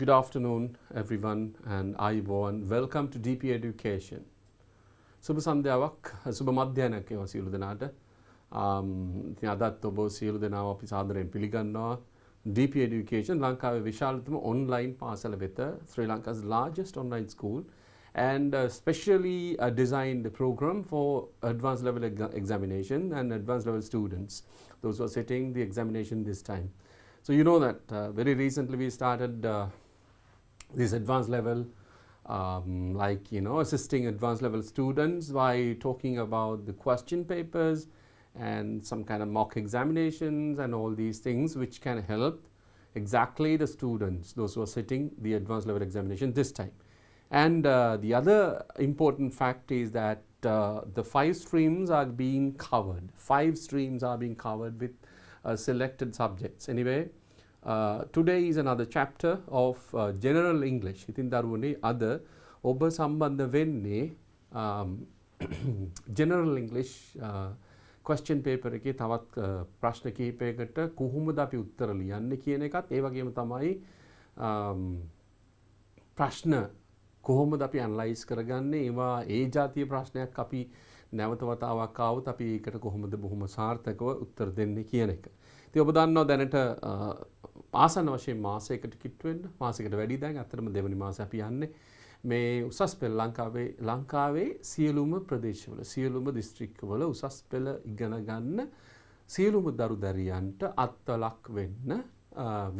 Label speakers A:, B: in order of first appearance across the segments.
A: Good afternoon, everyone, and Ayubowan. Welcome to DP Education. සුබ සන්ධ්‍යාවක් සුබ මධ්‍යනයක් වේවා සියලු දෙනාට. ඉතින් අදත් ඔබ සියලු දෙනාව අපි සාදරයෙන් පිළිගන්නවා DP Education ලංකාවේ විශාලතම online පාසල වෙත, Sri Lanka's largest online school, and specially designed program for advanced level examination and advanced level students, those who are sitting the examination this time. So you know that very recently we started this advanced level, like assisting advanced level students by talking about the question papers and some kind of mock examinations and all these things which can help exactly the students, those who are sitting the advanced level examination this time. And the other important fact is that the 5 streams are being covered. 5 streams are being covered with selected subjects. Anyway, today is another chapter of general English. ඉතින් දරුවනේ අද ඔබ සම්බන්ධ වෙන්නේ general English question paper එකේ තවත් ප්‍රශ්න කිහිපයකට කොහොමද අපි උත්තර ලියන්නේ කියන එකත් ඒ වගේම තමයි ප්‍රශ්න කොහොමද අපි ඇනලයිස් කරගන්නේ ඒවා ඒ જાතිය ප්‍රශ්නයක් අපි නැවත වතාවක් ආවොත් අපි ඒකට කොහොමද බොහොම සාර්ථකව උත්තර දෙන්නේ කියන එක. ඉතින් ඔබ දන්නවා දැනට ආසන්න වශයෙන් මාසයකට කිට්ටු වෙන්න මාසයකට වැඩි දැන් අතරම දෙවනි මාසෙ අපි යන්නේ මේ උසස් පෙළ ලංකාවේ සියලුම ප්‍රදේශවල සියලුම දිස්ත්‍රික්කවල උසස් පෙළ ඉගෙන ගන්න සියලුම දරු දැරියන්ට අත්වලක් වෙන්න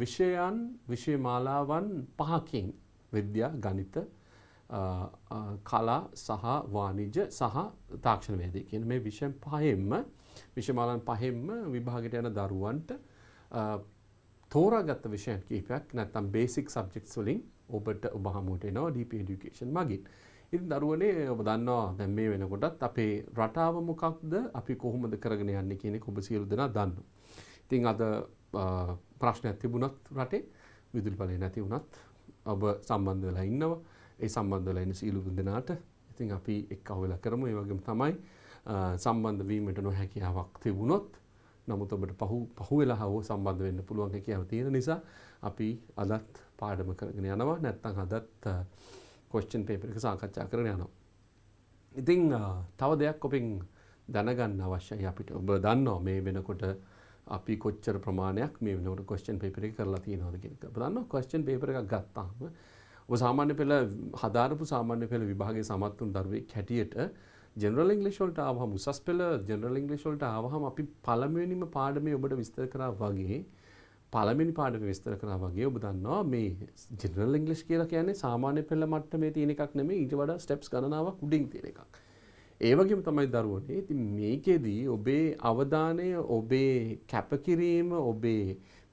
A: විෂය මාලාවන් 5කින් විද්‍යා ගණිත කලා සහ වාණිජ්‍ය සහ තාක්ෂණ වේදේ කියන මේ විෂය මාලාවන් 5ෙන්ම විභාගයට යන දරුවන්ට තෝරාගත්ත විෂයන් කිහිපයක් නැත්නම් බේසික් සබ්ජෙක්ට්ස් වලින් ඔබට ඔබ හමුවට එනවා DP Education මගින්. ඉතින් දරුවනේ ඔබ දන්නවා දැන් මේ වෙනකොටත් අපේ රටාව මොකක්ද අපි කොහොමද කරගෙන යන්නේ කියන එක ඔබ සියලු දෙනා දන්නවා. ඉතින් අද ප්‍රශ්නයක් තිබුණත් රටේ විදුලි බලය නැති වුණත් ඔබ සම්බන්ධ වෙලා ඉන්නවා. ඒ සම්බන්ධ වෙලා ඉන්න සියලු දෙනාට ඉතින් අපි එක්කව වෙලා කරමු. ඒ වගේම තමයි සම්බන්ධ වීමට නොහැකියාවක් තිබුණොත් නමුත් ඔබට පහු වෙලා හව සම්බන්ධ වෙන්න පුළුවන් හැකියාව තියෙන නිසා අපි අදත් පාඩම කරගෙන යනවා නැත්නම් අදත් question paper එක සාකච්ඡා කරගෙන යනවා. ඉතින් තව දෙයක් ඔබෙන් දැනගන්න අවශ්‍යයි අපිට. ඔබ දන්නවා මේ වෙනකොට අපි කොච්චර ප්‍රමාණයක් මේ වෙනකොට question paper එක කරලා තියෙනවද කියන එක. ඔබ දන්නවා question paper එකක් ගත්තාම ඔබ සාමාන්‍ය පෙළ හදාරපු සාමාන්‍ය පෙළ විභාගයේ සමත් වුණු දරුවෙක් හැටියට general English වලට ආවහම උසස් පෙළ general English වලට ආවහම අපි පළවෙනිම පාඩමේ ඔබට විස්තර කරා වගේ ඔබ දන්නවා මේ general English කියලා කියන්නේ සාමාන්‍ය පෙළ මට්ටමේ තියෙන එකක් නෙමෙයි ඊට වඩා steps ගණනාවක් උඩින් තියෙන එකක්. ඒ වගේම තමයි දරුවනේ ඉතින් මේකෙදී ඔබේ අවධානය ඔබේ කැපකිරීම ඔබේ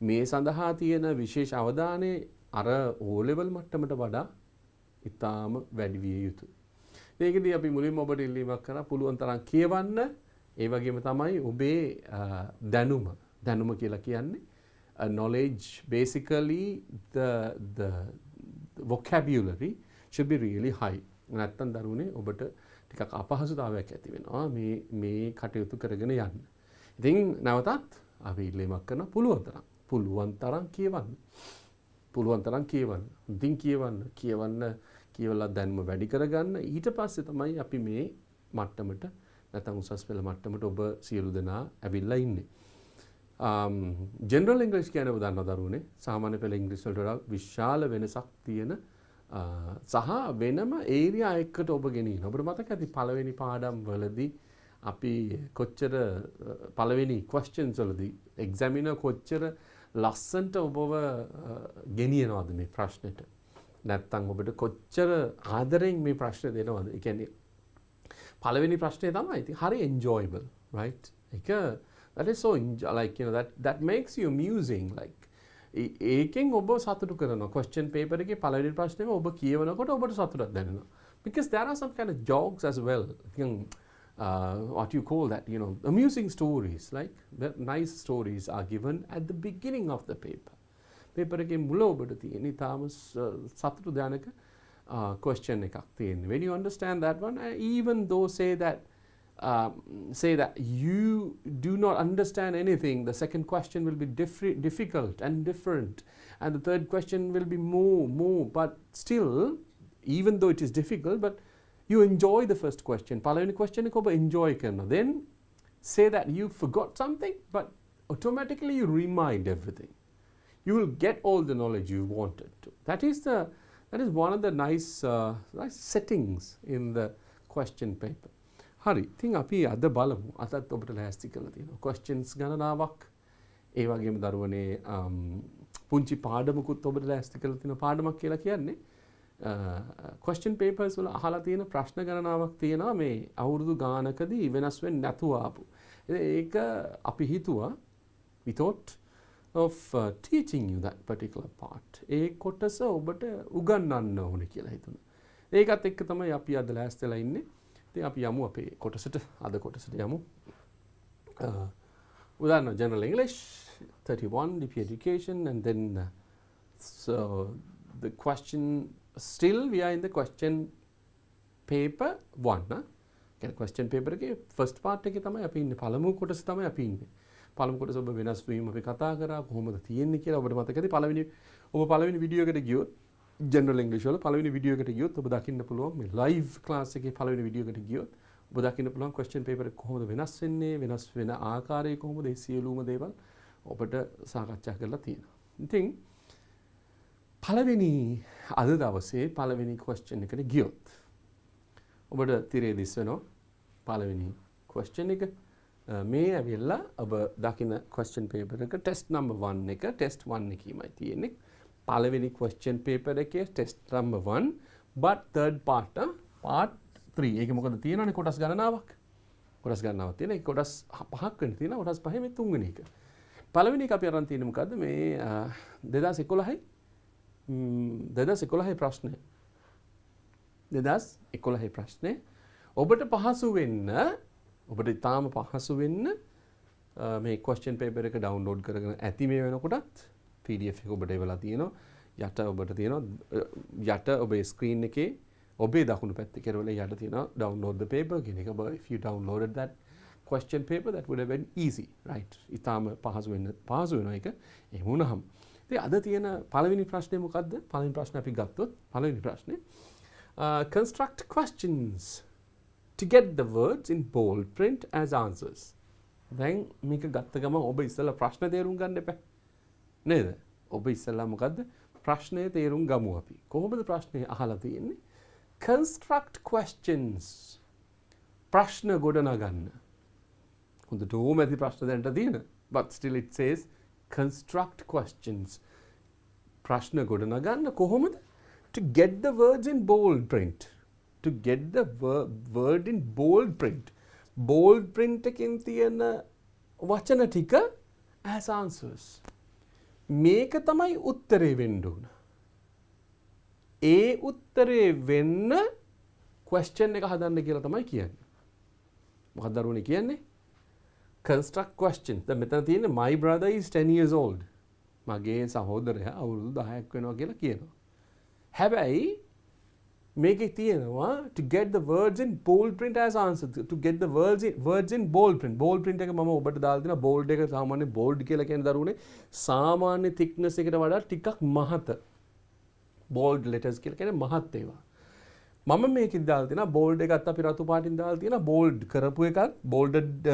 A: මේ සඳහා තියෙන විශේෂ අවධානය අර O level මට්ටමට වඩා ඉතාම වැඩි විය යුතුයි. ඒකෙදී අපි මුලින්ම ඔබට ඉල්ලීමක් කරා පුළුවන් තරම් කියවන්න. ඒ වගේම තමයි ඔබේ දැනුම කියලා කියන්නේ knowledge, basically the vocabulary should be really high. නැත්තම් දරුවනේ ඔබට ටිකක් අපහසුතාවයක් ඇති වෙනවා මේ කටයුතු කරගෙන යන්න. ඉතින් නැවතත් අපි ඉල්ලීමක් කරනවා පුළුවන් තරම් කියවන්න. ඉතින් කියවලා දැනුම වැඩි කරගන්න. ඊට පස්සේ තමයි අපි මේ මට්ටමට නැත්නම් උසස් පෙළ මට්ටමට ඔබ සියලු දෙනා ඇවිල්ලා ඉන්නේ. general English කියන්නේ ඔබ දන්නවා දරුවනේ සාමාන්‍ය පෙළ ඉංග්‍රීසි වලට වඩා විශාල වෙනසක් තියෙන සහ වෙනම ඒරියා එකකට ඔබ ගෙනියන. ඔබට මතක ඇති පළවෙනි පාඩම් වලදී අපි කොච්චර පළවෙනි questions වලදී examiner කොච්චර ලස්සන්ට ඔබව ගෙනියනවද මේ ප්‍රශ්නෙට. නැත්තම් ඔබට කොච්චර ආදරෙන් මේ ප්‍රශ්න දෙනවද. ඒ කියන්නේ පළවෙනි ප්‍රශ්නේ තමයි ඉතින් හරි enjoyable, right? ඒක that is so like that makes you amusing, like ඒකෙන් ඔබ සතුටු කරනවා. question paper එකේ පළවෙනි ප්‍රශ්නේම ඔබ කියවනකොට ඔබට සතුටක් දැනෙනවා. because there are some kind of jokes as well. What you call that, amusing stories, like nice stories are given at the beginning of the paper. paper එකේ මුල ඔබට තියෙන ඉතාම සතුටු දායක question එකක් තියෙනවා. when you understand that one, even though say that say that you do not understand anything, the second question will be difficult and different, and the third question will be more, but still, even though it is difficult, but you enjoy the first question. පළවෙනි question එක ඔබ enjoy කරනවා. Then say that you forgot something, but automatically you remind everything. You will get all the knowledge you wanted to. That is one of the nice settings in the question paper. හරි. ඉතින් අපි අද බලමු. අදත් ඔබට ලෑස්ති කරලා තියෙනවා. questions ගණනාවක්. ඒ වගේම දරුවනේ පුංචි පාඩමකුත් ඔබට ලෑස්ති කරලා තියෙනවා. පාඩමක් කියලා කියන්නේ question papers වල අහලා තියෙන ප්‍රශ්න ගණනාවක් තියෙනවා මේ අවුරුදු ගානකදී වෙනස් වෙන්නේ නැතුව ආපු. ඒක අපි හිතුවා we thought of teaching you that particular part. ඒ කොටස ඔබට උගන්වන්න ඕනේ කියලා හිතුණා. ඒකත් එක්ක තමයි අපි අද ලෑස්තිලා ඉන්නේ. ඉතින් අපි යමු අපේ කොටසට අද කොටසට යමු. උදාහරණ general English 31 DP education and then so the question still we are in the question paper 1 කියන්නේ question paper එකේ first part එකේ තමයි අපි ඉන්නේ. පළමු කොටස තමයි අපි ඉන්නේ. පළමු කොටස ඔබ වෙනස් වීම අපි කතා කරා කොහොමද තියෙන්නේ කියලා ඔබට මතකද? පළවෙනි වීඩියෝ එකට ගියොත් general English වල පළවෙනි වීඩියෝ එකට ගියොත් ඔබ දකින්න පුළුවන් මේ live class එකේ පළවෙනි වීඩියෝ එකට ගියොත් ඔබ දකින්න පුළුවන් question paper එක කොහොමද වෙනස් වෙන්නේ, වෙනස් වෙන ආකාරය කොහොමද, ඒ සියලුම දේවල් ඔබට සාකච්ඡා කරලා තියෙනවා. ඉතින් පළවෙනි අද දවසේ පළවෙනි question එකට ගියොත් ඔබට තිරේ දිස් වෙනවා පළවෙනි question එක. මේ ඇවිල්ලා ඔබ දකින question paper එක test number 1 එක test 1 එකීමයි තියෙන්නේ. පළවෙනි question paper එකේ test number 1 but third part 3 ඒක මොකද තියෙනවනේ කොටස් ගණනාවක්. කොටස් ගණනාවක් තියෙන. ඒක කොටස් 5ක් වෙන්න තියෙනවා. කොටස් 5 මේ තුන්වෙනි එක. පළවෙනි එක අපි අරන් තියෙන්නේ මොකද්ද? මේ 2011 ප්‍රශ්නය. 2011 ප්‍රශ්නේ ඔබට පහසු වෙන්න ඔබට ඉතාම පහසු වෙන්න මේ question paper එක download කරගෙන ඇති මේ වෙනකොටත් PDF එක ඔබට එවලා තියෙනවා. යට ඔබට තියෙනවා යට ඔබේ screen එකේ ඔබේ දකුණු පැත්තේ කරවල යට තියෙනවා download the paper කියන එක. If you downloaded that question paper that would have been easy, right? ඉතාම පහසු වෙනවා ඒක. එහෙම වුණාම ඉතින් අද තියෙන පළවෙනි ප්‍රශ්නේ මොකද්ද? පළවෙනි ප්‍රශ්නේ අපි ගත්තොත් පළවෙනි ප්‍රශ්නේ construct questions to get the words in bold print as answers. දැන් මේක ගත්ත ගමන් ඔබ ඉස්සෙල්ලා ප්‍රශ්න තේරුම් ගන්න එපා. නේද? ඔබ ඉස්සෙල්ලා මොකද්ද? ප්‍රශ්නේ තේරුම් ගමු අපි. කොහොමද ප්‍රශ්නේ අහලා තියෙන්නේ? Construct questions. ප්‍රශ්න ගොඩනගන්න. හොඳට ඕම ඇති ප්‍රශ්න දැනට තියෙන. But still it says construct questions. ප්‍රශ්න ගොඩනගන්න කොහොමද? To get the words in bold print. To get the word in bold print. Bold print එකෙන් තියෙන වචන ටික as answers. මේක තමයි උත්තරේ වෙන්න ඕන. ඒ උත්තරේ වෙන්න question එක හදන්න කියලා තමයි කියන්නේ. මොකක්ද දරුවනේ කියන්නේ? Construct questions. දැන් මෙතන තියෙන්නේ my brother is 10 years old. මගේ සහෝදරයා අවුරුදු 10ක් වෙනවා කියලා කියනවා. හැබැයි මේකේ තියෙනවා to get the words in bold print as answer. To get the words in bold print. Bold print එක මම ඔබට දාලා දෙනවා. bold එක සාමාන්‍ය bold කියලා කියන දරුවනේ සාමාන්‍ය thickness එකට වඩා ටිකක් මහත. bold letters කියලා කියන්නේ මහත් ඒවා. මම මේකෙදි දාලා තියෙනවා bold එකත් අපි රතු පාටින් දාලා තියෙනවා. bold කරපු එකත් bolded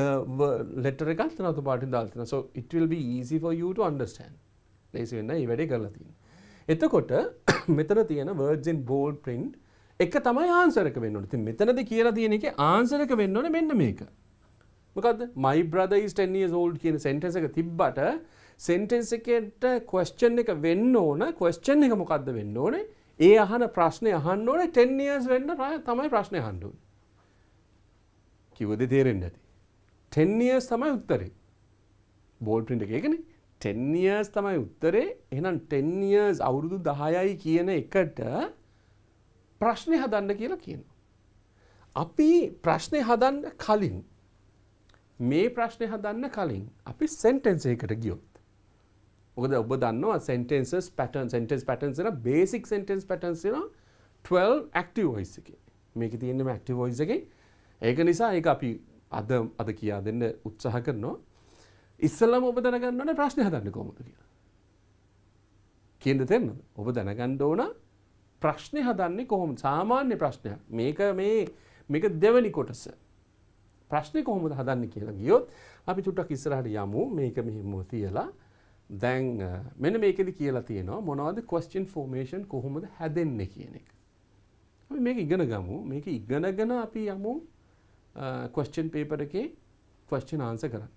A: letter එකත් රතු පාටින් දාලා තියෙනවා. So it will be easy for you to understand. ලේසි වෙන්න මේ වැඩේ කරලා තියෙනවා. එතකොට මෙතන තියෙන words in bold print එක තමයි ආන්සර් එක වෙන්න ඕනේ. ඉතින් මෙතනදී කියලා තියෙන එකේ ආන්සර් එක වෙන්න ඕනේ මෙන්න මේක. මොකද්ද? My brother is 10 years old කියන sentence එක තිබ්බට sentence එකට question එක වෙන්න ඕන. question එක මොකද්ද වෙන්න ඕනේ? ඒ අහන ප්‍රශ්නේ අහන්න ඕනේ 10 years වෙන්න තමයි ප්‍රශ්නේ අහන්න ඕනේ. කිව්වද තේරෙන්නේ නැති. 10 years තමයි උත්තරේ. bold print එක ඒකනේ. 10 years තමයි උත්තරේ. එහෙනම් 10 years අවුරුදු 10යි කියන එකට ප්‍රශ්නේ හදන්න කියලා කියනවා. අපි ප්‍රශ්නේ හදන්න කලින් මේ ප්‍රශ්නේ හදන්න කලින් අපි sentence එකකට ගියොත් මොකද ඔබ දන්නවා sentence patterns එන basic sentence patterns එන 12 active voice එකේ. මේකේ තියෙන්නේ active voice එකේ ඒක නිසා ඒක අපි අද කියා දෙන්න උත්සාහ කරනවා. ඉස්සෙල්ලාම ඔබ දැනගන්න ඕනේ ප්‍රශ්නේ හදන්නේ කොහොමද කියලා. කියන්නේ තේරෙනවද? ඔබ දැනගන්න ඕන ප්‍රශ්නේ හදන්නේ කොහොමද? සාමාන්‍ය ප්‍රශ්නයක්. මේක දෙවෙනි කොටස. ප්‍රශ්නේ කොහොමද හදන්නේ කියලා ගියොත් අපි චුට්ටක් ඉස්සරහට යමු. මේක මෙහෙම තියලා දැන් මෙන්න මේකෙදි කියලා තියෙනවා මොනවද question formation කොහොමද හැදෙන්නේ කියන එක. අපි මේක ඉගෙන ගමු. මේක ඉගෙනගෙන අපි යමු question paper එකේ question answer කරන්න.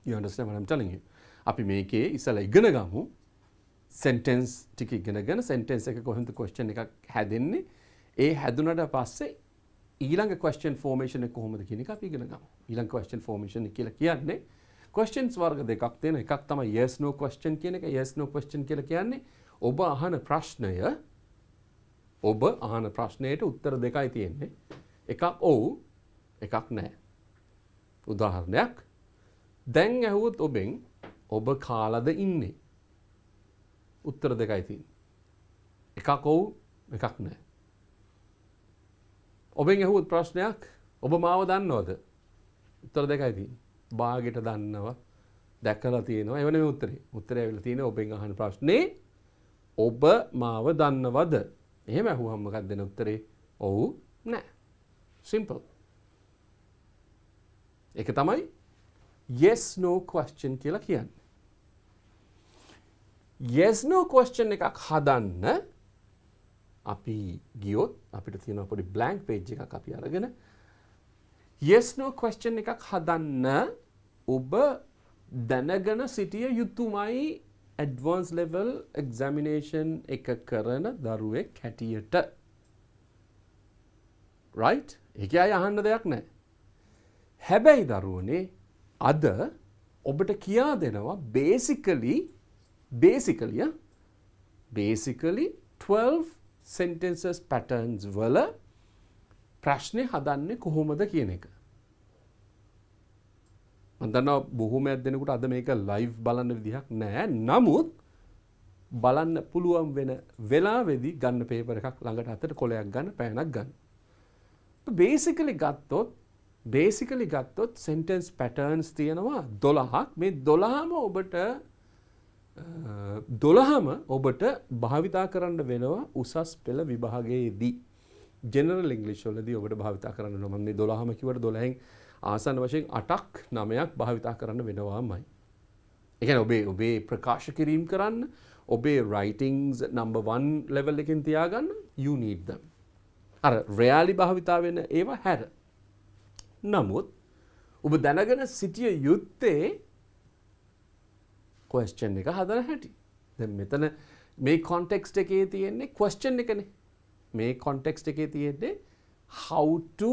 A: You understand what I'm telling you? අපි මේකේ ඉස්සලා ඉගෙන ගමු. sentence ටික ඉගෙනගෙන sentence එක කොහොමද question එකක් හැදෙන්නේ? ඒ හැදුනට පස්සේ ඊළඟ question formation එක කොහොමද කියන එක අපි ඉගෙන ගමු. ඊළඟ question formation එක කියලා කියන්නේ questions වර්ග දෙකක් තියෙනවා. එකක් තමයි yes no question කියන එක. yes no question කියලා කියන්නේ ඔබ අහන ප්‍රශ්නයට උත්තර දෙකයි තියෙන්නේ. එකක් ඔව්, එකක් නැහැ. උදාහරණයක් දැන් ඇහුවොත් ඔබෙන් ඔබ කාලද ඉන්නේ? උත්තර දෙකයි තියෙන්නේ. එකක් ඔව්, එකක් නැහැ. ඔබෙන් ඇහුවොත් ප්‍රශ්නයක් ඔබ මාව දන්නවද? උත්තර දෙකයි තියෙන්නේ. බාගෙට දන්නවා, දැකලා තියෙනවා. එවනේ මේ උත්තරේ. උත්තරය ඇවිල්ලා තියෙන්නේ ඔබෙන් අහන ප්‍රශ්නේ ඔබ මාව දන්නවද? එහෙම ඇහුවම මොකක්ද දෙන උත්තරේ? ඔව්, නැහැ. simple. ඒක තමයි yes no question කියලා කියන්නේ. yes no question එකක් හදන්න අපි ගියොත් අපිට තියෙනවා පොඩි blank page එකක් අපි අරගෙන yes no question එකක් හදන්න ඔබ දැනගෙන සිටිය යුතුමයි advanced level examination එක කරන දරුවෙක් හැටියට. right? ඒකයි අහන්න දෙයක් නැහැ. හැබැයි දරුවනේ අද ඔබට කියා දෙනවා basically 12 sentences patterns වල ප්‍රශ්නේ හදන්නේ කොහොමද කියන එක. මම දන්නවා බොහෝමයක් දෙනෙකුට අද මේක live බලන්න විදිහක් නැහැ. නමුත් බලන්න පුළුවන් වෙන වෙලාවේදී ගන්න paper එකක් ළඟට අතට කොලයක් ගන්න, පෑනක් ගන්න. basically ගත්තොත් sentence patterns තියෙනවා 12ක්. මේ 12ම ඔබට භාවිතා කරන්න වෙනවා උසස් පෙළ විභාගයේදී. general english වලදී ඔබට භාවිතා කරන්න වෙනවා. මම මේ 12ම කිව්වට 12න් ආසන්න වශයෙන් 8ක් 9ක් භාවිතා කරන්න වෙනවාමයි. ඒ කියන්නේ ඔබේ ප්‍රකාශ කිරීම කරන්න, ඔබේ writings number 1 level එකකින් තියාගන්න you need them. අර රෙයාලි භාවිතා වෙන ඒවා හැර. නමුත් ඔබ දැනගෙන සිටිය යුත්තේ question එක හදන හැටි. දැන් මෙතන මේ context එකේ තියෙන්නේ question එකනේ. මේ context එකේ තියෙන්නේ how to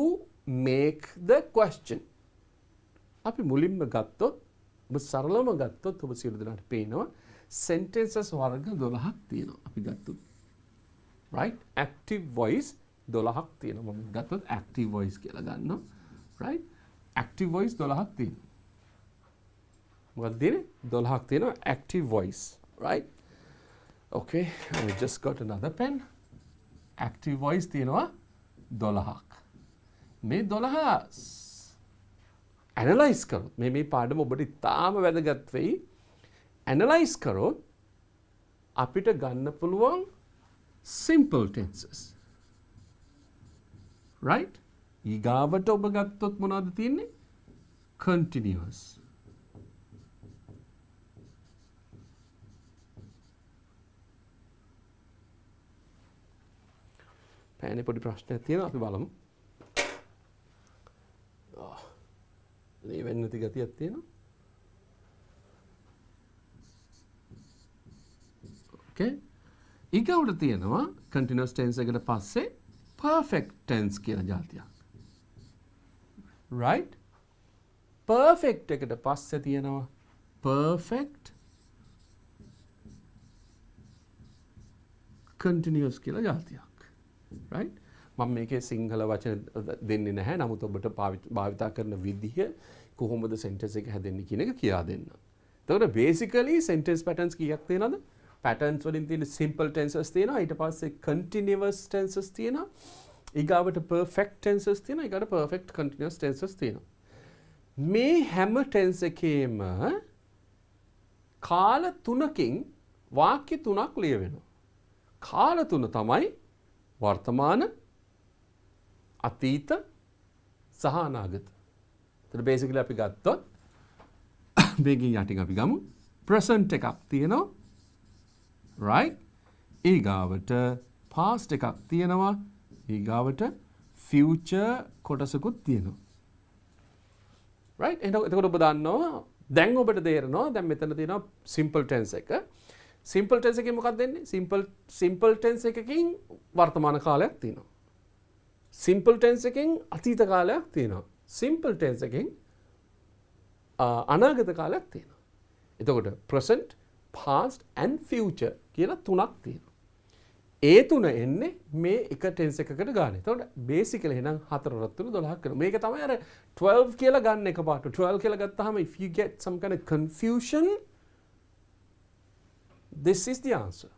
A: make the question. අපි මුලින්ම ගත්තොත් ඔබ සරලවම ගත්තොත් ඔබ සියලු දෙනාට පේනවා sentences වර්ග 12ක් තියෙනවා. අපි ගත්තොත් right active voice 12ක් තියෙනවා. මම ගත්තොත් active voice කියලා ගන්නවා. right active voice 12ක් තියෙනවා. මොකක්ද තියෙන්නේ? 12ක් තියෙනවා active voice. right okay I just got another pen. active voice තියෙනවා 12ක්. මේ 12 ඇනලයිස් කරොත් මේ පාඩම ඔබට ඉතාම වැදගත් වෙයි. ඇනලයිස් කරොත් අපිට ගන්න පුළුවන් simple tenses. right ඊගාවට ඔබ ගත්තොත් මොනවද තියෙන්නේ? continuous. පෑනේ පොඩි ප්‍රශ්නයක් තියෙනවා අපි බලමු. මේ වෙන්න නැති ගතියක් තියෙනවා. okay ඊගාවට තියෙනවා continuous tense එකට පස්සේ perfect tense කියලා જાතියක්. right perfect එකට පස්සේ තියෙනවා perfect continuous කියලා જાතියක්. right මම මේකේ සිංහල වචන දෙන්නේ නැහැ. නමුත් ඔබට භාවිතා කරන විදිහ කොහොමද sentence එක හැදෙන්නේ කියන එක කියා දෙන්න. එතකොට basically sentence patterns කීයක් තියෙනවද? patterns වලින් තියෙන simple tenses තියෙනවා. ඊට පස්සේ continuous tenses තියෙනවා. ඊගාවට perfect tenses තියෙනවා. ඊගාට perfect continuous tenses තියෙනවා. මේ හැම tense එකේම කාල තුනකින් වාක්‍ය තුනක් ලියවෙනවා. කාල තුන තමයි වර්තමාන, අතීත සහ අනාගත. එතන basically අපි ගත්තොත් මේකෙන් යටින් අපි ගමු present එකක් තියෙනවා. right? ඊගාවට past එකක් තියෙනවා. ඊගාවට future කොටසකුත් තියෙනවා. right? එතකොට ඔබ දන්නවා දැන් ඔබට තේරෙනවා දැන් මෙතන තියෙනවා simple tense එක. simple tense එකෙන් මොකක්ද වෙන්නේ? simple tense එකකින් වර්තමාන කාලයක් තියෙනවා. simple tense එකෙන් අතීත කාලයක් තියෙනවා. simple tense එකෙන් අනාගත කාලයක් තියෙනවා. එතකොට present, past and future කියලා තුනක් තියෙනවා. ඒ තුන එන්නේ මේ එක tense එකකට ගන්න. එතකොට basically එහෙනම් 4 × 3 12ක් කරනවා. මේක තමයි අර 12 කියලා ගන්න එකපාරට. 12 කියලා ගත්තාම if you get some kind of confusion, this is the answer.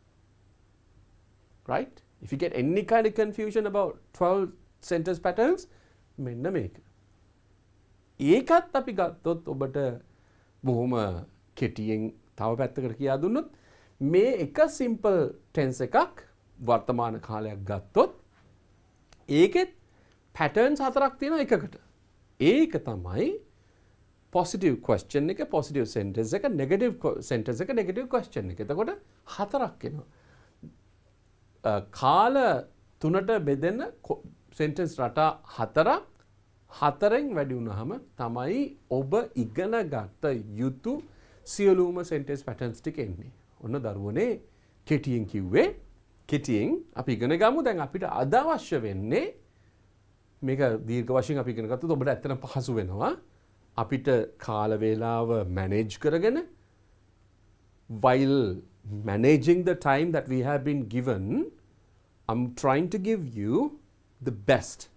A: Right? If you get any kind of confusion about 12 sentence patterns, මෙන්න මේක. ඒකත් අපි ගත්තොත් ඔබට බොහොම කෙටියෙන් තව පැත්තකට කියා දුන්නොත් මේ එක simple tense එකක් වර්තමාන කාලයක් ගත්තොත් ඒකෙත් patterns 4ක් තියෙනවා එකකට. ඒක තමයි positive question එක, positive sentence එක, negative sentence එක, negative question එක. එතකොට 4ක් එනවා. කාල 3ට බෙදෙන sentence රටා 4ක් 4න් වැඩි වුණාම තමයි ඔබ ඉගෙන ගත යුතු සියලුම sentence patterns ටික එන්නේ. ඔන්න දරුවනේ කෙටියෙන් කිව්වේ. කෙටියෙන් අපි ඉගෙන ගමු. දැන් අපිට අද අවශ්‍ය වෙන්නේ මේක දීර්ඝ වශයෙන් අපි ඉගෙන ගත්තොත් ඔබට ඇත්තටම පහසු වෙනවා. අපිට කාල වේලාව manage කරගෙන while managing the time that we have been given, I'm trying to give you the best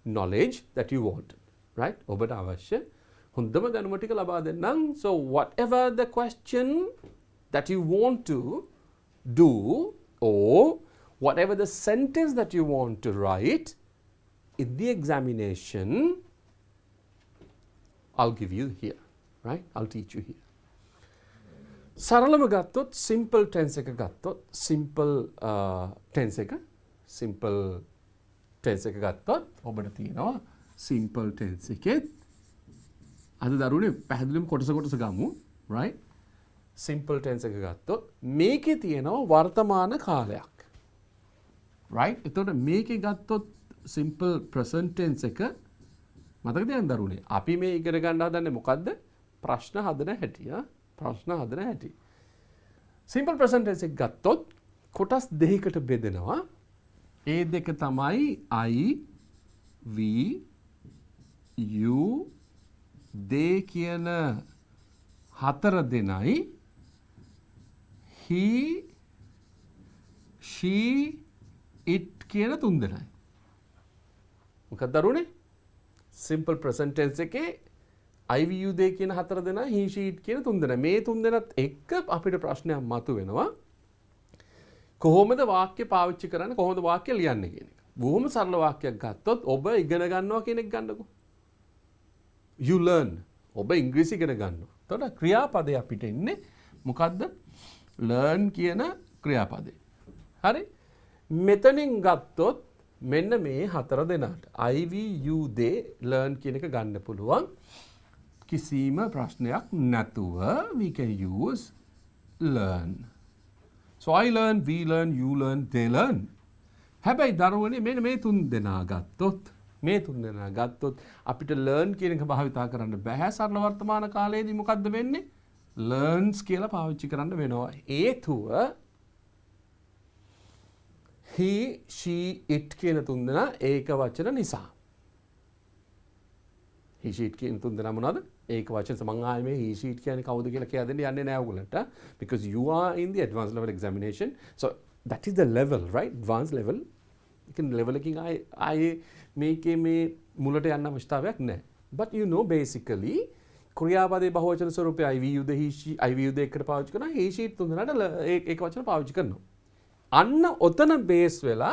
A: knowledge that you want. Right? ඔබට අවශ්‍ය හොඳම දැනුම ටික ලබා දෙන්නම්. So whatever the question that you want to do or whatever the sentence that you want to write in the examination, I'll give you here. Right? I'll teach you here. සරලව ගත්තොත් simple tense එක ගත්තොත් simple tense එක ගත්තොත් ඔබට තියෙනවා simple tense එකෙත් අද දරුවනේ පැහැදිලිවම කොටස ගමු. right? simple tense එක ගත්තොත් මේකේ තියෙනවා වර්තමාන කාලයක්. right? එතකොට මේකේ ගත්තොත් simple present tense එක මතක තියාගන්න දරුවනේ. අපි මේ ඉගෙන ගන්න හදන්නේ මොකද්ද? ප්‍රශ්න හදන හැටි. ප්‍රශ්න හදන හැටි. simple present tense එක ගත්තොත් කොටස් දෙකකට බෙදෙනවා. ඒ දෙක තමයි I, we, you, they කියන 4 දෙනයි, he, she, it කියන 3 දෙනයි. මොකක්ද දරුවනේ? simple present tense එකේ I, we, you, they කියන 4 දෙනා, he, she, it කියන 3 දෙනා. මේ 3 දෙනාත් එක්ක අපිට ප්‍රශ්නයක් මතුවෙනවා. කොහොමද වාක්‍ය පාවිච්චි කරන්නේ, කොහොමද වාක්‍ය ලියන්නේ කියන එක. බොහොම සරල වාක්‍යයක් ගත්තොත් ඔබ ඉගෙන ගන්නවා කියන එක ගන්නකො. You learn. ඔබ ඉංග්‍රීසි ඉගෙන ගන්නවා. එතකොට ක්‍රියාපදේ අපිට ඉන්නේ මොකද්ද? learn කියන ක්‍රියාපදේ. හරි? මෙතනින් ගත්තොත් මෙන්න මේ 4 දෙනාට I, we, you, they learn කියන එක ගන්න පුළුවන්. කිසිම ප්‍රශ්නයක් නැතුව we can use learn. So I learn, we learn, you learn, they learn. හැබැයි දරුවනේ මෙන්න මේ 3 දෙනා ගත්තොත් අපිට learn කියන එක භාවිතා කරන්න බෑ. සරල වර්තමාන කාලයේදී මොකද්ද වෙන්නේ? learns කියලා පාවිච්චි කරන්න වෙනවා. හේතුව he, she, it කියන 3 දෙනා ඒක වචන නිසා. he, she, it කියන 3 දෙනා මොනවද? ඒක වචන මම ආයේ මේ he, she, it කියන්නේ කවුද කියලා කියලා දෙන්න යන්නේ නෑ ඔයගලන්ට. Because you are in the advanced level examination. So that is the level, right? Advanced level. You can level එකකින් ආයේ මේකේ මේ මුලට යන්න අවශ්‍යතාවයක් නැහැ. But you know basically ක්‍රියාපදයේ බහුවචන ස්වරූපය I, we, you, the, he, she, I, we, you, the එකට පාවිච්චි කරනවා. he, she, it 3 දෙනාට ඒක වචන පාවිච්චි කරනවා. අන්න ඔතන බේස් වෙලා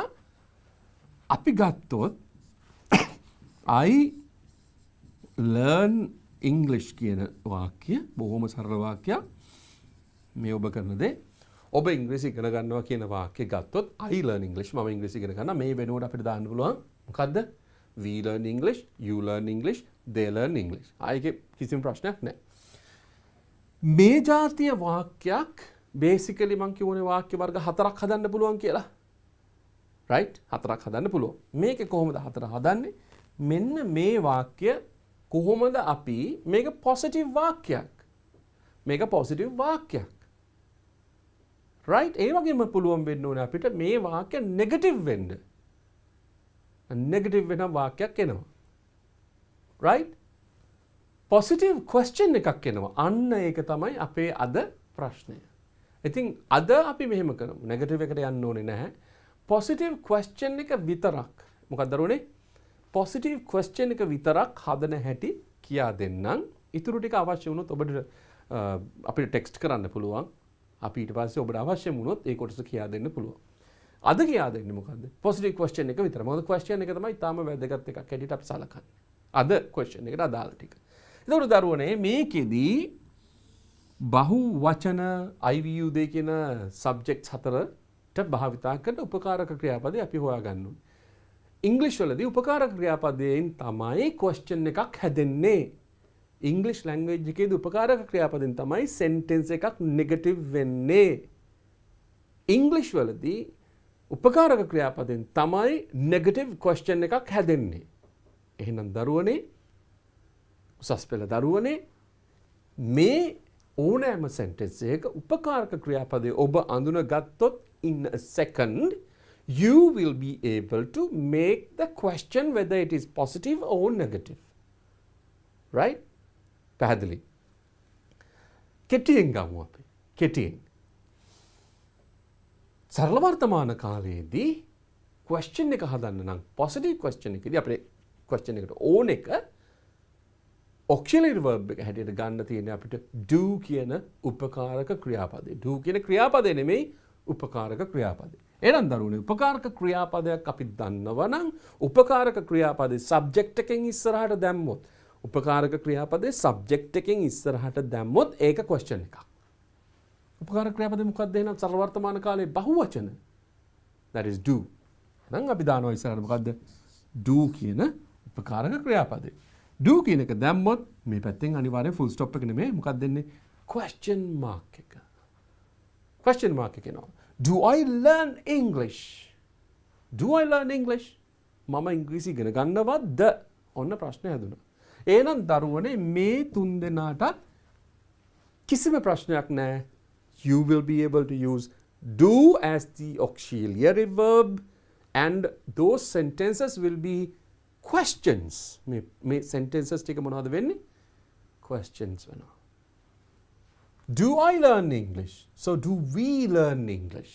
A: අපි ගත්තොත් I learn English කියන වාක්‍ය බොහොම සරල වාක්‍යයක්. මේ ඔබ කරන දේ ඔබ ඉංග්‍රීසි ඉගෙන ගන්නවා කියන වාක්‍ය ගත්තොත් I learn English මම ඉංග්‍රීසි ඉගෙන ගන්නවා. මේ වෙනුවට අපිට දාන්න පුළුවන් මොකද්ද? We learn English, you learn English, they learn English. ආයේ කිසිම ප්‍රශ්නයක් නැහැ. මේ જાතිය වාක්‍යයක් basically මම කියවනේ වාක්‍ය වර්ග 4ක් හදන්න පුළුවන් කියලා. right? 4ක් හදන්න පුළුවන්. මේක කොහොමද 4 හදන්නේ? මෙන්න මේ වාක්‍ය කොහොමද අපි මේක positive වාක්‍යයක්. මේක positive වාක්‍යයක්. right? ඒ වගේම පුළුවන් වෙන්න ඕනේ අපිට මේ වාක්‍ය negative වෙන්න. negative වෙන වාක්‍යයක් එනවා. right? positive question එකක් එනවා. අන්න ඒක තමයි අපේ අද ප්‍රශ්නය. ඉතින් අද අපි මෙහෙම කරමු. negative එකට යන්න ඕනේ නැහැ. positive question එක විතරක්. මොකක්ද දරුවනේ? positive question එක විතරක් හදන හැටි කියා දෙන්නම්. ඊටු ටික අවශ්‍ය වුණොත් ඔබට අපිට ටෙක්ස්ට් කරන්න පුළුවන්. අපි ඊට පස්සේ ඔබට අවශ්‍ය වුණොත් ඒ කොටස කියා දෙන්න පුළුවන්. අද කියා දෙන්නේ මොකද්ද? positive question එක විතර. මොකද question එක තමයි ඊටාම වැදගත් එකක් හැටියට අපි සලකන්නේ. අද question එකට අදාළ ටික. ඒතකොට දරුවනේ මේකෙදී බහු වචන IVU දෙක කියන subjects හතරට භාවිතා කරන උපකාරක ක්‍රියාපදේ අපි හොයාගන්න ඕනේ. ඉංග්‍රීසි වලදී උපකාරක ක්‍රියාපදයෙන් තමයි question එකක් හැදෙන්නේ. ඉංග්‍රීසි ලැන්ග්වේජ් එකේදී උපකාරක ක්‍රියාපදයෙන් තමයි sentence එකක් negative වෙන්නේ. ඉංග්‍රීසි වලදී උපකාරක ක්‍රියාපදයෙන් තමයි negative question එකක් හැදෙන්නේ. එහෙනම් දරුවනේ උසස් පෙළ දරුවනේ මේ ඕනෑම sentence එකක උපකාරක ක්‍රියාපදය ඔබ අඳුනගත්තොත් in a second you will be able to make the question whether it is positive or negative. right? පැහැදිලි. කෙටියෙන් ගමු අපි. කෙටියෙන්. සරල වර්තමාන කාලයේදී question එක හදන්න නම් positive question එකේදී අපේ question එකට ඕන එක auxiliary verb එක හැටියට ගන්න තියෙන්නේ අපිට do කියන උපකාරක ක්‍රියාපදේ. do කියන ක්‍රියාපදේ නෙමෙයි උපකාරක ක්‍රියාපදේ. එහෙනම් දරුවනේ උපකාරක ක්‍රියාපදයක් අපි දන්නවා නම් උපකාරක ක්‍රියාපදේ subject එකෙන් ඉස්සරහට දැම්මොත් උපකාරක ක්‍රියාපදේ subject එකෙන් ඉස්සරහට දැම්මොත් ඒක question එකක්. උපකාරක ක්‍රියාපදේ මොකක්ද එහෙනම් සරල වර්තමාන කාලේ බහුවචන. that is do. එහෙනම් අපි දානවා ඉස්සරහට මොකද්ද? do කියන උපකාරක ක්‍රියාපදේ. do කියන එක දැම්මොත් මේ පැත්තෙන් අනිවාර්යෙන් full stop එක නෙමෙයි මොකක්ද දෙන්නේ? question mark එක. question mark එක එනවා. Do I learn English? Do I learn English? මම ඉංග්‍රීසි ඉගෙන ගන්නවද? ඔන්න ප්‍රශ්නේ හැදුණා. එහෙනම් දරුවනේ මේ තුන් දෙනාටත් කිසිම ප්‍රශ්නයක් නැහැ. You will be able to use do as the auxiliary verb and those sentences will be questions. මේ sentences ටික මොනවද වෙන්නේ? questions වෙනවා. Do I learn English? So do we learn English?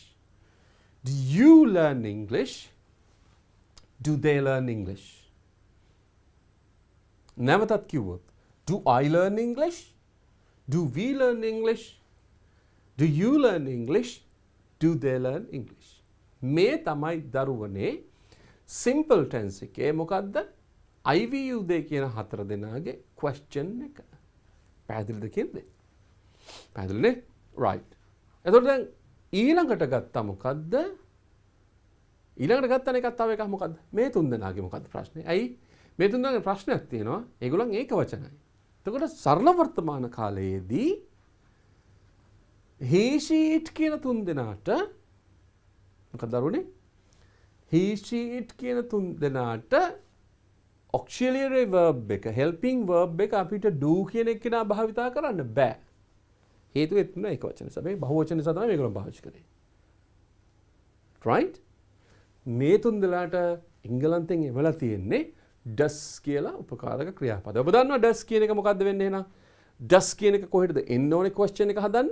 A: Do you learn English? Do they learn English? නැවතත් කිව්වොත් do I learn English? Do we learn English? Do you learn English? Do they learn English? මේ තමයි දරුවනේ simple tense එකේ මොකද්ද? IVU දෙක කියන හතර දෙනාගේ question එක. පැහැදිලිද කියන්නේ? පැහැදිලිනේ? right. එතකොට දැන් ඊළඟට ගත්තා මොකද්ද? ඊළඟට ගත්තා එකක් තව එකක් මොකද්ද? මේ තුන් දෙනාගේ මොකද්ද ප්‍රශ්නේ? ඇයි? මේ තුන් දෙනාගේ ප්‍රශ්නයක් තියෙනවා. ඒගොල්ලන් ඒක වචනයි. එතකොට සරල වර්තමාන කාලයේදී he she it කියන තුන් දෙනාට මොකක්ද දරුවනේ? he she it කියන තුන් දෙනාට auxiliary verb එක helping verb එක අපිට do කියන එක නා භාවිතා කරන්න බෑ. හේතුව එතුන එක වචන නිසා. මේ බහුවචන නිසා තමයි මේගොල්ලෝ පාවිච්චි කරේ. right? මේ තුන් දෙනාට එංගලන්තෙන් එවලා තියෙන්නේ does කියලා උපකාරක ක්‍රියාපද. ඔබ දන්නවා does කියන එක මොකද්ද වෙන්නේ එහෙනම්? does කියන එක කොහෙටද එන්න ඕනේ question එක හදන්න?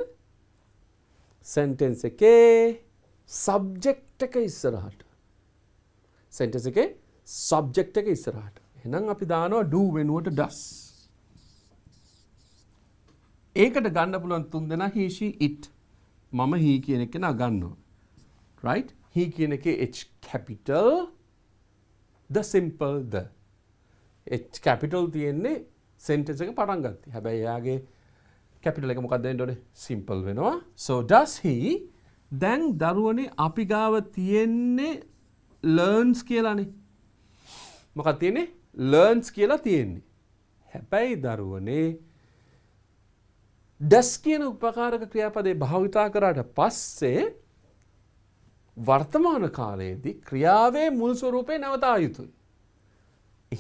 A: sentence එකේ subject එක ඉස්සරහට. sentence එකේ subject එක ඉස්සරහට. එහෙනම් අපි දානවා do වෙනුවට does. ඒකට ගන්න පුළුවන් තුන් දෙනා he she it. මම he කියන එක නා ගන්නවා. right? he කියන එකේ h capital the simple the. H capital තියෙන්නේ sentence එක පටන් ගත්තී. හැබැයි එයාගේ capital එක මොකක්ද වෙන්න ඕනේ? simple වෙනවා. So does he දැන් දරුවනේ අපි ගාව තියෙන්නේ learns කියලානේ. මොකක්ද තියෙන්නේ? learns කියලා තියෙන්නේ. හැබැයි දරුවනේ does කියන උපකාරක ක්‍රියාපදේ භාවිතා කරාට පස්සේ වර්තමාන කාලයේදී ක්‍රියාවේ මුල් ස්වරූපේ නැවතා යුතුයි.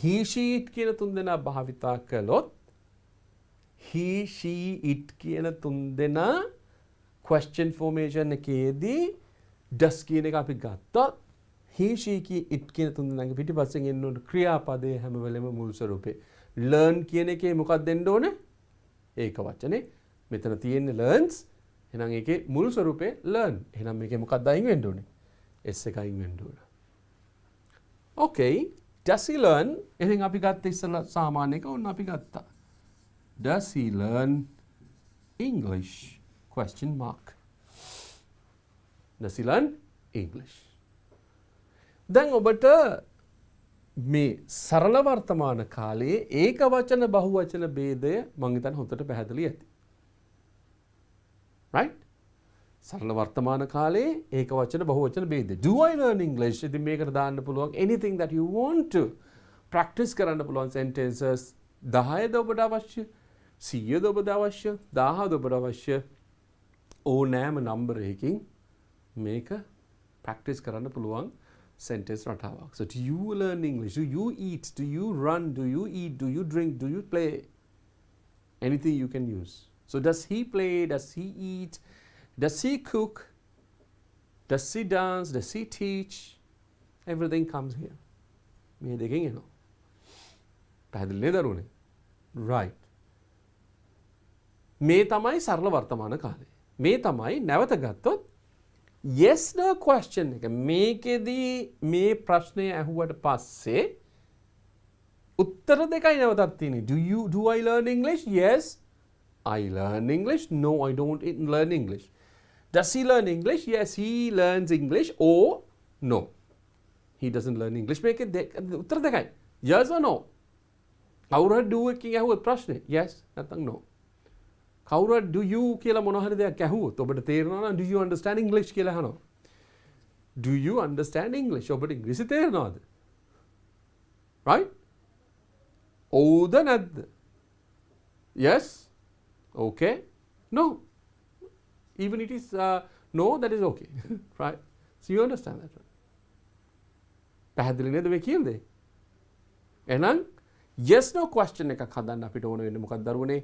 A: he she it කියන තුන්දෙනා භාවිතා කළොත් he she it කියන තුන්දෙනා question formation එකේදී does කියන එක අපි ගත්තොත් he she it කියන තුන්දෙනාගේ පිටිපස්සෙන් එන්න ඕන ක්‍රියාපදයේ හැම වෙලෙම මුල් ස්වරූපේ. learn කියන එකේ මොකක්ද දෙන්න ඕනේ? ඒක වචනේ. මෙතන තියෙන්නේ learns. එහෙනම් ඒකේ මුල් ස්වරූපේ learn. එහෙනම් මේකේ මොකක්ද අයින් වෙන්න ඕනේ? s එක අයින් වෙන්න ඕන. okay. Does he learn? එහෙනම් අපි ගත්ත ඉස්සලා සාමාන්‍ය එක ඕන අපි ගත්තා. Does he learn English? Question mark. Does he learn English? දැන් ඔබට මේ සරල වර්තමාන කාලයේ ඒක වචන බහුවචන ભેදය මම හිතන්නේ හොඳට පැහැදිලි ඇති. Right? සරල වර්තමාන කාලයේ ඒක වචන බහුවචන ભેදය. Do I learn English? ඉතින් මේකට දාන්න පුළුවන් anything that you want to practice කරන්න පුළුවන් sentences 10ද ඔබට අවශ්‍ය 100ද ඔබට අවශ්‍ය 1000ද ඔබට අවශ්‍ය ඕනෑම නම්බර එකකින් මේක practice කරන්න පුළුවන් sentence රටාවක්. So do you learn English? Do you eat? Do you run? Do you eat? Do you drink? Do you play? Anything you can use. So does he play? Does he eat? Does he cook? Does he dance? Does he teach? Everything comes here. මේ දෙකෙන් එනවා. පැහැදිලි නේද දරුවනේ? Right. මේ තමයි සරල වර්තමාන කාලය. මේ තමයි නැවත ගත්තොත් yes no question එක. මේකෙදී මේ ප්‍රශ්නය ඇහුවට පස්සේ උත්තර දෙකයි නැවතත් තියෙන්නේ. Do I learn English? Yes. I learn English. No, I don't learn English. Does he learn English? Yes, he learns English. Or no, he doesn't learn English. මේකේ උත්තර දෙකයි. Yes or no? කවුරු හරි do එකකින් ඇහුවොත් ප්‍රශ්නේ yes නැත්නම් no. කවුරු හරි do you කියලා මොන හරි දෙයක් ඇහුවොත් ඔබට තේරෙනවා නම් do you understand English කියලා අහනවා. Do you understand English? ඔබට ඉංග්‍රීසි තේරෙනවද? Right? ඔව්ද නැද්ද? Yes? Okay? No. Even it is no, that is okay. Right? So you understand that. පැහැදිලි නේද මේ කියන්නේ? එහෙනම් yes no question එකක් හදන්න අපිට ඕන වෙන්නේ මොකක්ද දරුවනේ?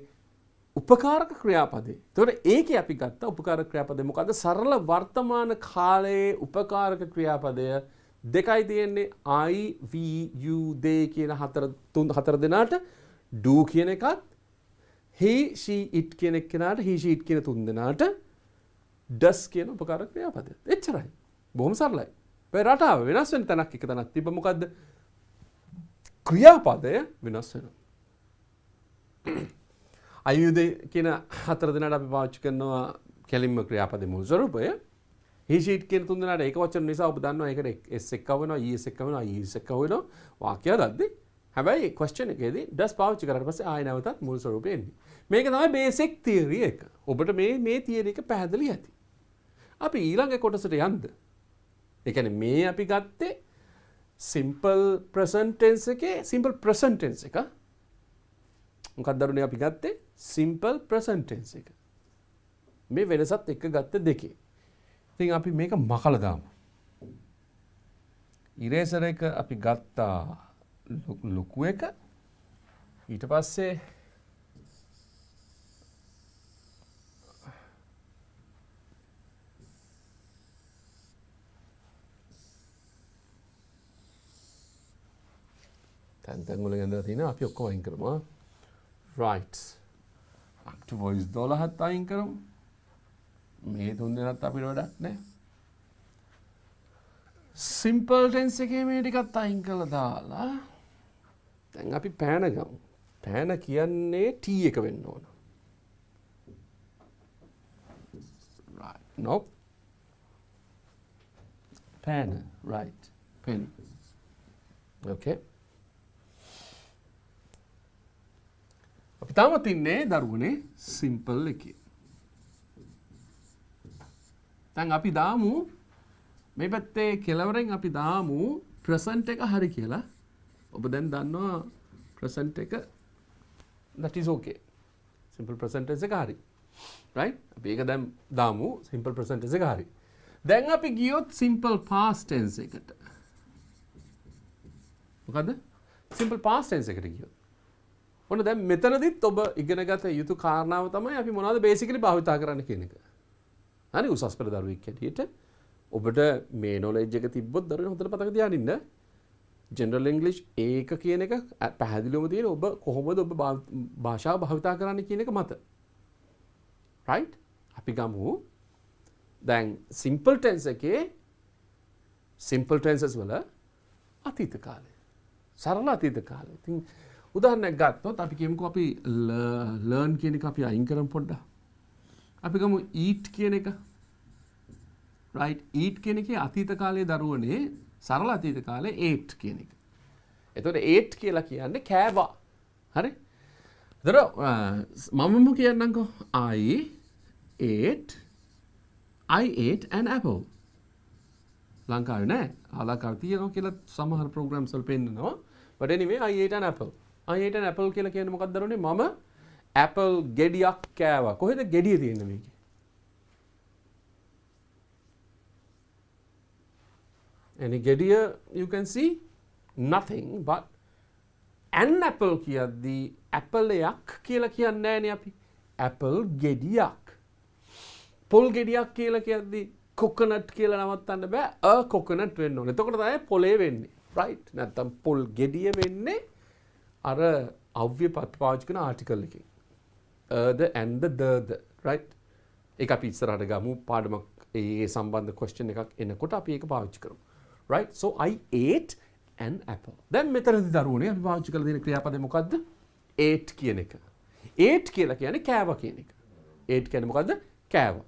A: උපකාරක ක්‍රියාපදේ. ඒතකොට ඒකේ අපි ගත්ත උපකාරක ක්‍රියාපදේ මොකද්ද? සරල වර්තමාන කාලයේ උපකාරක ක්‍රියාපදය දෙකයි තියෙන්නේ. I, we, you, they කියන හතර දෙනාට do කියන එකත් he, she, it කියන එක්කෙනාට he, she, it කියන තුන් දෙනාට does කියන උපකාරක ක්‍රියාපදය. එච්චරයි. බොහොම සරලයි. මේ රටාව වෙනස් වෙන තැනක් එක තැනක් තිබ්බ මොකද්ද? ක්‍රියාපදය වෙනස් වෙනවා. අයුද කියන හතර දෙනාට අපි පාවිච්චි කරනවා කැලින්ම ක්‍රියාපදේ මුල් ස්වරූපය. he, she, it කියන තුන් දෙනාට ඒක වචන නිසා ඔබ දන්නවා ඒකට s එක්ක වෙනවා, es එක්ක වෙනවා, is එක්ක වෙනවා වාක්‍යය දද්දි. හැබැයි question එකේදී does පාවිච්චි කරාට පස්සේ ආයෙ නැවතත් මුල් ස්වරූපේ එන්නේ. මේක තමයි basic theory එක. ඔබට මේ theory එක පැහැදිලි ඇති. අපි ඊළඟ කොටසට යන්න. ඒ කියන්නේ මේ අපි ගත්තේ simple present tense එකේ simple present tense එක. මොකක්ද දරුවනේ අපි ගත්තේ simple present tense එක. මේ වෙනසත් එක්ක ගත්ත දෙකේ. ඉතින් අපි මේක මකලා දාමු. eraser එක අපි ගත්තා ලොකු එක. ඊට පස්සේ තැන් වල ගඳලා තියෙනවා අපි ඔක්කොම අයින් කරමු. right. active voice 12ත් අයින් කරමු. මේ තුන් දෙනාත් අපිට වැඩක් නැහැ. simple tense එකේ මේ ටිකත් අයින් කරලා දාලා දැන් අපි පෑන ගමු. පෑන කියන්නේ T එක වෙන්න ඕන. right. nope. පෑන right. pen. Okay. අපි තාමත් ඉන්නේ දරුවනේ සිම්පල් එකේ. දැන් අපි දාමු මේ පැත්තේ කෙලවරෙන් අපි දාමු ප්‍රසන්ට් එක හරි කියලා. ඔබ දැන් දන්නවා ප්‍රසන්ට් එක that is okay. Simple present tense එක හරි. Right? අපි ඒක දැන් දාමු simple present tense එක හරි. දැන් අපි ගියොත් simple past tense එකට. මොකද්ද? simple past tense එකට ගියොත්. ඔන්න දැන් මෙතනදිත් ඔබ ඉගෙනගත යුතු කාරණාව තමයි අපි මොනවද basically භාවිතා කරන්න කියන එක. හරි උසස් පෙළ දරුවෙක් හැටියට ඔබට මේ knowledge එක තිබ්බොත් දරුවෝ හොඳට මතක තියාගන්න ඉන්න. General English ඒක කියන එක පැහැදිලිවම තියෙන ඔබ කොහොමද ඔබ භාෂාව භාවිතා කරන්න කියන එක මත. Right? අපි ගමු දැන් simple tense එකේ simple tenses වල අතීත කාලය. සරල අතීත කාලය. ඉතින් උදාහරණයක් ගත්තොත් අපි කියමුකෝ අපි learn කියන එක අපි අයින් කරමු පොඩ්ඩක්. අපි ගමු eat කියන එක. Right? eat කියන එකේ අතීත කාලයේ දරුවනේ සරල අතීත කාලේ ate කියන එක. එතකොට ate කියලා කියන්නේ කෑවා. හරි? එතකොට මමම කියන්නම්කෝ I ate an apple. ලංකාවේ නෑ. ලංකාවේ තියෙනවා කියලා සමහර programs වල පෙන්නනවා. But anyway I ate an apple. I ate an apple කියලා කියන්නේ මොකක්ද දරුවනේ? මම apple ගෙඩියක් කෑවා. කොහෙද ගෙඩිය තියෙන්නේ මේකේ? Any gediya you can see nothing but an apple කියද්දී apple එකක් කියලා කියන්නේ නෑනේ අපි. apple ගෙඩියක්. පොල් ගෙඩියක් කියලා කියද්දී coconut කියලා නවත්තන්න බෑ. a coconut වෙන්න ඕනේ. එතකොට තමයි පොලේ වෙන්නේ. right? නැත්තම් පොල් ගෙඩිය වෙන්නේ අර අව්‍ය පාවිච්චි කරන article එකකින්. the and the right? ඒක අපි ඉස්සරහට ගමු පාඩමක් ඒ සම්බන්ධ question එකක් එනකොට අපි ඒක පාවිච්චි කරමු. Right? So I ate an apple. දැන් මෙතනදී දරුවනේ අපි පාවිච්චි කරලා තියෙන ක්‍රියාපදේ මොකද්ද? ate කියන එක. ate කියලා කියන්නේ කෑවා කියන එක. ate කියන්නේ මොකද්ද? කෑවා.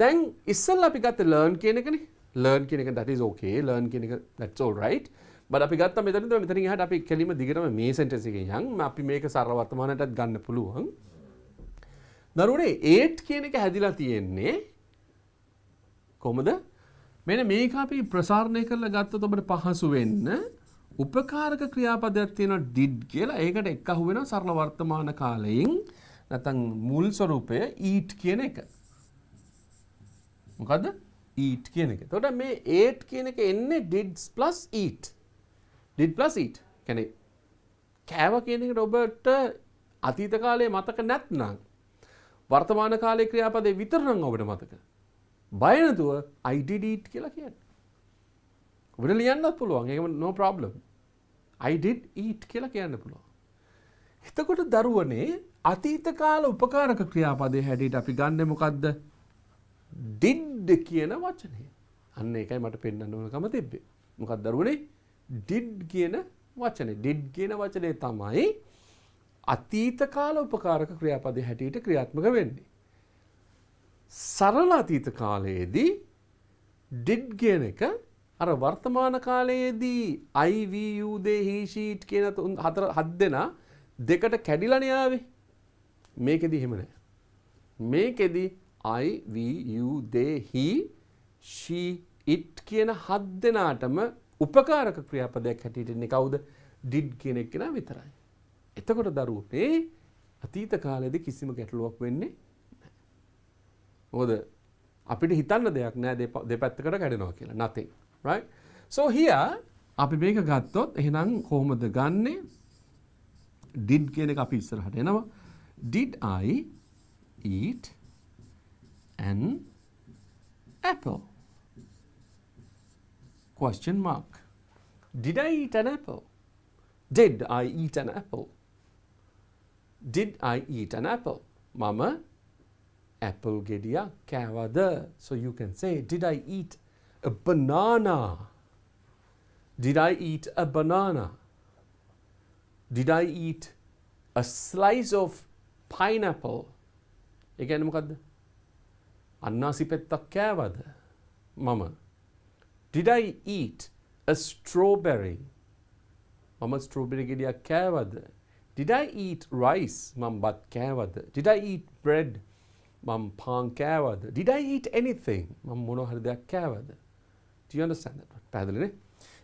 A: දැන් ඉස්සෙල්ලා අපි ගත්ත learn කියන එකනේ. learn කියන එක that is okay. learn කියන එක that's all right. but අපි ගත්තා මෙතනින් එහාට අපි කෙලිම දිගටම මේ sentence එකෙන් යන් අපි මේක සරල වර්තමානයටත් ගන්න පුළුවන්. දරුවනේ ate කියන එක හැදිලා තියෙන්නේ කොහමද? මෙන්න මේක අපි ප්‍රසාරණය කරලා ගත්තොත් ඔබට පහසු වෙන්න උපකාරක ක්‍රියාපදයක් තියෙනවා did කියලා. ඒකට එක්කහුව වෙනවා සරල වර්තමාන කාලයෙන් නැත්නම් මුල් ස්වරූපය eat කියන එක. මොකද්ද? eat කියන එක. එතකොට මේ ate කියන එක එන්නේ did plus eat. did plus eat. කියන්නේ කෑවා කියන එකට ඔබට අතීත කාලයේ මතක නැත්නම් වර්තමාන කාලයේ ක්‍රියාපදේ විතර නම් ඔබට මතක. බය නැතුව I did eat කියලා කියන්නේ. ඔබට ලියන්නත් පුළුවන්. ඒක no problem. I did eat කියලා කියන්න පුළුවන්. එතකොට දරුවනේ අතීත කාල උපකාරක ක්‍රියාපදයේ හැටියට අපි ගන්නෙ මොකද්ද? did කියන වචනේ. අන්න ඒකයි මට පෙන්වන්න ඕනකම තිබ්බේ. මොකක්ද දරුවනේ? did කියන වචනේ. did කියන වචනේ තමයි අතීත කාල උපකාරක ක්‍රියාපදයේ හැටියට ක්‍රියාත්මක වෙන්නේ. සරල අතීත කාලයේදී did කියන එක අර වර්තමාන කාලයේදී I we you they he she it කියන හත් දෙනා දෙකට කැඩිලානේ ආවේ. මේකෙදි එහෙම නැහැ. මේකෙදි I we you they he she it කියන හත් දෙනාටම උපකාරක ක්‍රියාපදයක් හැටියට ඉන්නේ කවුද? did කියන එක නා විතරයි. එතකොට දරුවෝ අතීත කාලයේදී කිසිම ගැටලුවක් වෙන්නේ මොකද අපිට හිතන්න දෙයක් නෑ දෙපැත්තකට කැඩෙනවා කියලා. nothing. Right? So here අපි මේක ගත්තොත් එහෙනම් කොහොමද ගන්නෙ? did කියන එක අපි ඉස්සරහට එනවා. Did I eat an apple? Question mark. Did I eat an apple? Did I eat an apple? Did I eat an apple? Mama apple gediya kavada. So you can say, did I eat a banana? Did I eat a banana? Did I eat a slice of pineapple? Again, මොකද්ද? අන්නාසි පෙත්තක් කෑවද? මම. Did I eat a strawberry? මම strawberry ගෙඩියක් කෑවද? Did I eat rice? මම බත් කෑවද? Did I eat bread? මම පාන් කෑවද? Did I eat anything? මම මොනවා හරි දෙයක් කෑවද? Do you understand that? පැහැදිලිනේ?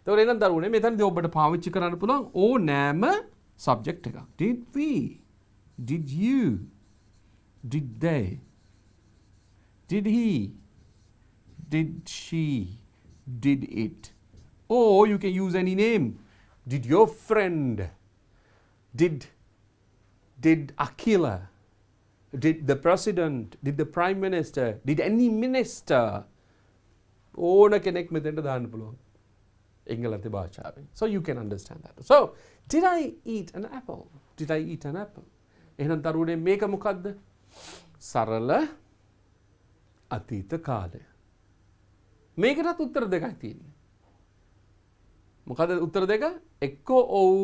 A: එතකොට එහෙනම් දරුවනේ මෙතනදී ඔබට පාවිච්චි කරන්න පුළුවන් ඕනෑම subject එකක්. Did we? Did you? Did they? Did he? Did she? Did it? Or you can use any name. Did your friend? Did Akila? Did the president? Did the prime minister? Did any minister? ඕන කෙනෙක් මෙතෙන්ට දාන්න පුළුවන්. එංගලන්ත භාෂාවෙන්. So you can understand that. So, did I eat an apple? Did I eat an apple? එහෙනම් දරුවනේ මේක මොකද්ද? සරල අතීත කාලය. මේකටත් උත්තර දෙකයි තියෙන්නේ. මොකද උත්තර දෙක? එක්කෝ ඔව්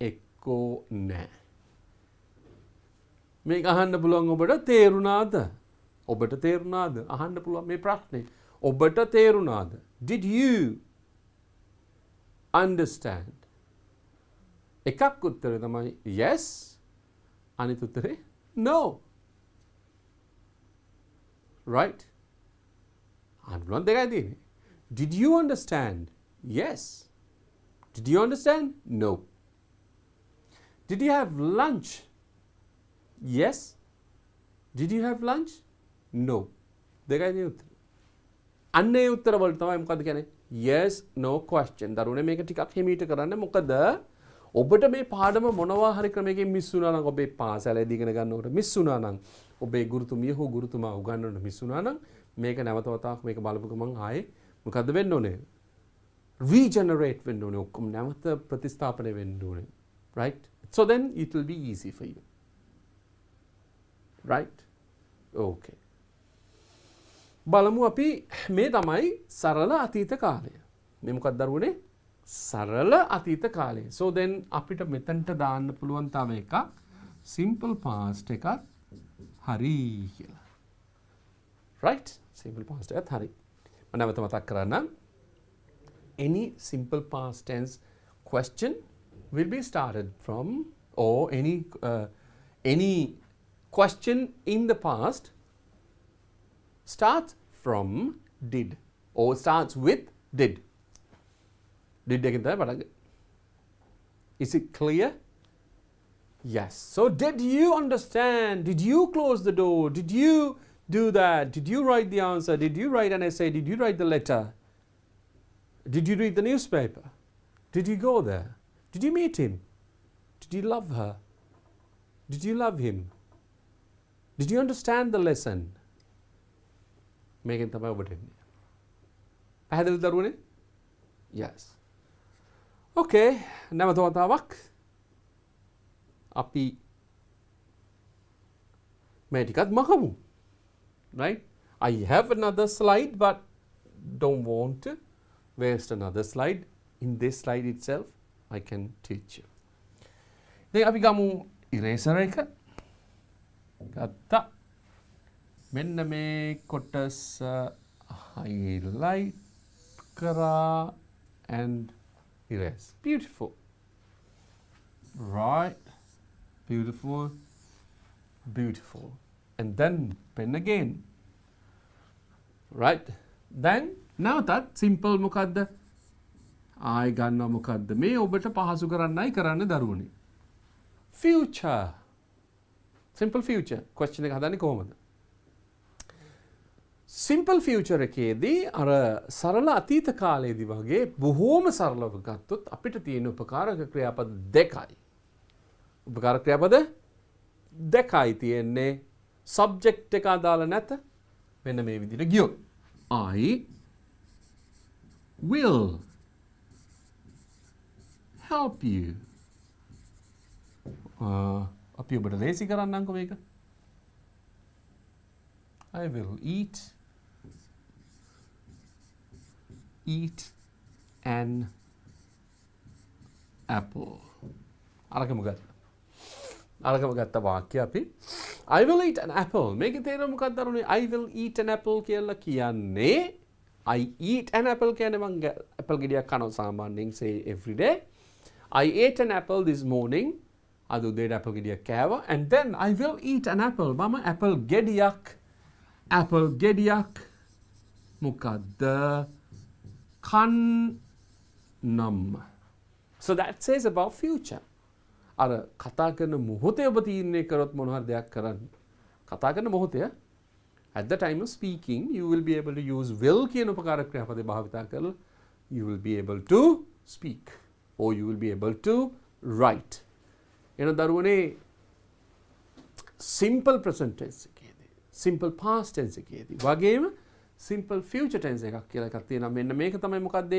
A: එක්කෝ නෑ. මේක අහන්න පුළුවන් ඔබට තේරුණාද? ඔබට තේරුණාද? අහන්න පුළුවන් මේ ප්‍රශ්නේ. ඔබට තේරුණාද? Did you understand? එකක් උත්තරේ තමයි yes. අනිත් උත්තරේ no. Right? අහන්න පුළුවන් දෙකයි තියෙන්නේ. Did you understand? Yes. Did you understand? No. Did you have lunch? Yes. Did you have lunch? No. දෙකයි තියෙන්නේ උත්තර. අන්න ඒ උත්තර වලට තමයි මොකද්ද කියන්නේ? Yes, no question. දරුවනේ මේක ටිකක් හිමීට කරන්න. මොකද ඔබට මේ පාඩම මොනවා හරි ක්‍රමයකින් මිස් වුණා නම් ඔබේ පාසලේදී ඉගෙන ගන්නකොට මිස් වුණා නම් ඔබේ ගුරුතුමිය හෝ ගුරුතුමා උගන්වන්න මිස් වුණා නම් මේක නැවත වතාවක් මේක බලපු ගමන් ආයේ මොකද්ද වෙන්න ඕනේ? Regenerate වෙන්න ඕනේ. ඔක්කොම නැවත ප්‍රතිස්ථාපනය වෙන්න ඕනේ. Right? So then it will be easy for you. Right? Okay. බලමු අපි මේ තමයි සරල අතීත කාලය. මේ මොකක්ද දරුවනේ? සරල අතීත කාලය. So then අපිට මෙතනට දාන්න පුළුවන් තව එකක් simple past එකත් හරි කියලා. Right? Simple past එකත් හරි. මම නැවත මතක් කරන්නම්. Any simple past tense question will be started from or any question in the past starts from did or starts with did. Did එකෙන් තමයි පටන් ගන්නේ. Is it clear? Yes. So did you understand? Did you close the door? Did you do that? Did you write the answer? Did you write an essay? Did you write the letter? Did you read the newspaper? Did you go there? Did you meet him? Did you love her? Did you love him? Did you understand the lesson? මේකෙන් තමයි ඔබට එන්නේ. පැහැදිලිද දරුවනේ? Yes. Okay, නැවත වතාවක් අපි මේ ටිකත් මකමු. Right? I have another slide but don't want to waste another slide. In this slide itself I can teach you. දැන් අපි ගමු eraser එක. ගත්තා. මෙන්න මේ කොටස highlight කරා and erase. Beautiful. Right. Beautiful. Beautiful. And then pen again. Right. Then now that simple මොකද්ද? ආයි ගන්නවා මොකද්ද? මේ ඔබට පහසු කරන්නයි කරන්න දරුවනේ. Future. Simple future. Question එක හදන්නේ කොහොමද? Simple future එකේදී අර සරල අතීත කාලයේදී වගේ බොහෝම සරලව ගත්තොත් අපිට තියෙන උපකාරක ක්‍රියාපද දෙකයි. උපකාරක ක්‍රියාපද දෙකයි තියෙන්නේ. subject එක අදාළ නැත. මෙන්න මේ විදිහට ගියොත් I will help you. අපි ඔබට ලේසි කරන්නම්කෝ මේක. I will eat an apple. අරකම ගත්ත වාක්‍ය අපි I will eat an apple. මේකේ තේරුම මොකක්ද දරුවනේ? I will eat an apple කියලා කියන්නේ I eat an apple කියන්නේ මම apple ගෙඩියක් කනවා සාමාන්‍යයෙන් say every day. I ate an apple this morning. අද උදේට apple ගෙඩියක් කෑවා. And then I will eat an apple. මම apple ගෙඩියක් මොකද්ද? කන්නම්. So that says about future. අර කතා කරන මොහොතේ ඔබ තීරණය කරොත් මොන හරි දෙයක් කරන්න. කතා කරන මොහොතේ at the time of speaking you will be able to use will කියන උපකාරක ක්‍රියාපදේ භාවිතා කරලා you will be able to speak or you will be able to write. එන දරුවනේ simple present tense එකේදී simple past tense එකේදී වගේම simple future tense එකක් කියලා එකක් තියෙනවා. මෙන්න මේක තමයි මොකද්ද?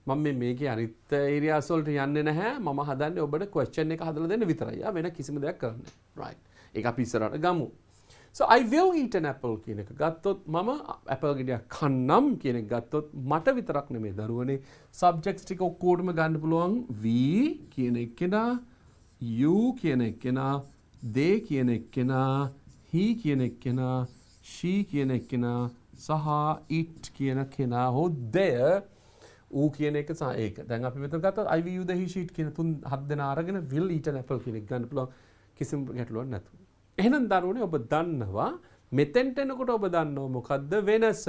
A: මම මේකේ අනිත් ඒරියාස් වලට යන්නේ නැහැ. මම හදන්නේ ඔබට question එක හදලා දෙන්න විතරයි. වෙන කිසිම දෙයක් කරන්නේ නැහැ. right. ඒක අපි ඉස්සරහට ගමු. So I will eat an apple කියන එක ගත්තොත් මම apple ගෙඩියක් කන්නම් කියන එක ගත්තොත් මට විතරක් නෙමෙයි දරුවනේ subjects ටික ඔක්කොටම ගන්න පුළුවන් we කියන එකේනා you කියන එකේනා they කියන එකේනා he කියන එකේනා she කියන එකේනා සහ it කියන කෙනා හෝ their ඌ කියන එක සහ ඒක. දැන් අපි මෙතන ගත්තොත් I will you the he she it කියන තුන් හත් දෙනා අරගෙන will eat an apple කියන එක ගන්න පුළුවන් කිසිම ගැටලුවක් නැතුව. එහෙනම් දරුවනේ ඔබ දන්නවා මෙතෙන්ට එනකොට ඔබ දන්නවා මොකද්ද වෙනස?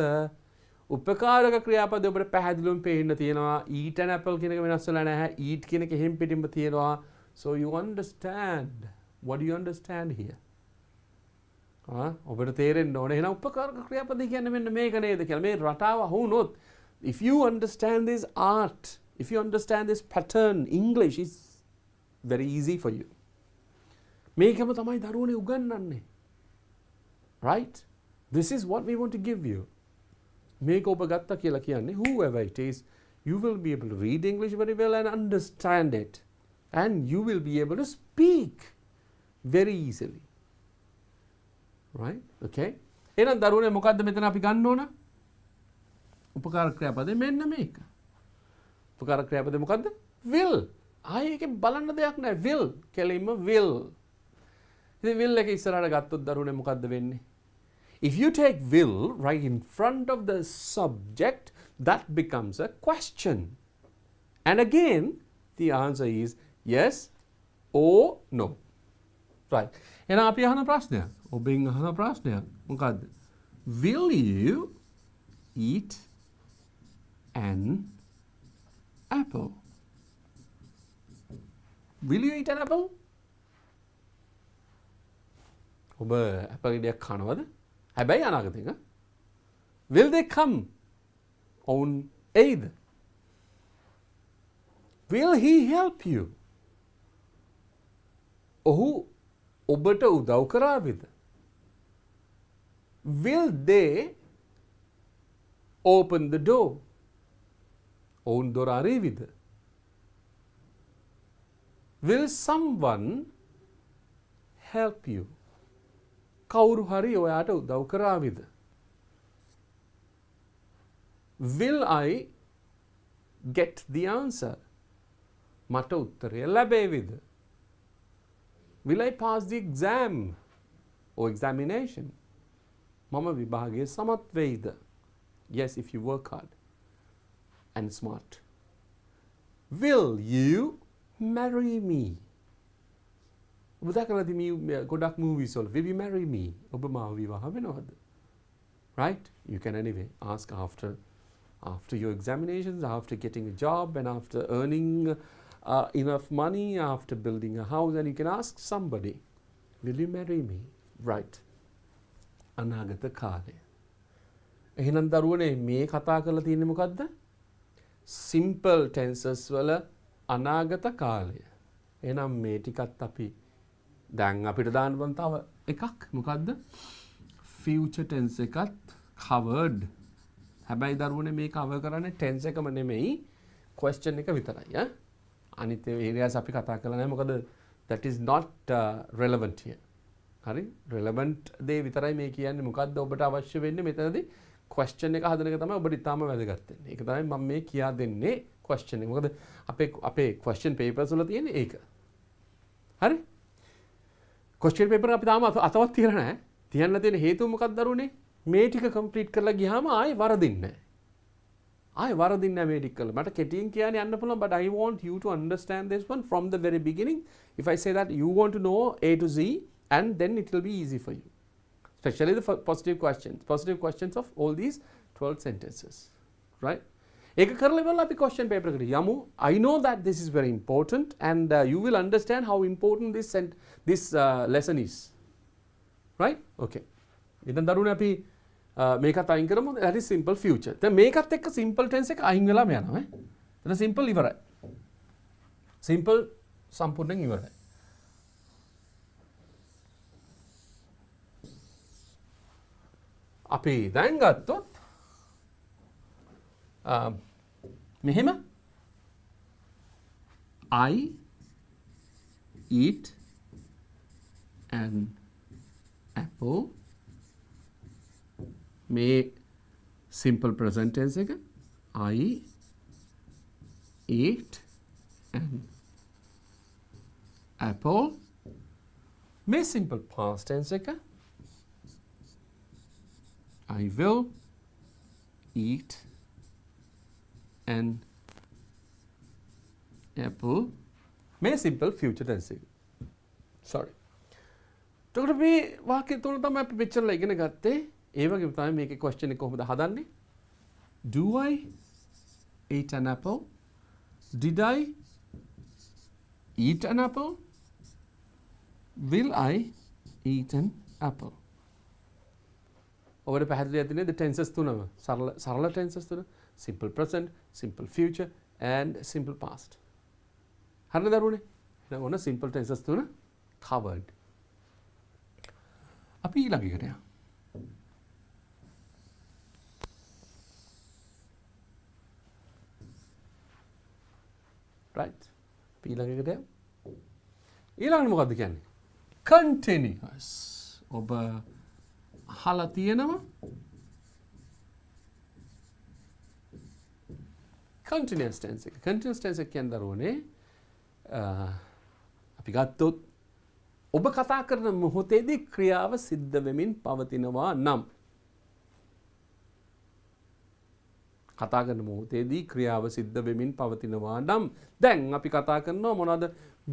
A: උපකාරක ක්‍රියාපදේ ඔබට පැහැදිලිවම පේන්න තියෙනවා. eat an apple කියන එක වෙනස් වෙලා නැහැ. eat කියන එක එහෙම් පිටින්ම තියෙනවා. So you understand. What do you understand here? ඔබට තේරෙන්න ඕනේ. එහෙනම් උපකාරක ක්‍රියාපදේ කියන්නේ මෙන්න මේක නේද කියලා. මේ රටාව වුණොත් if you understand this art, if you understand this pattern, English is very easy for you. මේකම තමයි දරුවනේ උගන්වන්නේ. Right? This is what we want to give you. මේක ඔබ ගත්තා කියලා කියන්නේ whoever it is, you will be able to read English very well and understand it. And you will be able to speak very easily. Right? Okay? එහෙනම් දරුවනේ මොකද්ද මෙතන අපි ගන්න ඕන? උපකාර ක්‍රියාපදේ මෙන්න මේක. උපකාර ක්‍රියාපදේ මොකද්ද? will. ආයේ ඒකේ බලන්න දෙයක් නැහැ. will. කෙලින්ම will. ඉතින් will එක ඉස්සරහට ගත්තොත් දරුවනේ මොකද්ද වෙන්නේ? If you take will right in front of the subject, that becomes a question. And again, the answer is yes or no. Right. එහෙනම් අපි අහන ප්‍රශ්නයක්. ඔබෙන් අහන ප්‍රශ්නයක්. මොකද්ද? Will you eat an apple? Will you eat an apple? ඔබ apple ගෙඩියක් කනවද? හැබැයි අනාගතේ will they come on aid? Will he help you? ඔහු ඔබට උදව් කරාවිද? Will they open the door? ඔවුන් දොර අරිවිද? Will someone help you? කවුරු හරි ඔයාට උදව් කරාවිද? Will I get the answer? මට උත්තරය ලැබේවිද? Will I pass the exam or examination? මම විභාගයේ සමත් වෙයිද? Yes, if you work hard and smart. Will you marry me? ඔබ දැකලා තියෙන්නේ ගොඩක් movies වල will you marry me? ඔබ මාව විවාහ වෙනවද? Right? You can anyway ask after your examinations, after getting a job and after earning enough money, after building a house, and you can ask somebody, will you marry me? Right. අනාගත කාලය. එහෙනම් දරුවනේ මේ කතා කරලා තියෙන්නේ මොකද්ද? simple tenses වල අනාගත කාලය. එහෙනම් මේ ටිකත් අපි දැන් අපිට දාන්න බන් තව එකක් මොකද්ද? future tense එකත් covered. හැබැයි දරුවනේ මේ cover කරන්නේ tense එකම නෙමෙයි question එක විතරයි. අනිත් areas අපි කතා කරලා නැහැ මොකද that is not relevant here. හරි? relevant දේ විතරයි මේ කියන්නේ මොකද්ද ඔබට අවශ්‍ය වෙන්නේ මෙතනදී question එක හදන එක තමයි ඔබට ඉතාම වැදගත් වෙන්නේ. ඒක තමයි මම මේ කියා දෙන්නේ question එක. මොකද අපේ question papers වල තියෙන්නේ ඒක. හරි? question paper අපි තාම අතවත් තියලා නැහැ. තියන්න තියෙන හේතුව මොකක්ද දරුවනේ? මේ ටික complete කරලා ගියාම ආයේ වරදින්නේ නැහැ. ආයෙ වරදින්න මේ ටික කළා. මට කෙටියෙන් කියන්න යන්න පුළුවන්, but I want you to understand this one from the very beginning. If I say that you want to know A to Z, and then it will be easy for you. Especially the positive questions of all these 12 sentences, right? ඒක කරලා ඉවරලා අපි question paper එකට යමු. I know that this is very important, and you will understand how important this lesson is, right? Okay. ඉතින් දරුවනේ අපි මේකත් අයින් කරමු. that is simple future. දැන් මේකත් එක්ක simple tense එක අයින් වෙලාම යනවා ඈ. එතන simple ඉවරයි. simple සම්පූර්ණයෙන් ඉවරයි. අපි දැන් ගත්තොත් මෙහෙම I eat an apple. මේ simple present tense එක I eat an apple. මේ simple past tense එක I will eat an apple. මේ simple future tense එක. sorry. එතකොට මේ වාක්‍ය තුන තමයි අපි මෙච්චරලා ඉගෙන ගත්තේ. ඒ වගේම තමයි මේකේ question එක කොහොමද හදන්නේ? Do I eat an apple? Did I eat an apple? Will I eat an apple? ඔබට පැහැදිලි ඇති නේද tenses තුනම? සරල tenses තුන. Simple present, simple future and simple past. හරිද දරුවනේ? එහෙනම් ඔන්න simple tenses තුන covered. අපි ඊළඟ එකට යමු. right. අපි ඊළඟ එකට යමු. ඊළඟට මොකද්ද කියන්නේ? continuous. ඔබ අහලා තියෙනවා continuous tense එක. continuous tense එක කියන්නේ දරුවනේ අපි ගත්තොත් ඔබ කතා කරන මොහොතේදී ක්‍රියාව සිද්ධ වෙමින් පවතිනවා නම් කතා කරන මොහොතේදී ක්‍රියාව සිද්ධ වෙමින් පවතිනවා නම් දැන් අපි කතා කරනවා මොනවද?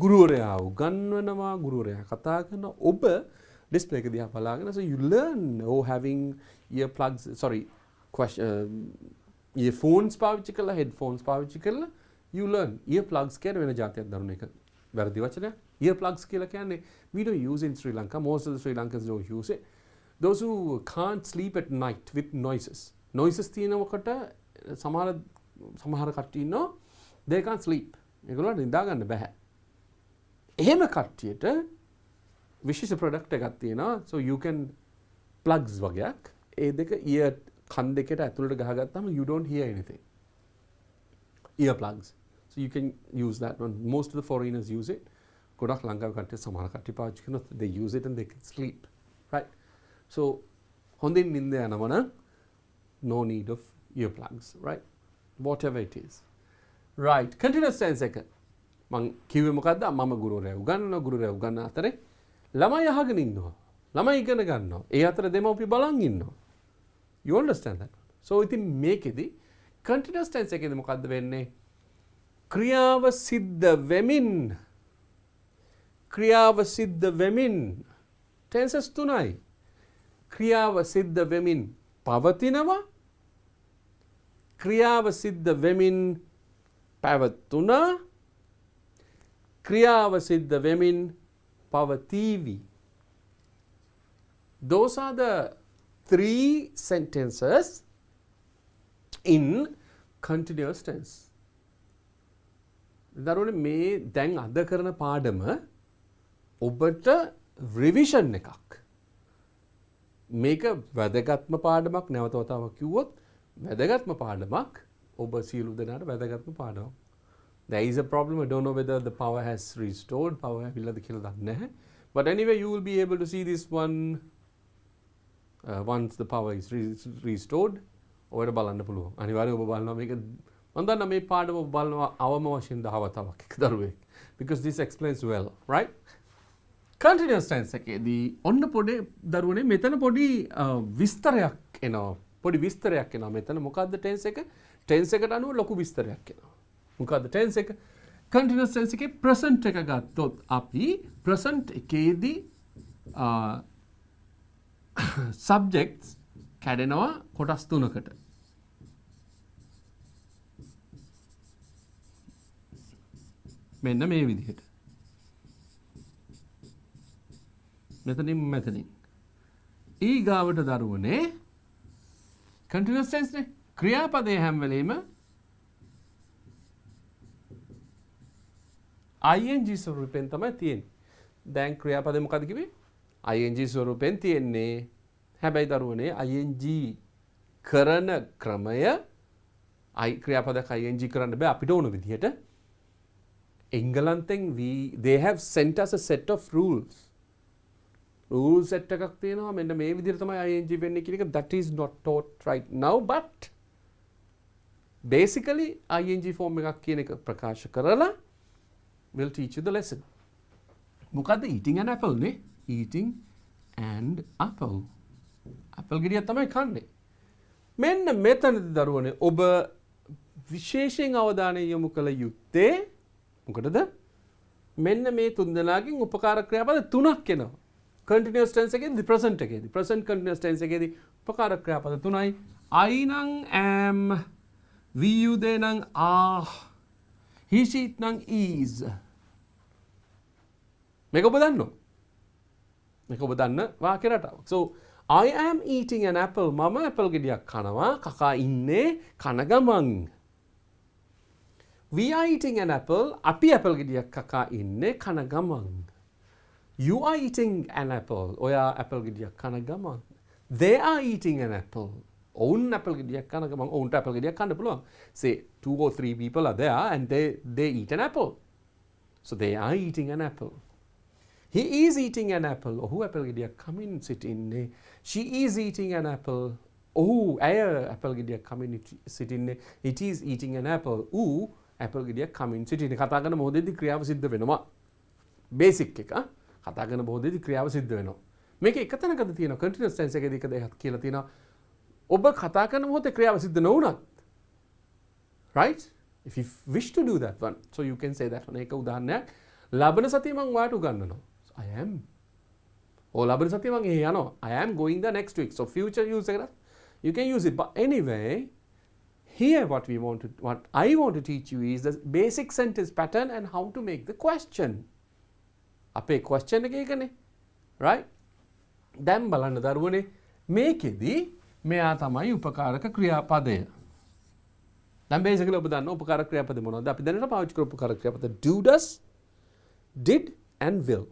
A: ගුරුවරයා උගන්වනවා, ගුරුවරයා කතා කරනවා. ඔබ display එක දිහා බලාගෙන so you learn having earplugs earphones පාවිච්චි කරලා headphones පාවිච්චි කරලා you learn earplugs කියන වෙන જાතියක් දරුණ එක වැරදි වචනයක්. earplugs කියලා කියන්නේ we don't use in Sri Lanka. Most of the Sri Lankans don't use it. Those who can't sleep at night with noises තියෙනකොට සමහර කට්ටිය ඉන්නවා they can't sleep. ඒගොල්ලන්ට නිදා ගන්න බෑ. එහෙම කට්ටියට විශේෂ ප්‍රොඩක්ට් එකක් තියෙනවා. so you can plugs වගේක් ඒ දෙක ear කන් දෙකට ඇතුළට ගහගත්තාම you don't hear anything. ear plugs. so you can use that one. Most of the foreigners use it. ගොඩක් ලංකාවේ කට්ටිය සමහර කට්ටිය පාවිච්චි කරනවා. they use it and they can sleep. right. so හොඳින් නිින්ද යනවා නම් no need of earplugs, right? Whatever it is. Right. Continuous tense එක. මං කිව්වේ මොකද්ද? මම ගුරුවරයා උගන්වන අතරේ ළමයි අහගෙන ඉන්නවා. ළමයි ඉගෙන ගන්නවා. ඒ අතර දෙමව්පිය බලන් ඉන්නවා. You understand that? So ඉතින් මේකෙදි continuous tense එකේදී මොකද්ද වෙන්නේ? ක්‍රියාව සිද්ධ වෙමින් tenses තුනයි. ක්‍රියාව සිද්ධ වෙමින් පවතිනවා. ක්‍රියාව සිද්ධ වෙමින් පැවතුණා. ක්‍රියාව සිද්ධ වෙමින් පවතීවි. Those are the 3 sentences in continuous tense. දරුවනේ මේ දැන් අද කරන පාඩම ඔබට රිවිෂන් එකක්. මේක වැදගත්ම පාඩමක්. නැවත වතාවක් කිව්වොත් වැදගත්ම පාඩමක්. ඔබ සියලු දෙනාට වැදගත්ම පාඩමක්. There is a problem. I don't know whether the power has restored. Power ඇවිල්ලාද කියලා දන්නේ නැහැ. But anyway, you will be able to see this one once the power is restored. ඔයාලට බලන්න පුළුවන්. අනිවාර්යයෙන් ඔබ බලනවා මේක. මම දන්නා මේ පාඩම ඔබ බලනවා අවම වශයෙන් 10 වතාවක් එක දරුවෙක්. Because this explains well, right? Continuous tense එකේදී ඔන්න පොඩි දරුවනේ මෙතන පොඩි විස්තරයක් එනවා. මෙතන මොකද්ද tense එක? tense එකට අනුව ලොකු විස්තරයක් එනවා. මොකද්ද tense එක? continuous tense එකේ present එක ගත්තොත් අපි present එකේදී subjects කැඩෙනවා කොටස් තුනකට. මෙන්න මේ විදිහට. මෙතනින් ඊගාවට දරුවනේ continuous tense නේ ක්‍රියාපදයේ හැම වෙලෙම ing ස්වරූපෙන් තමයි තියෙන්නේ. දැන් ක්‍රියාපදේ මොකද කිව්වේ? ing ස්වරූපෙන් තියෙන්නේ. හැබැයි දරුවනේ ing කරන ක්‍රමය ක්‍රියාපදයක් ing කරන්න බෑ අපිට ඕන විදිහට. එංගලන්තෙන් they have sent us a set of rules. rules set එකක් තියෙනවා මෙන්න මේ විදිහට තමයි ing වෙන්නේ කියන එක. That is not taught right now but basically ing form එකක් කියන එක ප්‍රකාශ කරලා will teach you the lesson. මොකද්ද eating an apple නේ? eating and apple. apple ගෙඩියක් තමයි කන්නේ. මෙන්න මෙතනදී දරුවනේ ඔබ විශේෂයෙන් අවධානය යොමු කළ යුත්තේ මොකටද? මෙන්න මේ තුන්දෙනාගෙන් උපකාර ක්‍රියාපද තුනක් එනවා. continuous tense එකේදී present එකේදී present continuous tense එකේදී උපකාර ක්‍රියාපද තුනයි. I නම් am, we you they නම් are, he she it නම් is. මේක ඔබ දන්නෝ? මේක ඔබ දන්න වාක්‍ය රටාවක්. So I am eating an apple. මම ඇපල් ගෙඩියක් කනවා. කකා ඉන්නේ කන ගමන්. We are eating an apple. අපි ඇපල් ගෙඩියක් කකා ඉන්නේ කන ගමන්. You are eating an apple. ඔයා ඇපල් ගෙඩියක් කන ගමන්. They are eating an apple. ඔවුන් ඇපල් ගෙඩියක් කන ගමන්. ඔවුන්ට ඇපල් ගෙඩියක් කන්න පුළුවන්. Say 2 or 3 people are there and they eat an apple. So they are eating an apple. He is eating an apple. ඔහු ඇපල් ගෙඩියක් කමින් සිටින්නේ. She is eating an apple. ඔහු ඇය ඇපල් ගෙඩියක් කමින් සිටින්නේ. It is eating an apple. ඌ ඇපල් ගෙඩියක් කමින් සිටින්නේ. කතා කරන මොහොතේදී ක්‍රියාව සිද්ධ වෙනවා. බේසික් එක. කතා කරන මොහොතේදී ක්‍රියාව සිද්ධ වෙනවා. මේක එක තැනකද තියෙනවා. continuous tense එකේදී එක දෙයක් කියලා තියෙනවා. ඔබ කතා කරන මොහොතේ ක්‍රියාව සිද්ධ නොවුනත්. Right? If you wish to do that one. So you can say that one. ඒක උදාහරණයක්. ලබන සතියේ මම ඔයාලට උගන්වනවා. I am. ලබන සතියේ මම එහෙ යනවා. I am going the next week. So future use එකට you can use it. But anyway, here what I want to teach you is the basic sentence pattern and how to make the question. අපේ question එක ඒකනේ. Right? දැන් බලන්න දරුවනේ මේකෙදි මෙයා තමයි උපකාරක ක්‍රියාපදය. දැන් basically ඔබ දන්න උපකාරක ක්‍රියාපද මොනවද? අපි දැනට පාවිච්චි කරපු උපකාරක ක්‍රියාපද do, does, did and will.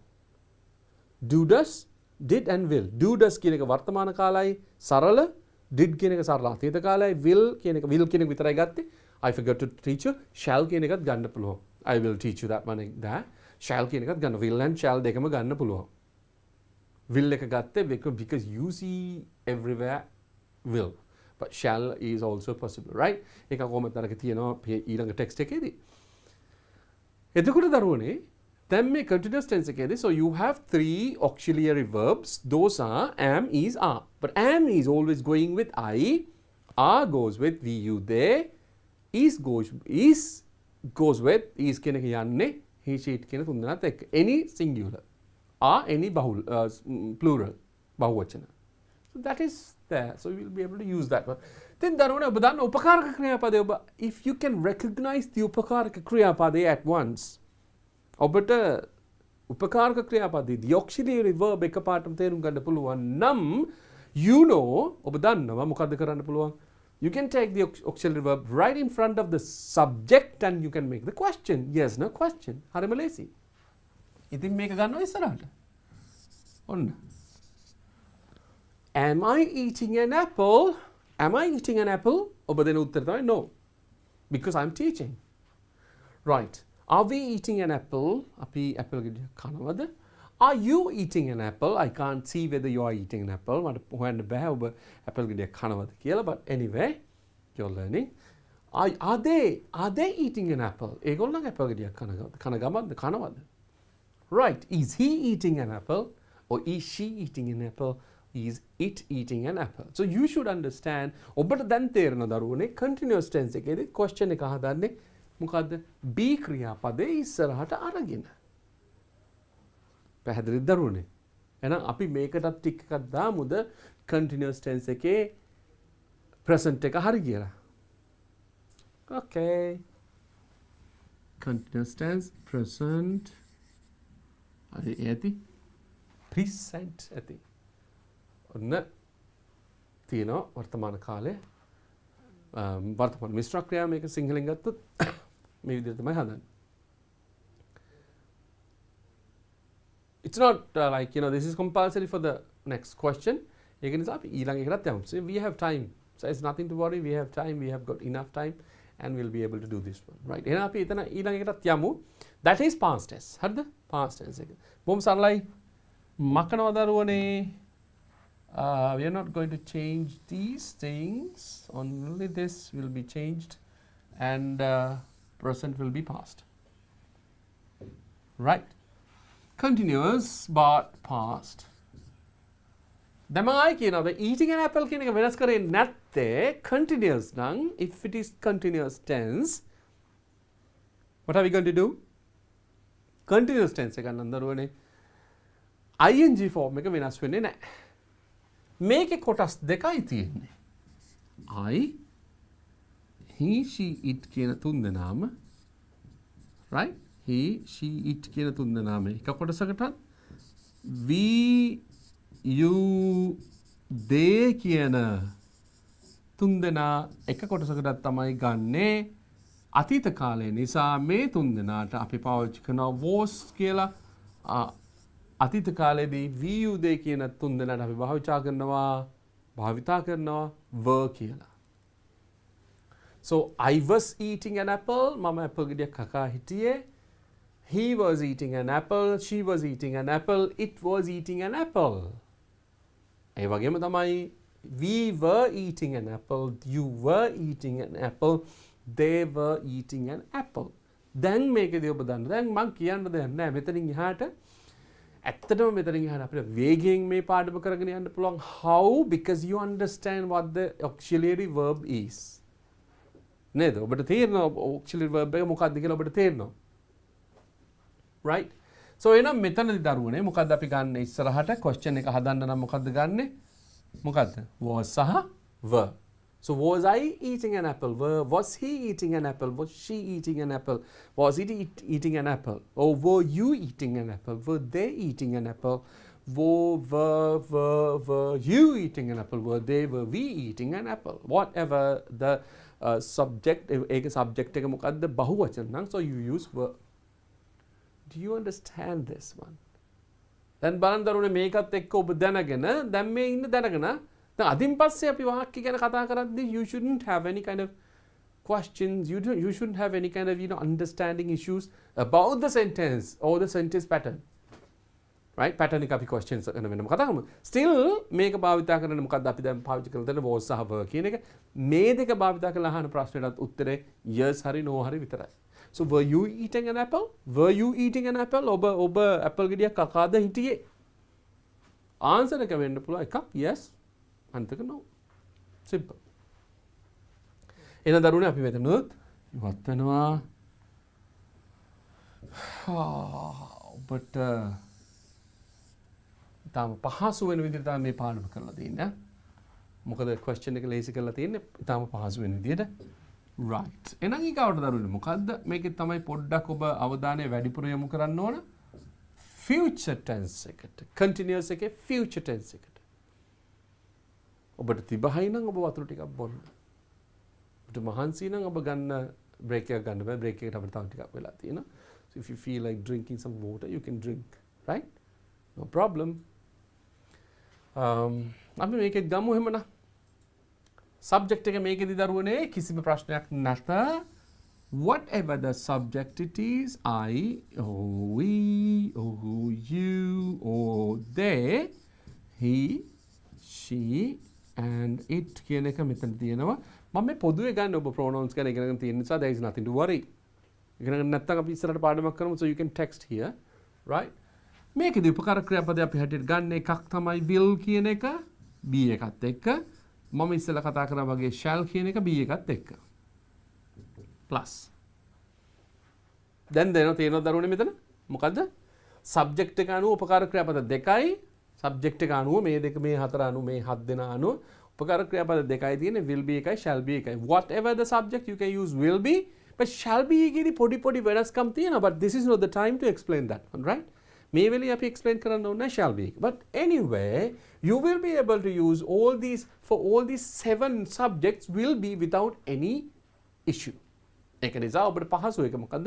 A: Do, does, did and will. Do, does කියන එක වර්තමාන කාලයයි සරල, did කියන එක සරල අතීත කාලයයි, will කියන එක විතරයි ගත්තේ. I forgot to teach you. Shall කියන එකත් ගන්න පුළුවන්. I will teach you that one there. Shall කියන එකත් ගන්න. Will and shall දෙකම ගන්න පුළුවන්. Will එක ගත්තේ because you see everywhere will. But shall is also possible, right? ඒක කොහොමද අරක තියෙනවා ඊළඟ text එකේදී. එතකොට දරුවනේ දැන් මේ continuous tense එකේදී so you have 3 auxiliary verbs. Those are am, is, are. But am is always going with I. Are goes with we, you, they. Is goes with is කියන එක යන්නේ he, she, it කියන තුන්දෙනාත් එක්ක. Any singular. Are any plural බහුවචන. So that is there. So you will be able to use that one. Then දරුවනේ ඔබ දන්න උපකාරක ක්‍රියාපදය ඔබ if you can recognize the උපකාරක ක්‍රියාපදය at once ඔබට උපකාරක ක්‍රියාපදයේ the auxiliary verb එකපාරටම තේරුම් ගන්න පුළුවන් නම් you know ඔබ දන්නවා මොකද්ද කරන්න පුළුවන්. You can take the auxiliary verb right in front of the subject and you can make the question. Yes, no question. හරිම ලේසි. ඉතින් මේක ගන්නවා ඉස්සරහට. ඔන්න. Am I eating an apple? Am I eating an apple? ඔබ දෙන උත්තරය තමයි no. Because I'm teaching. Right. Are we eating an apple? අපි apple ගෙඩියක් කනවද? Are you eating an apple? I can't see whether you are eating an apple. මට හොයන්න බෑ ඔබ apple ගෙඩියක් කනවද කියලා. But anyway, you're learning. Are they eating an apple? ඒගොල්ලෝ apple ගෙඩියක් කන ගමන්ද කනවද? Right. Is he eating an apple? Or is she eating an apple? is it eating an apple? So you should understand ඔබට දැන් තේරෙන දරුවනේ continuous tense එකේදී question එක හදන්නේ මොකද්ද? be ක්‍රියාපදේ ඉස්සරහට අරගෙන. පැහැදිලිද දරුවනේ? එහෙනම් අපි මේකටත් ටික එකක් දාමුද continuous tense එකේ present එක හරි කියලා. Okay. Continuous tense present හරි ඇති present ඇති. ඔන්න තියෙනවා වර්තමාන කාලේ වර්තමාන මිශ්‍ර ක්‍රියා මේක සිංහලෙන් ගත්තොත් මේ විදිහට තමයි හදන්නේ. It's not like this is compulsory for the next question. ඒක නිසා අපි ඊළඟ එකටත් යමු. So we have time. So it's nothing to worry. We have time. We have got enough time and we'll be able to do this one. Right. එහෙනම් අපි එතන ඊළඟ එකටත් යමු. That is past tense. හරිද? Past tense එක. බොහොම සරලයි. මකනවා දරුවනේ. We are not going to change these things. Only this will be changed and present will be past. Right. Continuous but past. Damai කියනවා eating an apple කියන එක වෙනස් කරේ නැත්තේ continuous නම් if it is continuous tense what are we going to do? Continuous tense එක ගන්න දරුවනේ ing form එක වෙනස් වෙන්නේ නැහැ. මේකේ කොටස් දෙකයි තියෙන්නේ. I he she it කියන තුන් දෙනාම right he she it කියන තුන් දෙනාම එක කොටසකටත් we you they කියන තුන් දෙනා එක කොටසකටත් තමයි ගන්නේ. අතීත කාලය නිසා මේ තුන් දෙනාට අපි පාවිච්චි කරනවා was කියලා. අතීත කාලයේදී we you they කියන තුන් දෙනාට අපි භාවිතා කරනවා were කියලා. So I was eating an apple. මම apple ගෙඩියක් කකා හිටියේ. He was eating an apple. She was eating an apple. It was eating an apple. ඒ වගේම තමයි we were eating an apple. You were eating an apple. They were eating an apple. දැන් මේකදී ඔබ දන්න. දැන් මම කියන්න දෙයක් නැහැ. මෙතනින් එහාට ඇත්තටම මෙතනින් එහාට අපිට වේගයෙන් මේ පාඩම කරගෙන යන්න පුළුවන්. How? Because you understand what the auxiliary verb is. නේද? ඔබට තේරෙනවා auxiliary verb එක මොකක්ද කියලා ඔබට තේරෙනවා. Right? So එහෙනම් මෙතනදී දරුවනේ මොකද්ද අපි ගන්න ඉස්සරහට question එක හදන්න නම් මොකද්ද ගන්නෙ? මොකද්ද? was සහ were. So was I eating an apple? Was he eating an apple? Was she eating an apple? Was he eating an apple? Or were you eating an apple? Were they eating an apple? Were you eating an apple? Were we eating an apple? Whatever the subject, එක subject එක මොකද්ද බහුවචන නම් so you use were. Do you understand this one? දැන් බලන්න දරුවනේ මේකත් එක්ක ඔබ දැනගෙන දැන් මේ ඉන්න දැනගෙන දැන් අදින් පස්සේ අපි වාක්‍ය ගැන කතා කරද්දී you shouldn't have any kind of questions. You shouldn't have any kind of understanding issues about the sentence or the sentence pattern. Right? Pattern එක අපි questions කරන වෙනම කතා කරමු. Still මේක භාවිතා කරන්න මොකද්ද අපි දැන් පාවිච්චි කරලා තියෙන was සහ were කියන එක මේ දෙක භාවිතා කරලා අහන ප්‍රශ්නෙටත් උත්තරේ yes හරි no හරි විතරයි. So were you eating an apple? Were you eating an apple? ඔබ apple ගෙඩියක් කකාද හිටියේ? answer එක වෙන්න පුළුවන් එකක් yes අන්තික no. Simple. එන දරුවනේ අපි මෙතනොත් ඉවත් වෙනවා. ඔබට තාම පහසු වෙන විදිහට තමයි මේ පාඩම කරලා තියෙන්නේ. මොකද question එක ලේසි කරලා තියෙන්නේ තාම පහසු වෙන විදිහට. Right. එහෙනම් ඊගාවට දරුවනේ මොකද්ද? මේකේ තමයි පොඩ්ඩක් ඔබ අවධානය වැඩිපුර යොමු කරන්න ඕන. Future tense එකට. Continuous එකේ future tense එකට. ඔබට තිබහයි නම් ඔබ වතුර ටිකක් බොන්න. ඔබට මහන්සි නම් ඔබ ගන්න break එකක් ගන්න බෑ. break එකට අපිට තව ටිකක් වෙලා තියෙනවා. So if you feel like drinking some water, you can drink. Right? No problem. අපි මේකෙත් ගමු එහෙමනම්. subject එක මේකෙදි දරුවනේ කිසිම ප්‍රශ්නයක් නැත. Whatever the subject it is, I, or we, or you, or they, he, she, and it කියන එක මෙතන තියෙනවා. මම මේ පොදුවේ ගන්න ඔබ pronouns ගැන ඉගෙනගෙන තියෙන නිසා there is nothing to worry. ඉගෙනගෙන නැත්නම් අපි ඉස්සරහට පාඩමක් කරමු so you can text here, right? මේකෙදි උපකාර ක්‍රියාපදේ අපි හැටියට ගන්න එකක් තමයි will කියන එක be එකත් එක්ක. මම ඉස්සෙල්ලා කතා කරා වගේ shall කියන එක be එකත් එක්ක. plus. දැන් තේරෙනවද දරුවනේ මෙතන? මොකද්ද? subject එක අනුව උපකාර ක්‍රියාපද දෙකයි subject එක අනුව මේ දෙක මේ හතර අනුව මේ හත් දෙනා අනුව උපකාර ක්‍රියාපද දෙකයි තියෙන්නේ will be එකයි shall be එකයි. Whatever the subject you can use will be, but shall be එකේදී පොඩි වෙනස්කම් තියෙනවා, but this is not the time to explain that one, right? මේ වෙලේ අපි explain කරන්න ඕනේ shall be. But anyway, you will be able to use all these for all these 7 subjects will be without any issue. ඒක නිසා ඔබට පහසු එක මොකද්ද?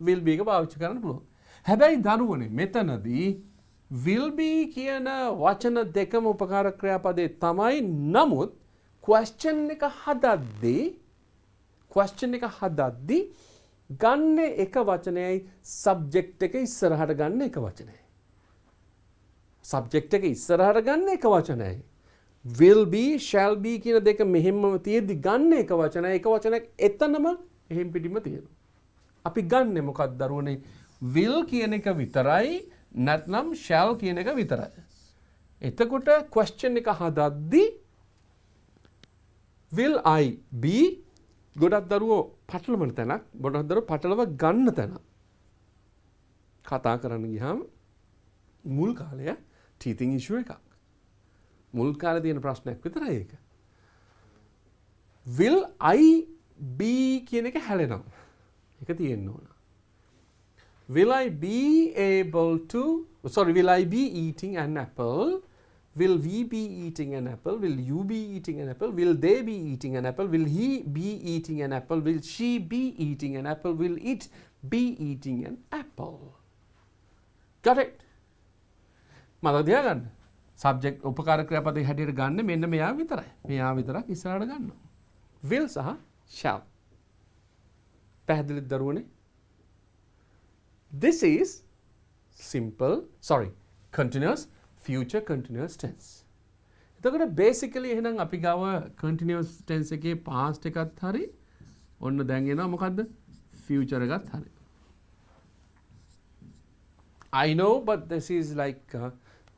A: will be එක පාවිච්චි කරන්න පුළුවන්. හැබැයි දරුවනේ මෙතනදී will be කියන වචන දෙකම උපකාර ක්‍රියාපදේ තමයි. නමුත් question එක හදද්දී ගන්න එක වචනයයි subject එක ඉස්සරහට ගන්න එක වචනයයි. subject එක ඉස්සරහට ගන්න එක වචනයයි. will be shall be කියන දෙක මෙහෙම්ම තියෙද්දි ගන්න එක වචනයයි. එක වචනයක් එතනම එහෙම් පිටින්ම තියෙනවා. අපි ගන්නෙ මොකක්ද දරුවනේ? will කියන එක විතරයි නැත්නම් shall කියන එක විතරයි. එතකොට question එක හදද්දී will I be ගොඩක් දරුවෝ පටලවන තැනක්, ගොඩක් දරුවෝ පටලව ගන්න තැන. කතා කරන්න ගියාම මුල් කාලය teething issue එකක්. මුල් කාලේ තියෙන ප්‍රශ්නයක් විතරයි ඒක. will I be කියන එක හැලෙනවා. ඒක තියෙන්න ඕන. Will I be able to, will I be eating an apple? Will we be eating an apple? Will you be eating an apple? Will they be eating an apple? Will he be eating an apple? Will she be eating an apple? Will it be eating an apple? Got it? මතක තියාගන්න. subject උපකාර ක්‍රියාපදේ හැටියට ගන්න මෙන්න මෙයා විතරයි. මෙයා විතරක් ඉස්සරහට ගන්නවා. will සහ shall. පැහැදිලිද දරුවනේ? This is continuous future continuous tense. එතකොට basically එහෙනම් අපි ගාව continuous tense එකේ past එකත් හරි ඔන්න දැන් එනවා මොකද්ද? future එකත් හරි. I know, but this is like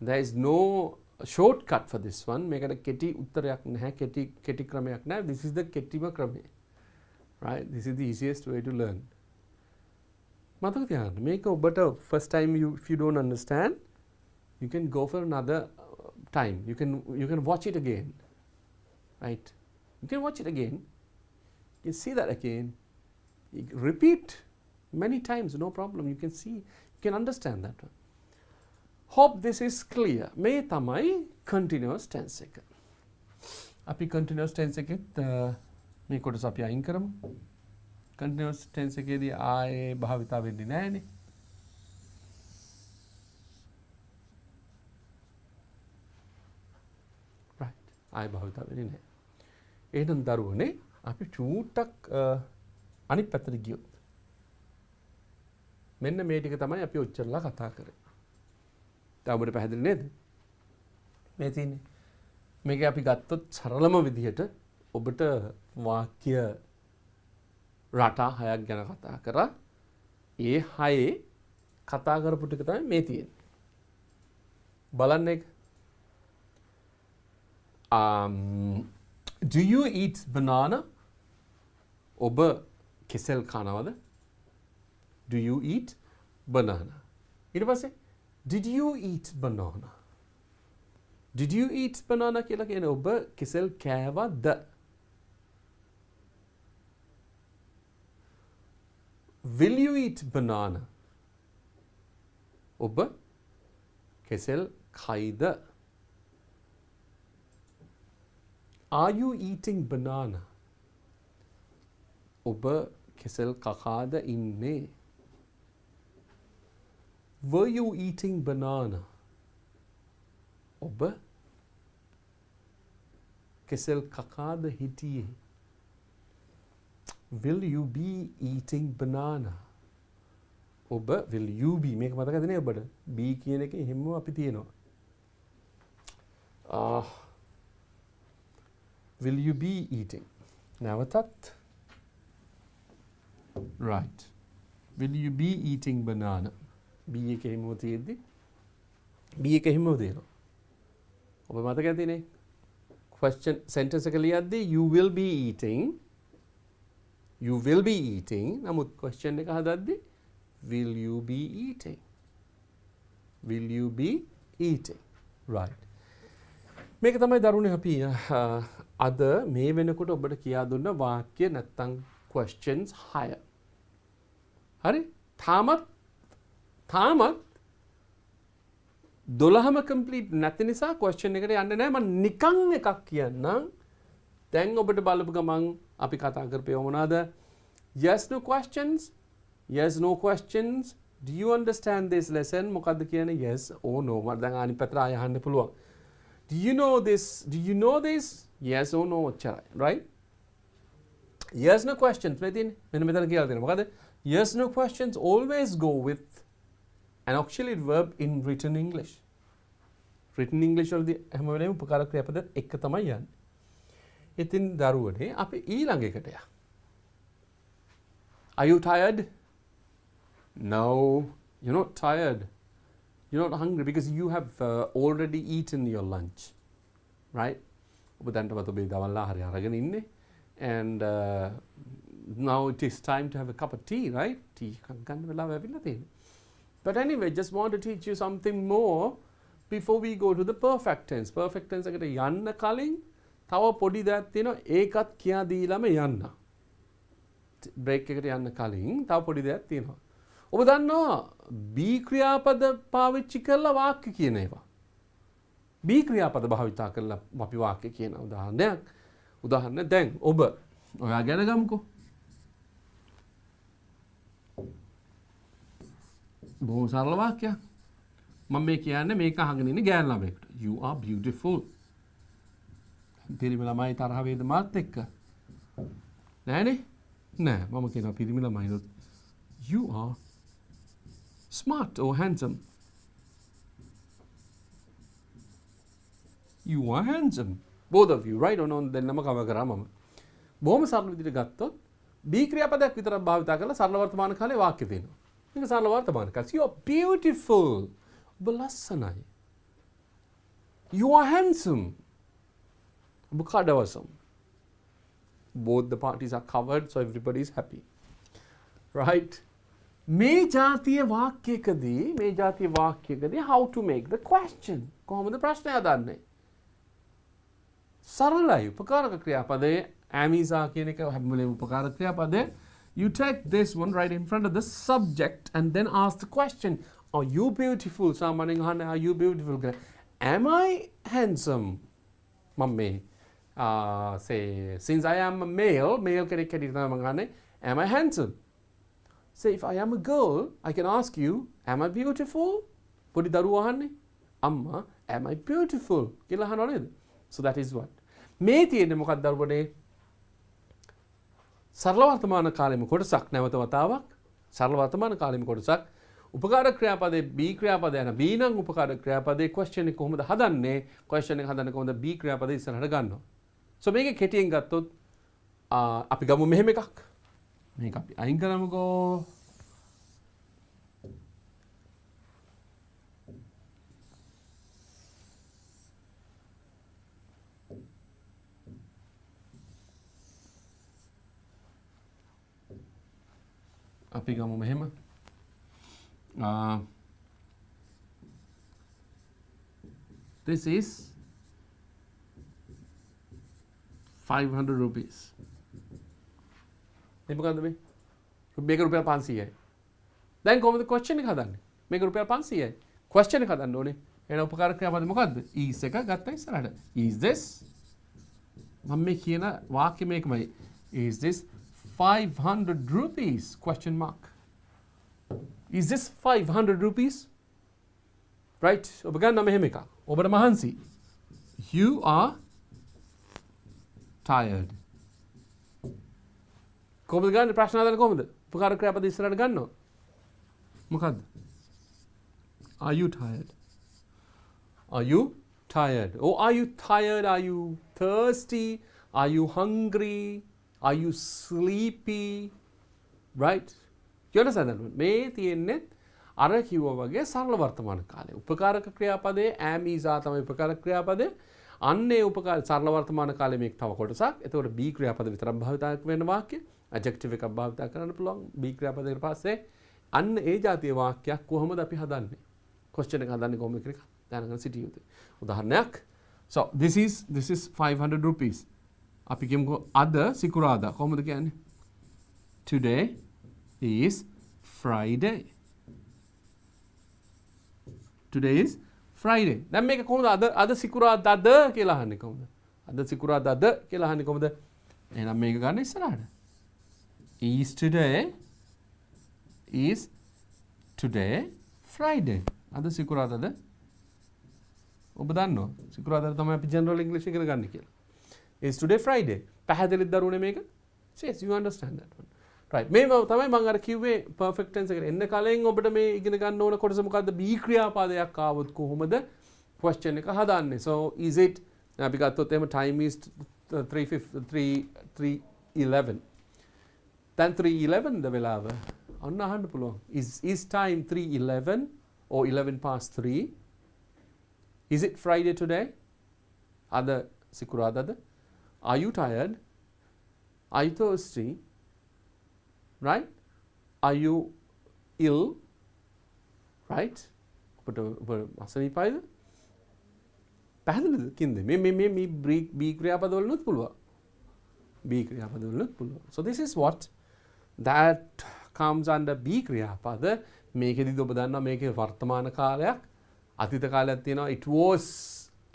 A: there is no shortcut for this one. මේකට කෙටි උත්තරයක් නැහැ, කෙටි ක්‍රමයක් නැහැ. This is the කෙටිම ක්‍රමය. Right? This is the easiest way to learn. මතක තියාගන්න. මේක ඔබට first time if you don't understand, you can go for another time. You can watch it again. Right? You can watch it again. You can see that again. You can repeat many times, no problem. You can see, you can understand that one. Hope this is clear. මේ තමයි continuous tense එක. අපි continuous tense එකෙත් මේ කොටස අපි අයින් කරමු. continuous tense එකේදී ආයේ භාවිතා වෙන්නේ නැහැනේ. right. ආයේ භාවිතා වෙන්නේ නැහැ. එහෙනම් දරුවනේ අපි චූට්ටක් අනිත් පැත්තට ගියොත්. මෙන්න මේ ටික තමයි අපි ඔච්චරලා කතා කරේ. දැන් ඔබට පැහැදිලි නේද? මේ තියෙන්නේ. මේක අපි ගත්තොත් සරලම විදිහට ඔබට වාක්‍ය රටා 6ක් ගැන කතා කරා. ඒ 6 කතා කරපු ටික තමයි මේ තියෙන්නේ. බලන්න එක. Do you eat banana? ඔබ කෙසෙල් කනවද? Do you eat banana? ඊට පස්සේ did you eat banana? Did you eat banana කියලා කියන්නේ ඔබ කෙසෙල් කෑවද? Will you eat banana? ඔබ කෙසෙල් කයිද? Are you eating banana? ඔබ කෙසෙල් කකාද ඉන්නේ? Were you eating banana? ඔබ කෙසෙල් කකාද හිටියේ? Will you be eating banana? ඔබ will you be මේක මතකද නේ ඔබට? be කියන එක එහෙමම අපි තියෙනවා. Will you be eating? නැවතත්. Right. Will you be eating banana? be එකේ එහෙමම තියෙද්දි B එක හිමව දෙනවා. ඔබ මතක ඇතිනේ. question sentence එක ලියද්දී you will be eating. You will be eating. නමුත් question එක හදද්දී will you be eating? Will you be eating? Right. මේක තමයි දරුණේ අපි අද මේ වෙනකොට ඔබට කියා දුන්න වාක්‍ය නැත්තම් questions 6. හරි? තාමත් 12ම complete නැති නිසා question එකට යන්නේ නැහැ. මම නිකන් එකක් කියන්නම්. දැන් ඔබට බලපු ගමන් අපි කතා කරපේව මොනවාද? Yes no questions. Yes no questions. Do you understand this lesson? මොකද්ද කියන්නේ? Yes or no. මම දැන් අනිත් පැත්තට ආය අහන්න පුළුවන්. Do you know this? Do you know this? Yes or no. Right? Yes no questions. මෙන්න මෙතන කියලා දෙනවා. මොකද? Yes no questions always go with an auxiliary verb in written English. Written English වලදී හැම වෙලේම උපකාරක ක්‍රියාපද එක තමයි යන්නේ. ඉතින් දරුවනේ අපි ඊළඟ එකට යමු. Are you tired? No, you're not tired. You're not hungry because you have already eaten your lunch. Right? ඔබ දැන්ටවත් ඔබේ දවල් ආහාරය අරගෙන ඉන්නේ. And now it is time to have a cup of tea, right? Tea ගන්න වෙලාව ඇවිල්ලා තියෙනවා. But anyway, just want to teach you something more before we go to the perfect tense. Perfect tense එකට යන්න කලින් තව පොඩි දෙයක් තියෙනවා. ඒකත් කියා දීලාම යන්න. break එකට යන්න කලින් තව පොඩි දෙයක් තියෙනවා. ඔබ දන්නවා be ක්‍රියාපද පාවිච්චි කරලා වාක්‍ය කියන ඒවා. be ක්‍රියාපද භාවිතා කරලා අපි වාක්‍ය කියන උදාහරණ දැන් ඔබ ඔයා ගැන ගමුකෝ. බොහොම සරල වාක්‍යයක්. මම මේ කියන්නේ මේක අහගෙන ඉන්න ගෑනු ළමයෙකුට. You are beautiful. පිරිමි ළමයි තරහ වේද මාත් එක්ක? නෑනේ. නෑ මම කියනවා පිරිමි ළමයිනොත් you are smart or handsome. You are handsome. Both of you, right? ඔන්න දෙන්නම කව කරා මම. බොහොම සරල විදිහට ගත්තොත් be ක්‍රියාපදයක් විතරක් භාවිත කරලා සරල වර්තමාන කාලේ වාක්‍ය දෙනවා. මේක සරල වර්තමාන කාලේ. You are beautiful. ඔබ ලස්සනයි. You are handsome. ඔබ කඩවසම්. Both the parties are covered, so everybody is happy. Right? මේ ජාතිය වාක්‍යයකදී how to make the question. කොහොමද ප්‍රශ්නය හදන්නේ? සරලයි. උපකාරක ක්‍රියාපදයේ amisa කියන එක හැම වෙලේම උපකාරක ක්‍රියාපදයේ. You take this one right in front of the subject and then ask the question. Are you beautiful? සාමාන්‍යයෙන් අහන්නේ are you beautiful කියලා. Am I handsome? මම say since I am a male කෙනෙක් හැටියට තමයි මම අහන්නේ am I handsome? Say if I am a girl I can ask you am I beautiful? පොඩි දරුවෝ අහන්නේ අම්මා am I beautiful කියලා අහනව නේද? So that is what. මේ තියෙන්නේ මොකක්ද දරුවනේ? සරල වර්තමාන කාලෙම කොටසක් නැවත වතාවක් සරල වර්තමාන කාලෙම කොටසක් උපකාරක ක්‍රියාපදයේ be ක්‍රියාපදය යන be නම් උපකාරක ක්‍රියාපදයේ question එක කොහොමද හදන්නේ? question එක හදන්නේ කොහොමද? be ක්‍රියාපදය ඉස්සරහට ගන්නවා. So මේක කෙටියෙන් ගත්තොත් අපි ගමු මෙහෙම එකක්. මේක අපි අයින් කරමුකෝ. අපි ගමු මෙහෙම. This is 500 rupees. මේ මොකද්ද මේ? මේක රුපියල් 500යි. දැන් කොහොමද question එක හදන්නේ? මේක රුපියල් 500යි. question එක හදන්න ඕනේ. එන උපකාරක ක්‍රියාපද මොකද්ද? is එක ගත්තා ඉස්සරහට. Is this මම මේ කියන වාක්‍ය මේකමයි. Is this 500 rupees? Question mark. Is this 500 rupees? Right? ඔබ ගන්න මෙහෙම එකක්. ඔබට මහන්සි. You are tired. කොහොමද ගන්න ප්‍රශ්න හදන්න කොහොමද? උපකාරක ක්‍රියාපද ඉස්සරහට ගන්නවා. මොකද්ද? Are you tired? Are you tired? Or are you tired? Are you thirsty? Are you hungry? Are you sleepy? Right? You understand that one? මේ තියෙන්නේ අර කිව්වා වගේ සරල වර්තමාන කාලය. උපකාරක ක්‍රියාපදයේ am is are තමයි උපකාරක ක්‍රියාපදය. අන්නේ උපකාර සරල වර්තමාන කාලයේ මේක තව කොටසක්. එතකොට be ක්‍රියාපද විතරක් භාවිත වෙන වාක්‍ය. adjective එකක් භාවිත කරන්න පුළුවන් be ක්‍රියාපදයකට පස්සේ. අන්න ඒ જાතිය වාක්‍යයක් කොහොමද අපි හදන්නේ? question එක හදන්නේ කොහොමද කියන එක දැනගෙන සිටිය යුතුයි. උදාහරණයක්. So this is 500 rupees. අපි කියමුකෝ අද සිකුරාදා කොහොමද කියන්නේ? Today is Friday. Today is Friday. දැන් මේක කොහොමද අද සිකුරාදාද කියලා අහන්නේ කොහොමද? අද සිකුරාදාද කියලා අහන්නේ කොහොමද? එහෙනම් මේක ගන්න ඉස්සරහට. Is today Friday. අද සිකුරාදාද? ඔබ දන්නවා සිකුරාදාද තමයි අපි ජෙනරල් ඉංග්‍රීසි ඉගෙන ගන්න කියලා. Is today Friday. පැහැදිලිද දරුවනේ මේක? Yes, you understand that one. Right. මේ තමයි මම අර කිව්වේ perfect tense එකට එන්න කලින් ඔබට මේ ඉගෙන ගන්න ඕන කොටස මොකද්ද? be ක්‍රියාපදයක් ආවොත් කොහොමද question එක හදාන්නේ? So is it අපි ගත්තොත් එහෙම time is 3:11. දැන් 3:11 ද වෙලාව අන්න අහන්න පුළුවන්. Is time 3:11 or 11 past 3? Is it Friday today? අද සිකුරාදාද? Are you tired? Are you thirsty? Right? Are you ill? Right? ඔබට අසනීපයිද? පැහැදිලිද? කින්ද? මේ be ක්‍රියාපදවලුත් පුළුවන්. be ක්‍රියාපදවලුත් පුළුවන්. So this is what that comes under be ක්‍රියාපද. මේකෙදිද ඔබ දන්නවා මේකේ වර්තමාන කාලයක් අතීත කාලයක් තියෙනවා. It was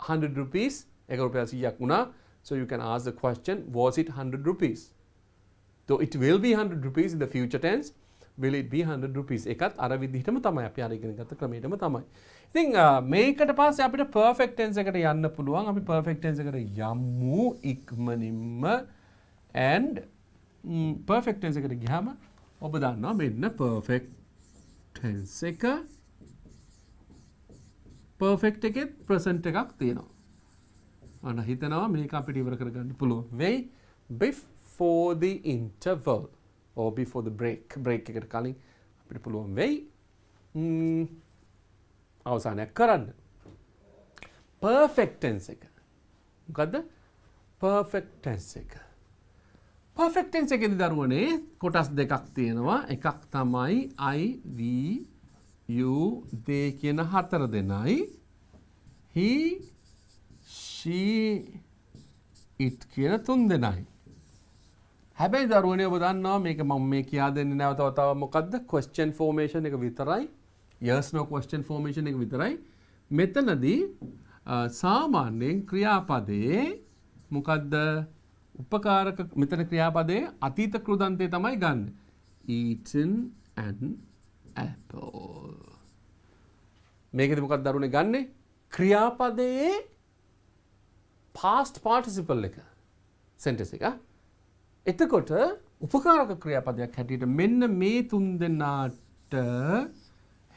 A: 100 rupees. ඒක රුපියල් 100ක් වුණා. So you can ask the question, was it 100 rupees? Though it will be 100 rupees in the future tense, will it be 100 rupees? එකත් අර විදිහටම තමයි අපි අර ඉගෙන ගත්ත ක්‍රමයටම තමයි. ඉතින් මේකට පස්සේ අපිට perfect tense එකට යන්න පුළුවන්. අපි perfect tense එකට යමු ඉක්මනින්ම and perfect tense එකට ගියාම ඔබ දන්නවා මෙන්න perfect tense එක perfect එකෙත් present එකක් තියෙනවා. අන්න හිතනවා මේක අපිට ඉවර කරගන්න පුළුවන් වෙයි before the interval or before the break එකට කලින් අපිට පුළුවන් වෙයි අවසානයක් කරන්න. perfect tense එක මොකද්ද? perfect tense එක perfect tense එකේදී දරුවනේ කොටස් දෙකක් තියෙනවා. එකක් තමයි I, we, you, they කියන හතර දෙනයි. he, she, it කියන තුන් දෙනයි. හැබැයි දරුවනේ ඔබ දන්නවා මේක මම මේ කියා දෙන්නේ නැවත තව මොකද්ද? question formation එක විතරයි. yes no question formation එක විතරයි. මෙතනදී සාමාන්‍යයෙන් ක්‍රියාපදයේ මොකද්ද? උපකාරක මෙතන ක්‍රියාපදයේ අතීත කෘදන්තය තමයි ගන්න. eaten an apple. මේකෙදි මොකක්ද දරුවනේ ගන්නෙ? ක්‍රියාපදයේ past participle එක sentence එක. එතකොට උපකාරක ක්‍රියාපදයක් හැටියට මෙන්න මේ තුන් දෙනාට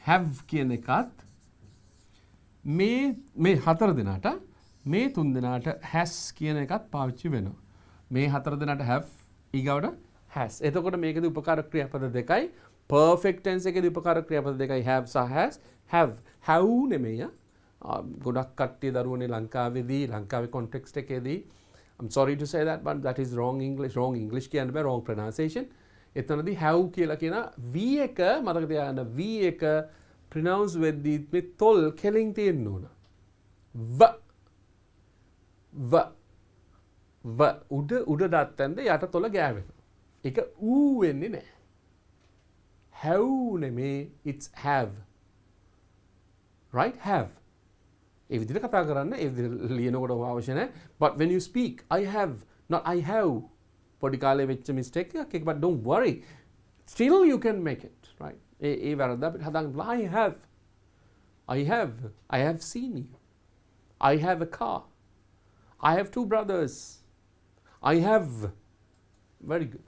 A: have කියන එකත් මේ හතර දෙනාට මේ තුන් දෙනාට has කියන එකත් පාවිච්චි වෙනවා. මේ හතර දෙනාට have ඊගවට has. එතකොට මේකේදී උපකාරක ක්‍රියාපද දෙකයි. perfect tense එකේදී උපකාරක ක්‍රියාපද දෙකයි have සහ has. have නෙමෙයි. ගොඩක් කට්ටිය දරුවනේ ලංකාවේ context එකේදී I'm sorry to say that but that is wrong English කියන්න බෑ, wrong pronunciation. එතනදී have කියලා කියන v එක මතක තියාගන්න. v එක pronounce වෙද්දී මේ තොල් කෙලින් තියෙන්න ඕන. ව උඩ දත්තෙන්ද යට තොල ගෑවෙනවා. ඒක ඌ වෙන්නේ නැහැ. have නෙමේ, it's have. Right? have. ඒ විදිහට කතා කරන්න ඒ විදිහට ලියනකොට අවශ්‍ය නැහැ. But when you speak, I have, not I have. පොඩි කාලේ වෙච්ච mistake එකක්. But don't worry. Still you can make it. Right? ඒ වැරද්ද අපිට හදාගන්න පුළුවන්. I have seen you. I have a car. I have two brothers. I have. Very good.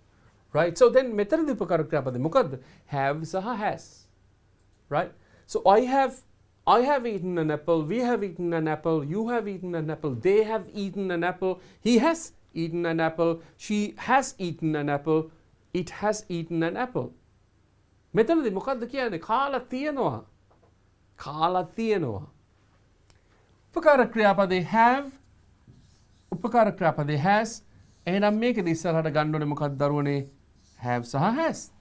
A: Right? So then මෙතනදී උපකාරක ක්‍රියාපද මොකද්ද? have සහ has. Right? So I have eaten an apple, we have eaten an apple, you have eaten an apple, they have eaten an apple, he has eaten an apple, she has eaten an apple, it has eaten an apple. මෙතනදී මොකද්ද කියන්නේ? කාලා තියෙනවා. කාලා තියෙනවා. උපකාර ක්‍රියාපදේ have, උපකාර ක්‍රියාපදේ has. එහෙනම් මේකෙදි ඉස්සරහට ගන්න ඕනේ මොකක්ද දරුවනේ? have සහ has.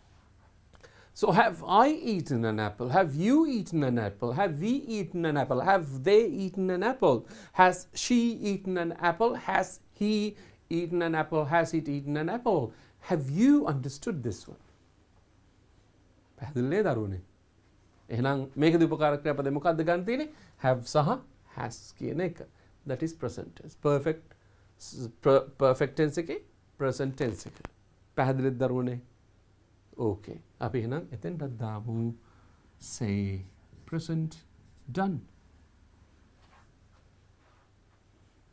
A: So have I eaten an apple? Have you eaten an apple? Have we eaten an apple? Have they eaten an apple? Has she eaten an apple? Has he eaten an apple? Has it eaten an apple? Have you understood this one? පැහැදිලි නේද දරුවනේ? එහෙනම් මේකදී උපකාර ක්‍රියාපදේ මොකක්ද ගන්න තියෙන්නේ? have සහ has කියන එක. That is present tense. Perfect tense එකේ present tense එක. පැහැදිලිද දරුවනේ? Okay. අපි එහෙනම් එතෙන්ට දාමු say present done.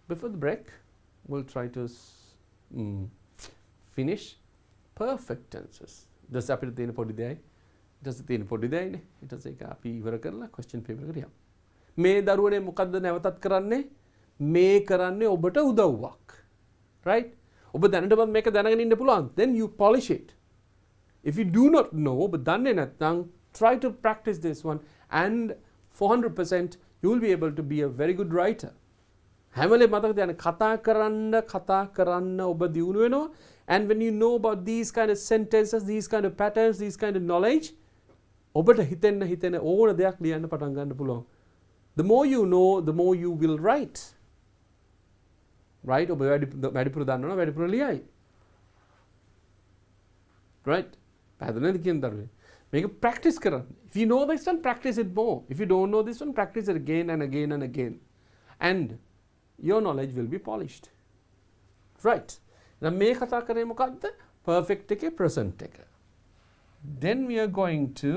A: Before the break, we'll try to finish perfect tenses. Does අපිට තියෙන පොඩි දෙයයි. ඊට තියෙන පොඩි දෙයයිනේ. ඊට පස්සේ ඒක අපි ඉවර කරලා question paper එකට යමු. මේ දරුවනේ මොකද්ද නැවතත් කරන්නේ? මේ කරන්නේ ඔබට උදව්වක්. Right? ඔබ දැනටමත් මේක දැනගෙන ඉන්න පුළුවන්. Then you polish it. If you do not know, but දන්නේ නැත්නම් try to practice this one and 400% you will be able to be a very good writer. හැම වෙලේම මතක තියාගන්න කතා කරන්න ඔබ දියුණු වෙනවා. And when you know about these kind of sentences, these kind of patterns, these kind of knowledge, ඔබට හිතෙන්න ඕන දෙයක් ලියන්න පටන් ගන්න පුළුවන්. The more you know, the more you will write. Right? ඔබ වැඩිපුර දන්නවනම් වැඩිපුර ලියයි. Right? පැහැදිලි නේද කියන දරුවේ? මේක practice කරන්න. If you know this one, practice it more. If you don't know this one, practice it again and again and again. And your knowledge will be polished. Right? Now මේ කතා කරේ මොකද්ද? Perfect එකේ present එක. Then we are going to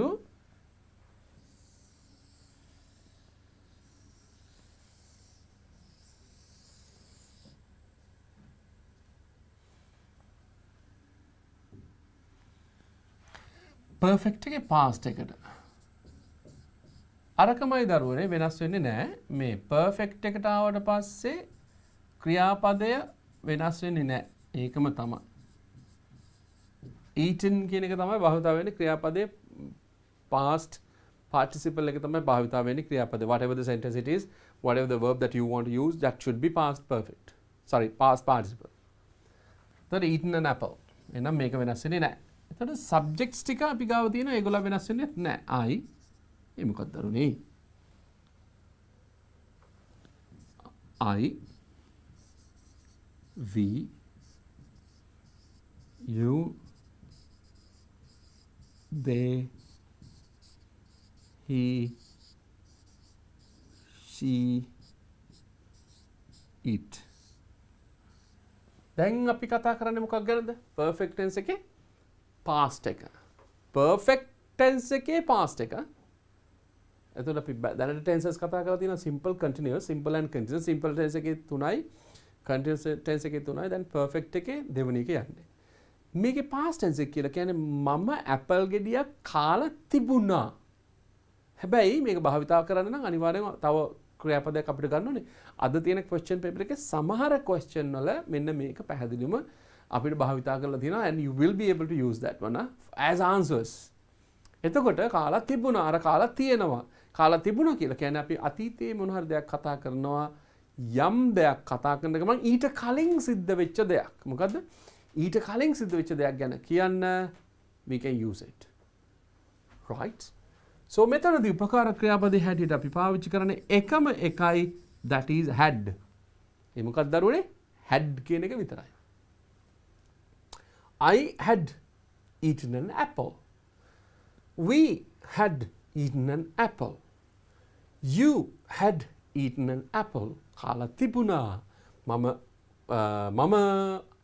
A: perfect එකේ past එකට. අරකමයි දරුවනේ වෙනස් වෙන්නේ නැහැ. මේ perfect එකට ආවට පස්සේ ක්‍රියාපදය වෙනස් වෙන්නේ නැහැ. ඒකම තමයි. eaten කියන එක තමයි භාවිත වෙන්නේ ක්‍රියාපදයේ past participle එක තමයි භාවිත වෙන්නේ ක්‍රියාපදේ. Whatever the sentence it is, whatever the verb that you want to use, that should be past perfect. Sorry, past participle. එතකොට eaten an apple. එහෙනම් මේක වෙනස් වෙන්නේ නැහැ. එතකොට subjects ටික අපි ගාව තියෙනවා. ඒගොල්ලෝ වෙනස් වෙන්නේ නැහැ. I ඒ මොකක්ද දරුනේ? I, we, you, they, he, she, it. දැන් අපි කතා කරන්නේ මොකක් ගැනද? perfect tense එකේ past එක. perfect tense එකේ past එක. එතකොට අපි දැනට tenses කතා කරලා තියෙනවා simple, continuous, simple and continuous. simple tense එකේ 3යි, continuous tense එකේ 3යි, then perfect එකේ දෙවෙනි එක යන්නේ. මේකේ past tense එක කියලා කියන්නේ මම apple ගෙඩියක් කාලා තිබුණා. හැබැයි මේක භාවිතා කරන්න නම් අනිවාර්යෙන්ම තව ක්‍රියාපදයක් අපිට ගන්න ඕනේ. අද තියෙන question paper එකේ සමහර question වල මෙන්න මේක පැහැදිලිවම අපිට භාවිතා කරලා තියෙනවා and you will be able to use that one as answers. එතකොට කාලා තිබුණා, අර කාලා තියෙනවා. කාලා තිබුණා කියලා කියන්නේ අපි අතීතයේ මොන හරි දෙයක් කතා කරනවා, යම් දෙයක් කතා කරන ගමන් ඊට කලින් සිද්ධ වෙච්ච දෙයක්. මොකද්ද? ඊට කලින් සිද්ධ වෙච්ච දෙයක් ගැන කියන්න we can use it. Right? So මෙතනදී උපකාර ක්‍රියාපදේ හැටියට අපි පාවිච්චි කරන්නේ එකම එකයි, that is had. ඒ මොකක්ද දරුවනේ? had කියන එක විතරයි. I had eaten an apple. We had eaten an apple. You had eaten an apple. කාලා තිබුණා. මම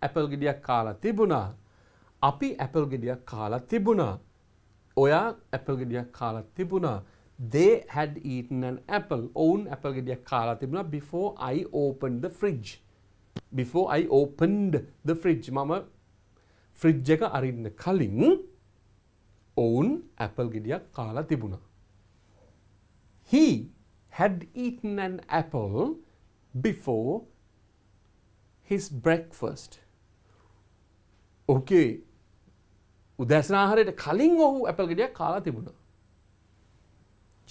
A: apple ගෙඩියක් කාලා තිබුණා. අපි apple ගෙඩියක් කාලා තිබුණා. ඔයා apple ගෙඩියක් කාලා තිබුණා. They had eaten an apple. ඔවුන් apple ගෙඩියක් කාලා තිබුණා before I opened the fridge. Before I opened the fridge. මම fridge එක අරින්න කලින් ඔවුන් apple ගෙඩියක් කාලා තිබුණා. He had eaten an apple before his breakfast. Okay. උදෑසන ආහාරයට කලින් ඔහු ඇපල් ගෙඩියක් කාලා තිබුණා.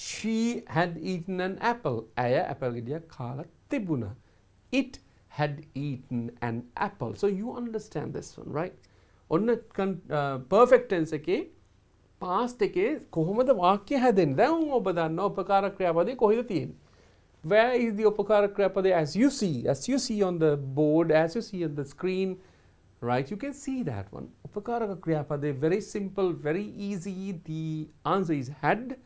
A: She had eaten an apple. ඇය ඇපල් ගෙඩියක් කාලා තිබුණා. It had eaten an apple. So you understand this one, right? ඔන්න perfect tense එකේ past එකේ කොහොමද වාක්‍ය හැදෙන්නේ? දැන් ඔබ දන්නවා උපකාරක ක්‍රියාපදේ කොහෙද තියෙන්නේ? Where is the උපකාරක ක්‍රියාපදේ as you see on the board, as you see on the screen, right? You can see that one. උපකාරක ක්‍රියාපදේ very simple, very easy. The answer is had.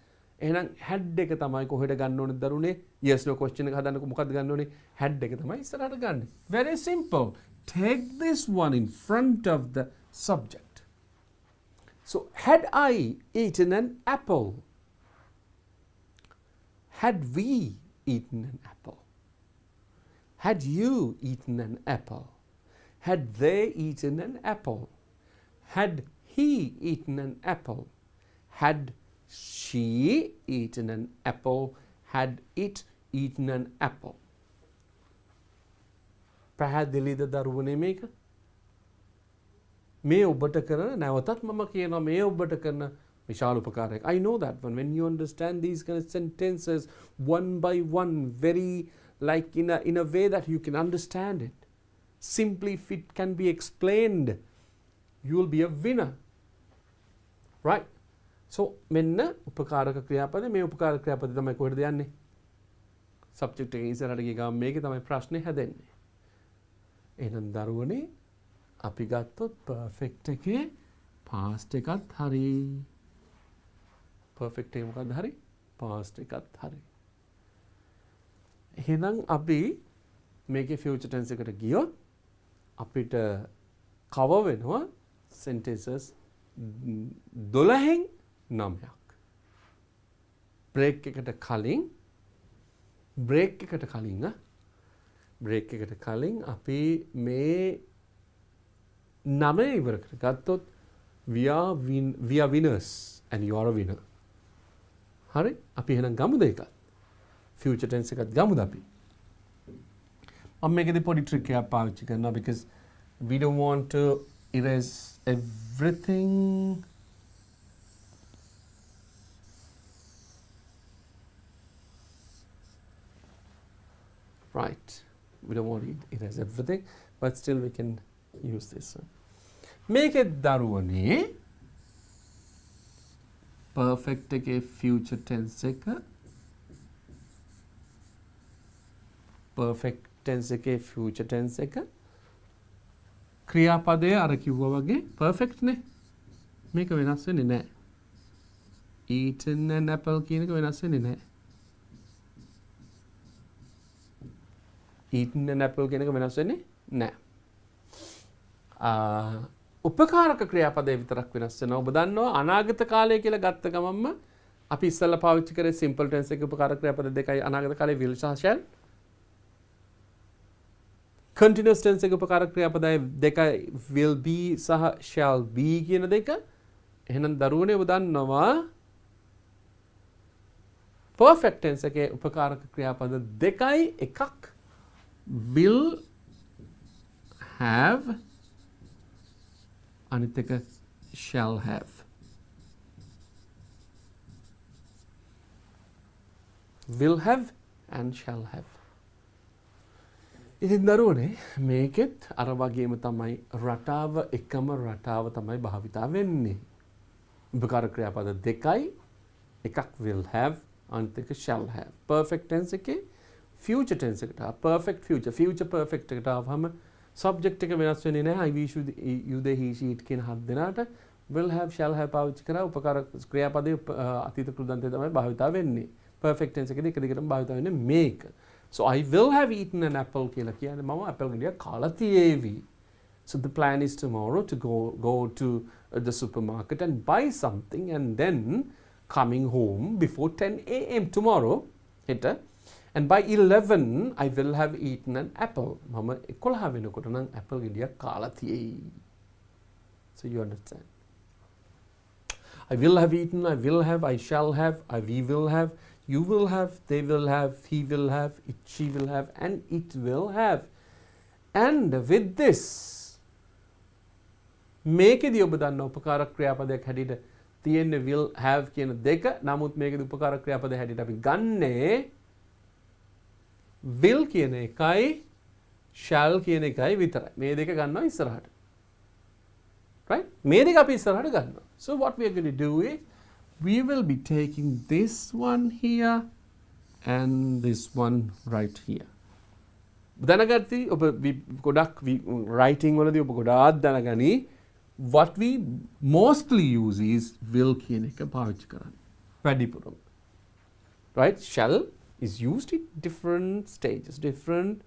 A: එහෙනම් had එක තමයි කොහෙද ගන්න ඕනේ දරුනේ? Yes no question එක හදන්නකො මොකක්ද ගන්න ඕනේ? had එක තමයි ඉස්සරහට ගන්න. Very simple. Take this one in front of the subject. So had I eaten an apple? Had we eaten an apple? Had you eaten an apple? Had they eaten an apple? Had he eaten an apple? Had she eaten an apple? Had it eaten an apple? පැහැදිලිද දරුවනේ මේක? මේ ඔබට කරන නැවතත් මම කියනවා මේ ඔබට කරන විශාල උපකාරයක්. I know that one. When you understand these kind of sentences one by one, very like in a way that you can understand it. Simply if it can be explained, you will be a winner. Right? So මෙන්න උපකාරක ක්‍රියාපද මේ උපකාරක ක්‍රියාපද තමයි කොහෙද යන්නේ? subject එකේ ඉස්සරහට ගිය ගමන් මේකේ තමයි ප්‍රශ්නේ හැදෙන්නේ. එහෙනම් දරුවනේ අපි ගත්තොත් perfect එකේ past එකත් හරි. perfect එක මොකක්ද හරි? past එකත් හරි. එහෙනම් අපි මේකේ future tense එකට ගියොත් අපිට cover වෙනවා sentences 12න් 9ක්. break එකට කලින් අපි මේ 9 ඉවර කරගත්තොත් we are winners and you are a winner. හරි? අපි එහෙනම් ගමුද එකත්? future tense එකත් ගමුද අපි? මම මේකෙදි පොඩි trick එකක් පාවිච්චි කරනවා because we don't want to erase everything. Right. We don't want to erase everything, but still we can use this one. Make it දරුවනේ perfect එකේ future tense එක perfect tense එකේ future tense එක ක්‍රියාපදයේ අර කිව්වා වගේ perfect නේ. මේක වෙනස් වෙන්නේ නැහැ. eaten an apple කියන එක වෙනස් වෙන්නේ නැහැ. eaten an apple කියන එක වෙනස් වෙන්නේ නැහැ. උපකාරක ක්‍රියාපදයේ විතරක් වෙනස් වෙනවා. ඔබ දන්නවා අනාගත කාලය කියලා ගත්ත ගමන්ම අපි ඉස්සෙල්ලා පාවිච්චි කරේ simple tense එකේ උපකාරක ක්‍රියාපද දෙකයි අනාගත කාලේ will සහ shall. continuous tense එකේ උපකාරක ක්‍රියාපද දෙකයි will be සහ shall be කියන දෙක. එහෙනම් දරුවනේ ඔබ දන්නවා perfect tense එකේ උපකාරක ක්‍රියාපද දෙකයි එකක් will have අනිත් එක shall have. will have and shall have. ඉතින් දරුවනේ මේකෙත් අර වගේම තමයි රටාව එකම රටාව තමයි භාවිතා වෙන්නේ. උපකාරක ක්‍රියාපද දෙකයි එකක් will have අනිත් එක shall have. perfect tense එකේ future tense එකට perfect future perfect එකට ආවම subject එක වෙනස් වෙන්නේ නැහැ. I wish you they he she it කියන හත් දෙනාට will have shall have පාවිච්චි කරා උපකාරක ක්‍රියාපදයේ අතීත කෘදන්තය තමයි භාවිතා වෙන්නේ. perfect tense එකේදී එක දිගටම භාවිතා වෙන්නේ මේක. So I will have eaten an apple කියලා කියන්නේ මම apple ගෙඩියක් කාලා තියේවි. So the plan is tomorrow to go to the supermarket and buy something and then coming home before 10 a.m. tomorrow හෙට and by 11 I will have eaten an apple. මම 11 වෙනකොට නම් apple ගෙඩියක් කාලා තියෙයි. So you understand. I will have eaten, I will have, I shall have, we will have, you will have, they will have, he will have, it, she will have, and it will have. And with this, මේකෙදී ඔබ දන්න උපකාරක ක්‍රියාපදයක් හැටියට තියෙන්නේ will have කියන දෙක. නමුත් මේකෙදී උපකාරක ක්‍රියාපදයක් හැටියට අපි ගන්නේ will කියන එකයි shall කියන එකයි විතරයි. මේ දෙක ගන්නවා ඉස්සරහට. Right? මේ දෙක අපි ඉස්සරහට ගන්නවා. So what we are going to do is we will be taking this one here and this one right here. දැනගත්තී ඔබ ගොඩක් writing වලදී ඔබ ගොඩාක් දැනගනි what we mostly use is will කියන එක පාවිච්චි කරන්නේ වැඩිපුරම. Right? Shall is used in different stages, different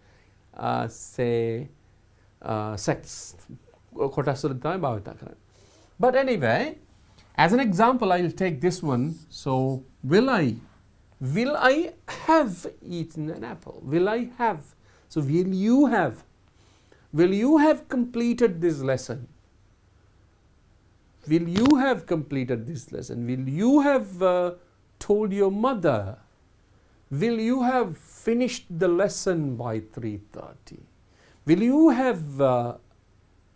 A: say sects. කොටස් වලින් තමයි භාවිත කරන්නේ. But anyway, as an example, I will take this one. So, will I have eaten an apple? Will I have? So, will you have? Will you have completed this lesson? Will you have completed this lesson? Will you have told your mother? Will you have finished the lesson by 3:30? Will you have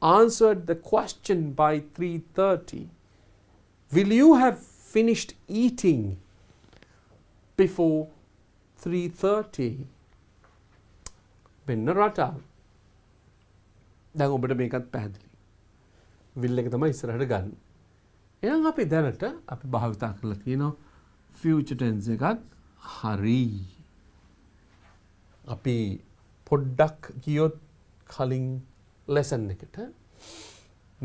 A: answered the question by 3:30? Will you have finished eating before 3:30? මෙන්න රටාව. දැන් ඔබට මේකත් පැහැදිලි. will එක තමයි ඉස්සරහට ගන්න. එහෙනම් අපි දැනට අපි භාවිතා කරලා තියෙනවා future tense එකත් හරි. අපි පොඩ්ඩක් ගියොත් කලින් lesson එකට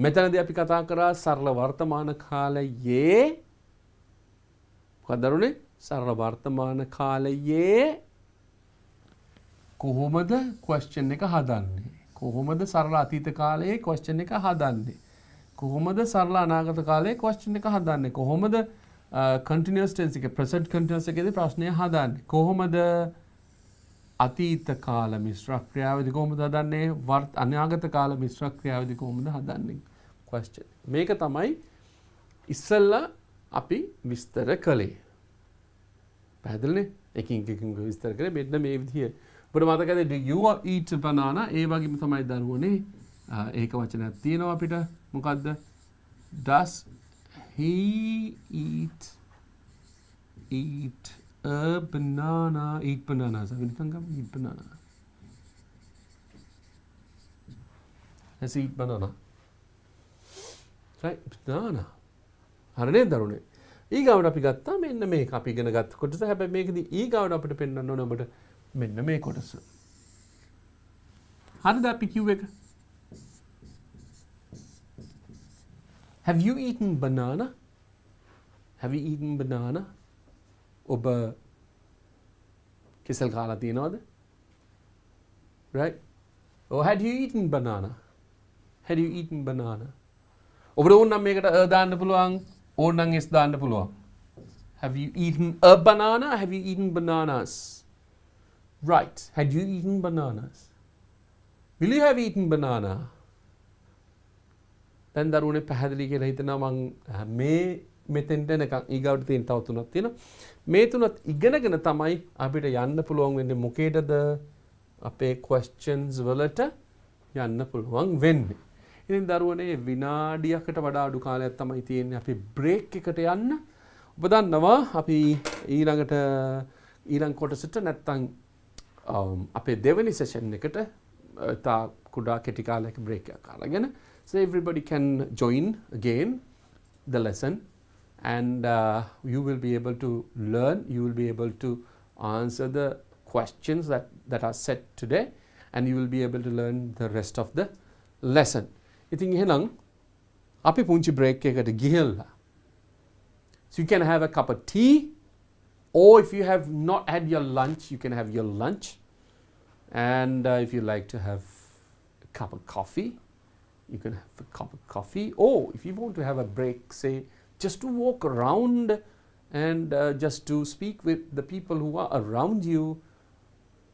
A: මෙතනදී අපි කතා කරා සරල වර්තමාන කාලයේ මොකක්ද දරුනේ සරල වර්තමාන කාලයේ කොහොමද question එක හදන්නේ කොහොමද සරල අතීත කාලයේ question එක හදන්නේ කොහොමද සරල අනාගත කාලයේ question එක හදන්නේ කොහොමද continuous tense එක present continuous එකේදී ප්‍රශ්නය හදන්නේ කොහොමද අතීත කාල මිශ්‍ර ක්‍රියාවේදී කොහොමද හදන්නේ අනාගත කාල මිශ්‍ර ක්‍රියාවේදී කොහොමද හදන්නේ question මේක තමයි ඉස්සෙල්ලා අපි විස්තර කළේ පැහැදිලිනේ එකින් විස්තර කරේ මෙන්න මේ විදිය ඔබට මතකද do you eat banana ඒ වගේම තමයි දරුවනේ ඒක වචනයක් තියෙනවා අපිට මොකද්ද does he eat a banana eat bananas අපි නිකන් ගමු eat banana let's eat banana right banana හරිනේ දරුවනේ ඊගාවට අපි ගත්තා මෙන්න මේක අපි ඉගෙන ගත්ත කොටස හැබැයි මේකදී ඊගාවට අපිට පෙන්වන්න ඕන ඔබට මෙන්න මේ කොටස හරිද අපි කිව්ව එක have you eaten banana ඔබ කෙසල් කාලා තියෙනවද right or had you eaten banana ඔබට ඕනනම් මේකට දාන්න පුළුවන් ඕනනම් s දාන්න පුළුවන් have you eaten a banana have you eaten bananas right had you eaten bananas will you have eaten banana දැන් දරුවනේ පැහැදිලි කියලා හිතනවා මම මේ මෙතෙන්ට එනකන් ඊගාවට තියෙන තව තුනක් තියෙනවා මේ තුනත් ඉගෙනගෙන තමයි අපිට යන්න පුළුවන් වෙන්නේ මොකේදද අපේ questions වලට යන්න පුළුවන් වෙන්නේ ඉතින් දරුවනේ විනාඩියකට වඩා අඩු කාලයක් තමයි තියෙන්නේ අපි බ්‍රේක් එකට යන්න ඔබ දන්නවා අපි ඊළඟ කොටසට නැත්තම් අපේ දෙවෙනි සෙෂන් එකට තා කුඩා කෙටි කාලයක බ්‍රේක් එකක් අරගෙන so everybody can join again the lesson and you will be able to learn you will be able to answer the questions that are set today and you will be able to learn the rest of the lesson ඉතින් එහෙනම් අපි පුංචි break එකකට ගිහලා so you can have a cup of tea or if you have not had your lunch you can have your lunch and if you like to have a cup of coffee you can have a cup of coffee or if you want to have a break say just to walk around and just to speak with the people who are around you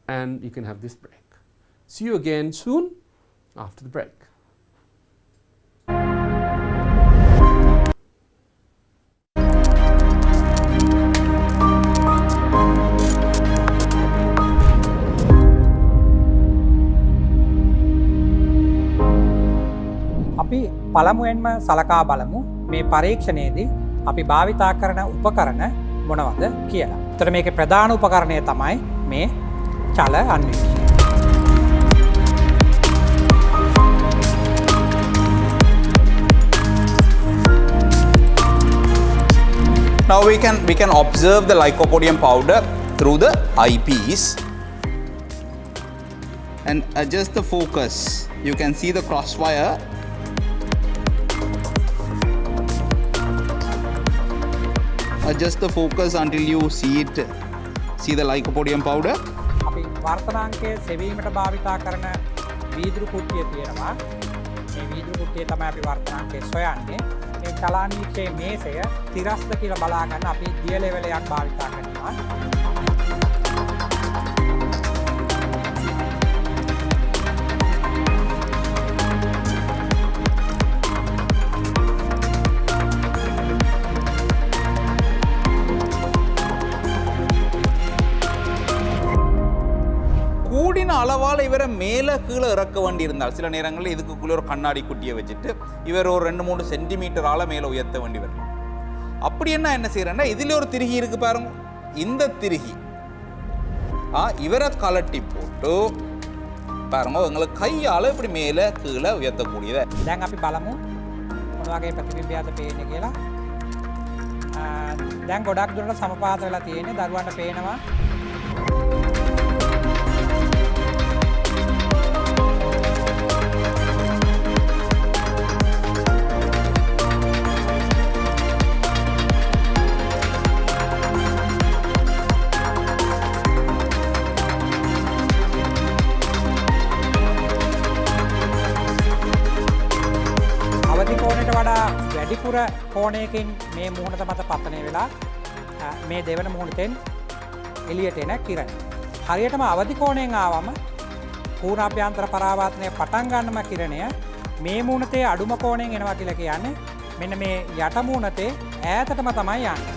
A: and you can have this break. See you again soon after the break.
B: අපි පළමුවෙන්ම සලකා බලමු මේ පරීක්ෂණයේදී අපි භාවිතා කරන උපකරණ මොනවද කියලා. ඒතර මේකේ ප්‍රධාන උපකරණය තමයි මේ චල අන්වීක්ෂණය.
C: Now we can observe the lycopodium powder through the eyepiece and adjust the focus. You can see the crosswire. Adjust the focus until you see the lycopodium powder.
B: අපි වර්තමානයේ සෙවීමට භාවිතා කරන වීදුරු කුට්ටිය තියෙනවා. මේ වීදුරු කුට්ටිය තමයි අපි වර්තමානයේ සොයන්නේ. මේ චලානීක්ෂයේ මේසය තිරස්ත කියලා බලා ගන්න අපි දිය ලෙවලයක් භාවිතා කරනවා.
C: கூடின அளவால் இவரை மேலே கீழே இறக்க வேண்டி இருந்தால் சில நேரங்களில் இதுக்குள்ளே ஒரு கண்ணாடி குட்டியை வச்சுட்டு இவர் ஒரு 2-3 சென்டிமீட்டரால் மேலே உயர்த்த வேண்டி வரும். அப்படி என்ன செய்யறேன்னா இதில் ஒரு திருகி இருக்கு பாருங்க, இந்த திருகி இவரை கலட்டி போட்டு பாருங்க உங்களுக்கு கையால் இப்படி மேலே கீழே உயர்த்தக்கூடியதை.
B: දැන් අපි බලමු මොන වගේ ප්‍රතිබිම්බයක්ද පේන්නේ කියලා. දැන් ගොඩක් දුරට සමපාත වෙලා තියෙන්නේ. දරුවන්ට පේනවා. වැඩිපුර කෝණයකින් මේ මුහුණට මත පතනය වෙලා මේ දෙවන මුහුණතෙන් එළියට එන කිරණ. හරියටම අවදි කෝණයෙන් ආවම පූර්ණාභ්‍යන්තර පරාවර්තනය පටන් ගන්නම කිරණය මේ මුහුණතේ අඩුම කෝණයෙන් එනවා කියලා කියන්නේ මෙන්න මේ යට මුහුණතේ ඈතටම තමයි යන්නේ.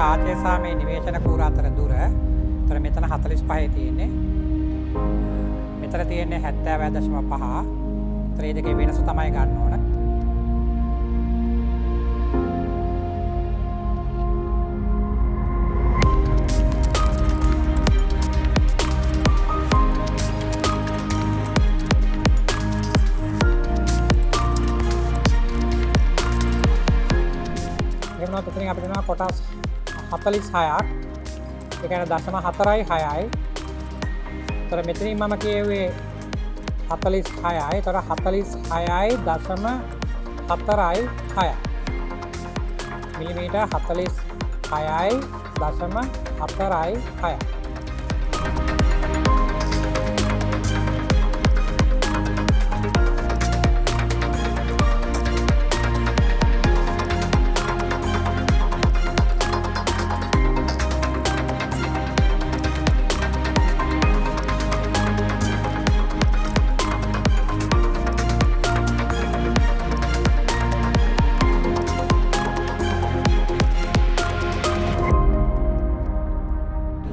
B: කාචය සහ මේ නිවේශන කූර අතර දුර. ඒතර මෙතන 45 තියෙන්නේ. මෙතන තියෙන්නේ 70.5. ඒතර මේ දෙකේ වෙනස තමයි ගන්න ඕන. එනවා තත්ත්වයෙන් අපිට වෙනවා කොටස් 46ක්. ඒ කියන්නේ 0.46යි. ඒතර මෙතනින් මම කියුවේ 46යි. ඒතර 46යි 0.46යි. මිලිමීටර් 46යි 0.46යි.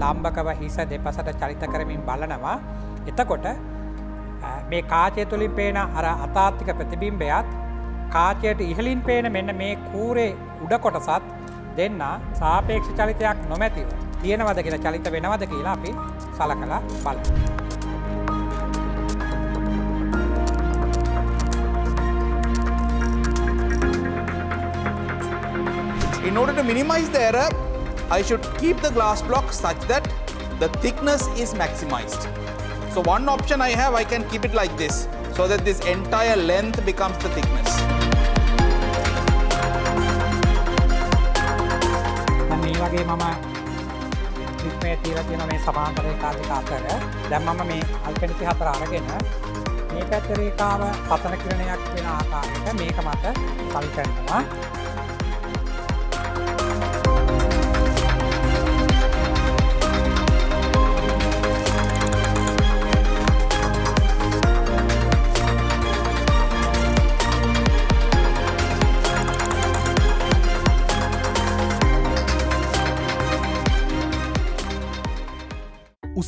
B: ලාම්බකව හිස දෙපසට චලිත කරමින් බලනවා. එතකොට මේ කාචය තුළින් පේන අර අතාත්තික ප්‍රතිබිම්බයත් කාචයට ඉහළින් පේන මෙන්න මේ කූරේ උඩ කොටසත් දෙන්න සාපේක්ෂ චලිතයක් නොමැතිව තියෙනවද කියලා චලිත වෙනවද කියලා අපි සලකලා බලමු.
C: In order to minimize the error, I should keep the glass block such that the thickness is maximized. So one option I have, I can keep it like this so that this entire length becomes the thickness.
B: මේ වගේ මම ක්ලිප්මේ තියලා තියෙන මේ සමාන්තර රේඛා දෙක අතර දැන් මම මේ අල්පෙනිති හතර අරගෙන මේ පැත්ත රේඛාව පතන කිරණයක් වෙන ආකාරයට මේක මත සල් කරනවා.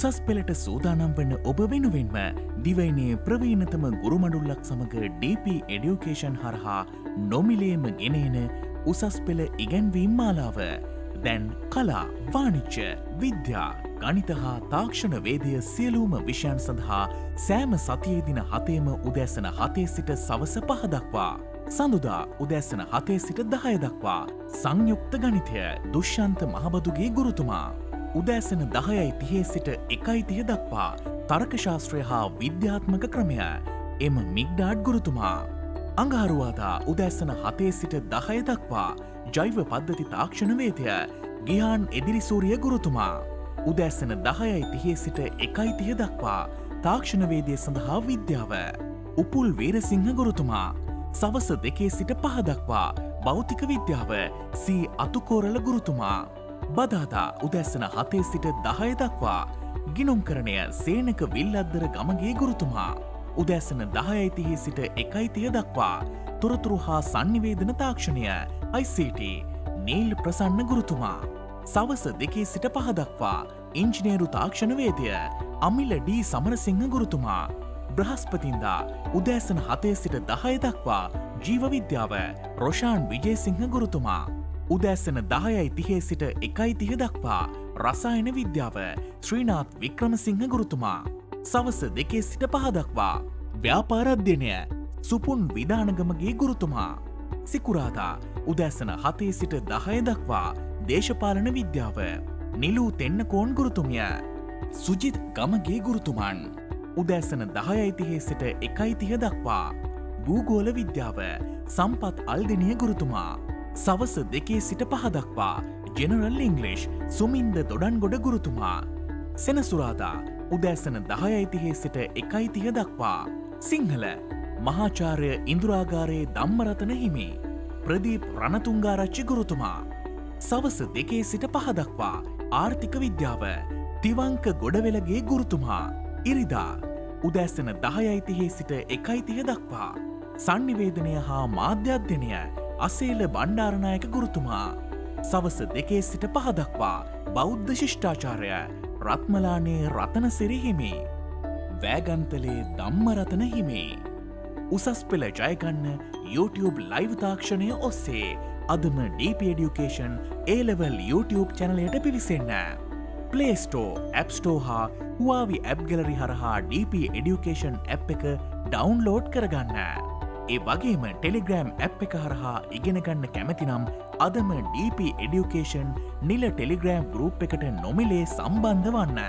D: උසස් පෙළට සූදානම් වන ඔබ වෙනුවෙන්ම දිවයිනේ ප්‍රවීණතම ගුරුමඩුල්ලක් සමග DP Education හරහා නොමිලේම ගෙනෙන උසස් පෙළ ඉගැන්වීම් මාලාව දැන් කලා, වාණිජ්‍ය, විද්‍යා, ගණිත හා තාක්ෂණ වේදය සියලුම විෂයන් සඳහා සෑම සතියේ දින 7ම උදෑසන 7 සිට සවස 5 දක්වා, සඳුදා උදෑසන 7 සිට 10 දක්වා සංයුක්ත ගණිතය දුෂ්‍යන්ත මහබදුගේ ගුරුතුමා, උදෑසන 10:30 සිට 1:30 දක්වා තර්ක ශාස්ත්‍රය හා විද්‍යාත්මක ක්‍රමය එම මිග්ඩාඩ් ගුරුතුමා, අඟහරුවාදා උදෑසන 7 සිට 10 දක්වා ජෛව පද්ධති තාක්ෂණ වේදය ගිහාන් එදිරිසූරිය ගුරුතුමා, උදෑසන 10:30 සිට 1:30 දක්වා තාක්ෂණ වේදය සඳහා විද්‍යාව උපුල් වීරසිංහ ගුරුතුමා, සවස 2 සිට 5 දක්වා භෞතික විද්‍යාව සී අතුකෝරල ගුරුතුමා, බදාදා උදැස්සන 7 සිට 10 දක්වා ගිනුම්කරණය සේනක විල්ලද්දර ගමගේ ගුරුතුමා, උදැස්සන 10:30 සිට 1:30 දක්වා තොරතුරු හා සංනිවේදන තාක්ෂණය ICT නීල් ප්‍රසන්න ගුරුතුමා, සවස 2 සිට 5 දක්වා ඉංජිනේරු තාක්ෂණ වේදය අමිල ඩී සමරසිංහ ගුරුතුමා, බ්‍රහස්පතින්දා උදැස්සන 7 සිට 10 දක්වා ජීව විද්‍යාව රොෂාන් විජේසිංහ ගුරුතුමා, උදැස්සන 10:30 සිට 1:30 දක්වා රසායන විද්‍යාව ශ්‍රීනාත් වික්‍රමසිංහ ගුරුතුමා, සවස 2 සිට 5 දක්වා ව්‍යාපාර අධ්‍යයනය සුපුන් විධානගමගේ ගුරුතුමා, සිකුරාදා උදැස්සන 7 සිට 10 දක්වා දේශපාලන විද්‍යාව නිලූ තෙන්නකෝන් ගුරුතුමිය, සුජිත් ගමගේ ගුරුතුමන්, උදැස්සන 10:30 සිට 1:30 දක්වා භූගෝල විද්‍යාව සම්පත් අල්දෙනිය ගුරුතුමා, සවස 2 සිට 5 දක්වා ජෙනරල් ඉංග්ලිෂ් සුමින්ද දොඩන්ගොඩ ගුරුතුමා, සෙනසුරාදා උදැස්සන 10:30 සිට 1:30 දක්වා සිංහල මහාචාර්ය ඉන්දුරාගාරයේ ධම්මරතන හිමි ප්‍රදීප් රණතුංගාරච්චි ගුරුතුමා, සවස 2 සිට 5 දක්වා ආර්ථික විද්‍යාව තිවංක ගොඩවෙලගේ ගුරුතුමා, ඉරිදා උදැස්සන 10:30 සිට 1:30 දක්වා සංනිවේදනය හා මාධ්‍යධ්‍යනය අසේල බණ්ඩාරනායක ගුරුතුමා, සවස 2 සිට 5 දක්වා බෞද්ධ ශිෂ්ඨාචාරය රත්මලානේ රතනසිරි හිමි, වෑගන්තලේ ධම්මරතන හිමි. උසස් පෙළ ජයගන්න YouTube ලයිව් තාක්ෂණය ඔස්සේ අදම DP Education A-level YouTube චැනලයට පිවිසෙන්න. Play Store, App Store හා Huawei App Gallery හරහා DP Education app එක ඩවුන්ලෝඩ් කරගන්න. ඒ වගේම Telegram app එක හරහා ඉගෙන ගන්න කැමති නම් අදම DP Education නිල Telegram group එකට නොමිලේ සම්බන්ධ වන්න.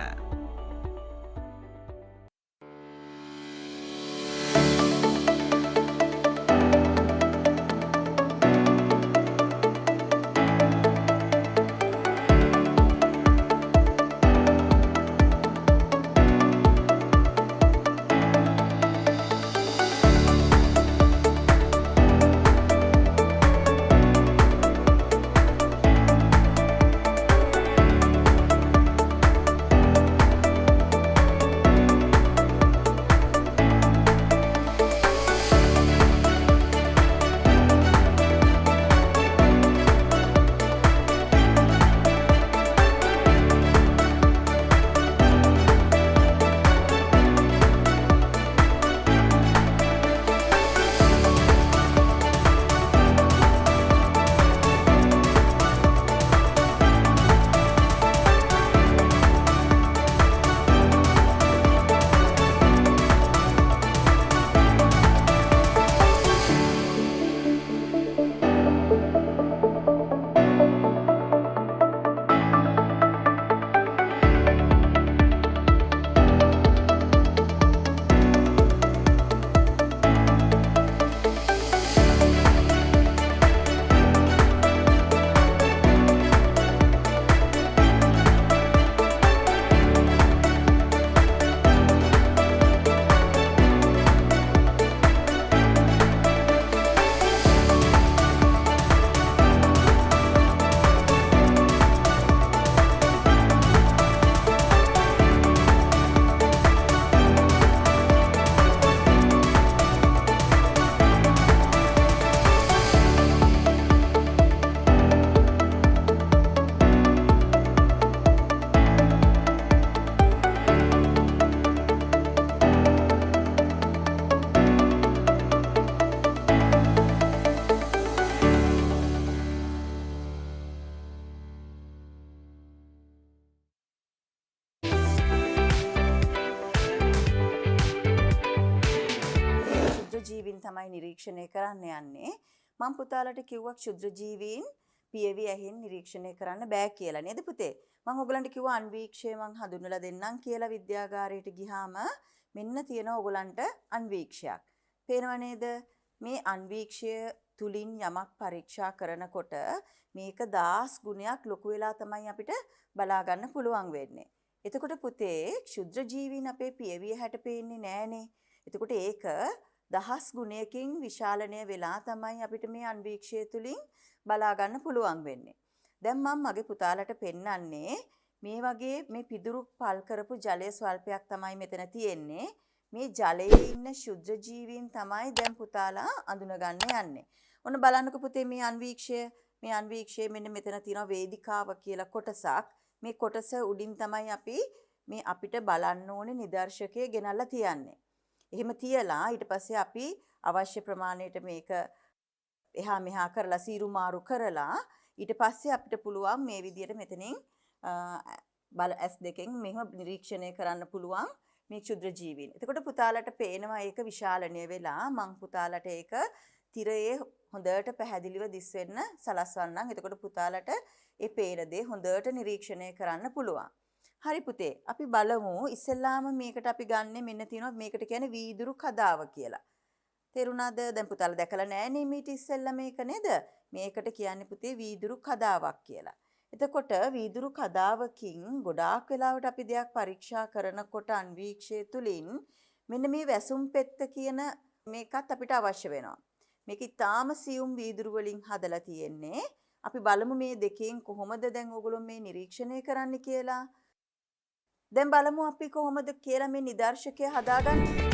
E: තමයි නිරීක්ෂණය කරන්න යන්නේ. මම පුතාලට කිව්වා ක්ෂුද්‍ර ජීවීන් පියවි ඇහෙන් නිරීක්ෂණය කරන්න බෑ කියලා නේද පුතේ? මම ඔයගලන්ට කිව්වා අන්වීක්ෂය මං හඳුන්වලා දෙන්නම් කියලා විද්‍යාගාරයට ගියාම මෙන්න තියෙනවා ඔයගලන්ට අන්වීක්ෂයක්. පේනව නේද? මේ අන්වීක්ෂය තුලින් යමක් පරීක්ෂා කරනකොට මේක 10 ගුණයක් ලොකු වෙලා තමයි අපිට බලා ගන්න පුළුවන් වෙන්නේ. එතකොට පුතේ ක්ෂුද්‍ර ජීවීන් අපේ පියවිය හැට පේන්නේ නෑනේ. එතකොට ඒක 10 ගුණයකින් විශාලණය වෙලා තමයි අපිට මේ අන්වීක්ෂය තුලින් බලා ගන්න පුළුවන් වෙන්නේ. දැන් මම මගේ පුතාලට පෙන්නන්නේ මේ වගේ මේ පිදුරු පල් කරපු ජලය ස්වල්පයක් තමයි මෙතන තියෙන්නේ. මේ ජලයේ ඉන්න ශුද්ධ ජීවීන් තමයි දැන් පුතාලා අඳුනගන්න යන්නේ. ඔන්න බලන්නකෝ පුතේ මේ අන්වීක්ෂය මෙන්න මෙතන තියෙනවා වේදිකාව කියලා කොටසක්. මේ කොටස උඩින් තමයි අපි මේ අපිට බලන්න ඕනේ නිදර්ශකයේ ගෙනල්ලා තියන්නේ. එහෙම තියලා ඊට පස්සේ අපි අවශ්‍ය ප්‍රමාණයට මේක එහා මෙහා කරලා සීරු මාරු කරලා ඊට පස්සේ අපිට පුළුවන් මේ විදියට මෙතනින් බල S2කින් මෙහෙම නිරීක්ෂණය කරන්න පුළුවන් මේ ක්ෂුද්‍ර ජීවීන්. එතකොට පුතාලට පේනවා ඒක විශාලණය වෙලා මං පුතාලට ඒක තිරයේ හොඳට පැහැදිලිව දිස් වෙන්න සලස්වන්නම්. එතකොට පුතාලට ඒ පේන දේ හොඳට නිරීක්ෂණය කරන්න පුළුවන්. හරි පුතේ අපි බලමු ඉස්සෙල්ලාම මේකට අපි ගන්නෙ මෙන්න තියෙනවා මේකට කියන්නේ වීදුරු කදාව කියලා. තේරුණාද? දැන් පුතාලා දැකලා නෑනේ මීට ඉස්සෙල්ලා මේක නේද? මේකට කියන්නේ පුතේ වීදුරු කදාවක් කියලා. එතකොට වීදුරු කදාවකින් ගොඩාක් වෙලාවට අපි දෙයක් පරීක්ෂා කරනකොට අන්වීක්ෂය තුලින් මෙන්න මේ වැසුම් පෙත්ත කියන මේකත් අපිට අවශ්‍ය වෙනවා. මේක ඊටාම සියුම් වීදුරු වලින් හදලා තියෙන්නේ. අපි බලමු මේ දෙකෙන් කොහොමද දැන් ඔයගොල්ලෝ මේ නිරීක්ෂණය කරන්න කියලා. දැන් බලමු අපි කොහොමද කියලා මේ නිදර්ශකය හදාගන්නේ.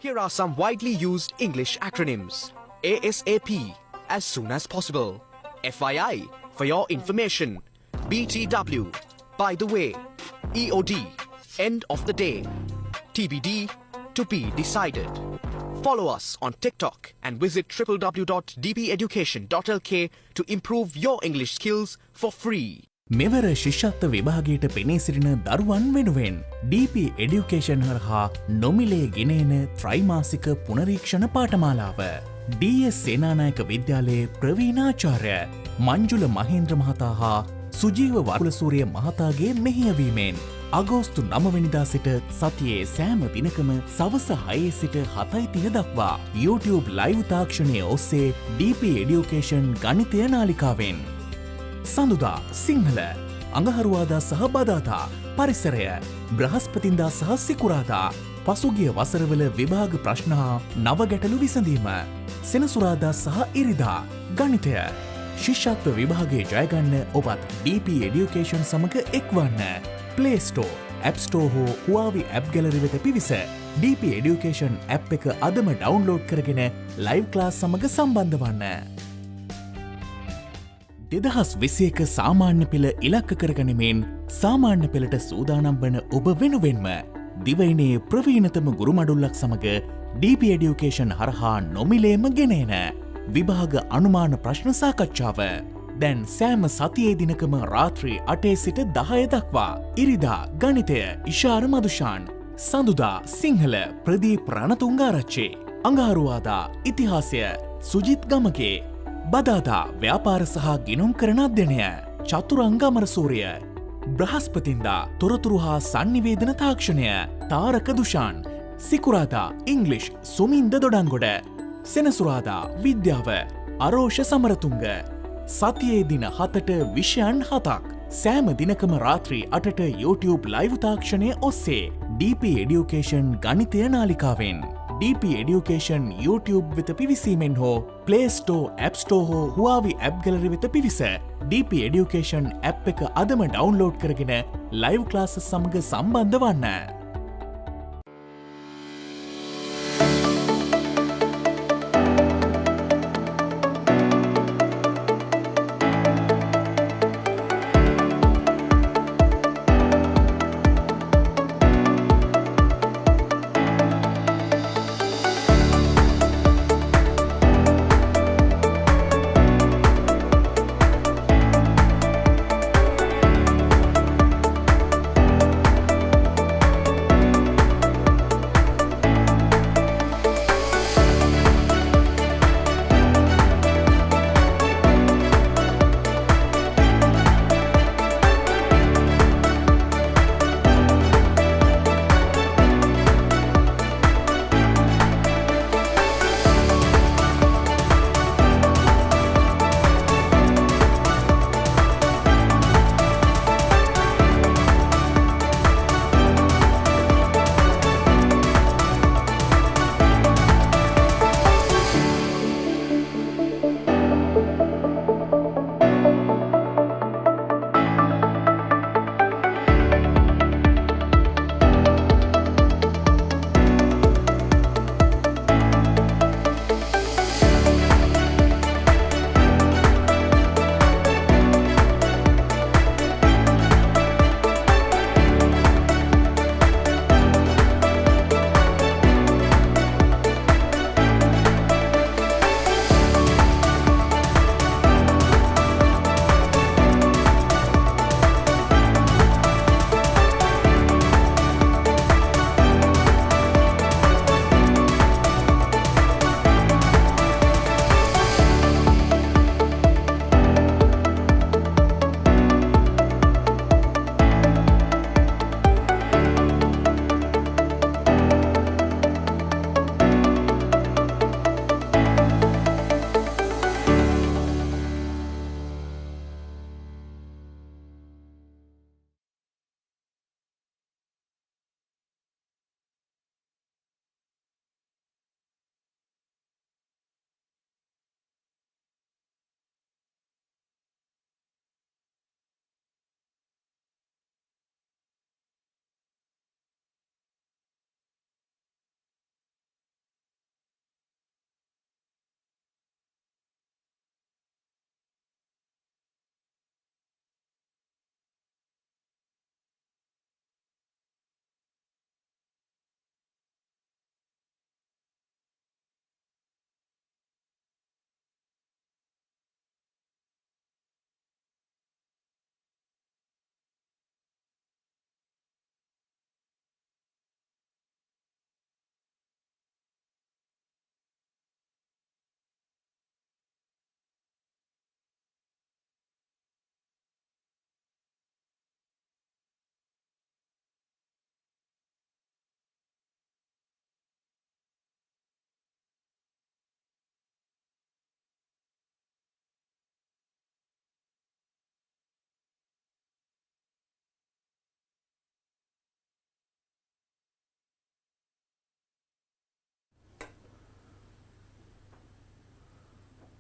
F: Here are some widely used English acronyms. ASAP, as soon as possible. FYI, for your information. BTW, by the way. EOD, end of the day. TBD, to be decided. Follow us on TikTok and visit www.dpeducation.lk to improve your English skills for free.
D: මෙවර ශිෂ්‍යත්ව විභාගයට පෙනී සිටින දරුවන් වෙනුවෙන් DP education හරහා නොමිලේ ගෙනෙන ත්‍රයිමාසික පුනරීක්ෂණ පාඨමාලාව DS Senanayake විද්‍යාලයේ ප්‍රවීණාචාර්ය මංජුල මහේන්ද්‍ර මහතා හා සුජීව වරුලසූරිය මහතාගේ මෙහෙයවීමෙන් අගෝස්තු 9 වෙනිදා සිට සතියේ සෑම දිනකම සවස 6 සිට 7:30 දක්වා YouTube ලයිව් තාක්ෂණය ඔස්සේ DP එඩියුකේෂන් ගණිතය නාලිකාවෙන් සඳුදා සිංහල අඟහරුවාදා සහ බදාදා පරිසරය බ්‍රහස්පතින්දා සහ සිකුරාදා පසුගිය වසරවල විභාග ප්‍රශ්න හා නව ගැටලු විසඳීම සෙනසුරාදා සහ ඉරිදා ගණිතය ශිෂ්‍යත්ව විභාගයේ ජයගන්න ඔබත් DP එඩියුකේෂන් සමග එක්වන්න Play Store, App Store හෝ Huawei App Gallery වෙත පිවිස DP එඩියුකේෂන් ඇප් එක අදම ඩවුන්ලෝඩ් කරගෙන ලයිව් ක්ලාස් සමග සම්බන්ධ වන්න. 2021 සාමාන්‍ය පෙළ ඉලක්ක කරගනිමින් සාමාන්‍ය පෙළට සූදානම් වන ඔබ වෙනුවෙන්ම දිවයිනේ ප්‍රවීණතම ගුරු මඩුල්ලක් සමග DP එඩියුකේෂන් හරහා නොමිලේම ගෙනෙන විභාග අනුමාන ප්‍රශ්න සාකච්ඡාව දැන් සෑම සතියේ දිනකම රාත්‍රී 8 සිට 10 දක්වා ඉරිදා ගණිතය ඉෂාර මදුෂාන් සඳුදා සිංහල ප්‍රදීප රණතුංගාරච්චි අඟහරුවාදා ඉතිහාසය සුජිත් ගමගේ බදාදා ව්‍යාපාර සහ ගිනුම් කරන අධ්‍යයනය චතුරංග අමරසූරිය බ්‍රහස්පතින්දා තොරතුරු හා සංනිවේදන තාක්ෂණය තාරක දුෂාන් සිකුරාදා ඉංග්ලිෂ් සුමින්ද දොඩංගොඩ සෙනසුරාදා විද්‍යාව අරෝෂ සමරතුංග සතියේ දින 7ට විෂයන් 7ක් සෑම දිනකම රාත්‍රී 8ට YouTube ලයිව් තාක්ෂණය ඔස්සේ DP Education ගණිතය නාලිකාවෙන් DP Education YouTube වෙත පිවිසීමෙන් හෝ Play Store App Store හෝ Huawei App Gallery වෙත පිවිස DP Education app එක අදම ඩවුන්ලෝඩ් කරගෙන live classes සමග සම්බන්ධ වන්න.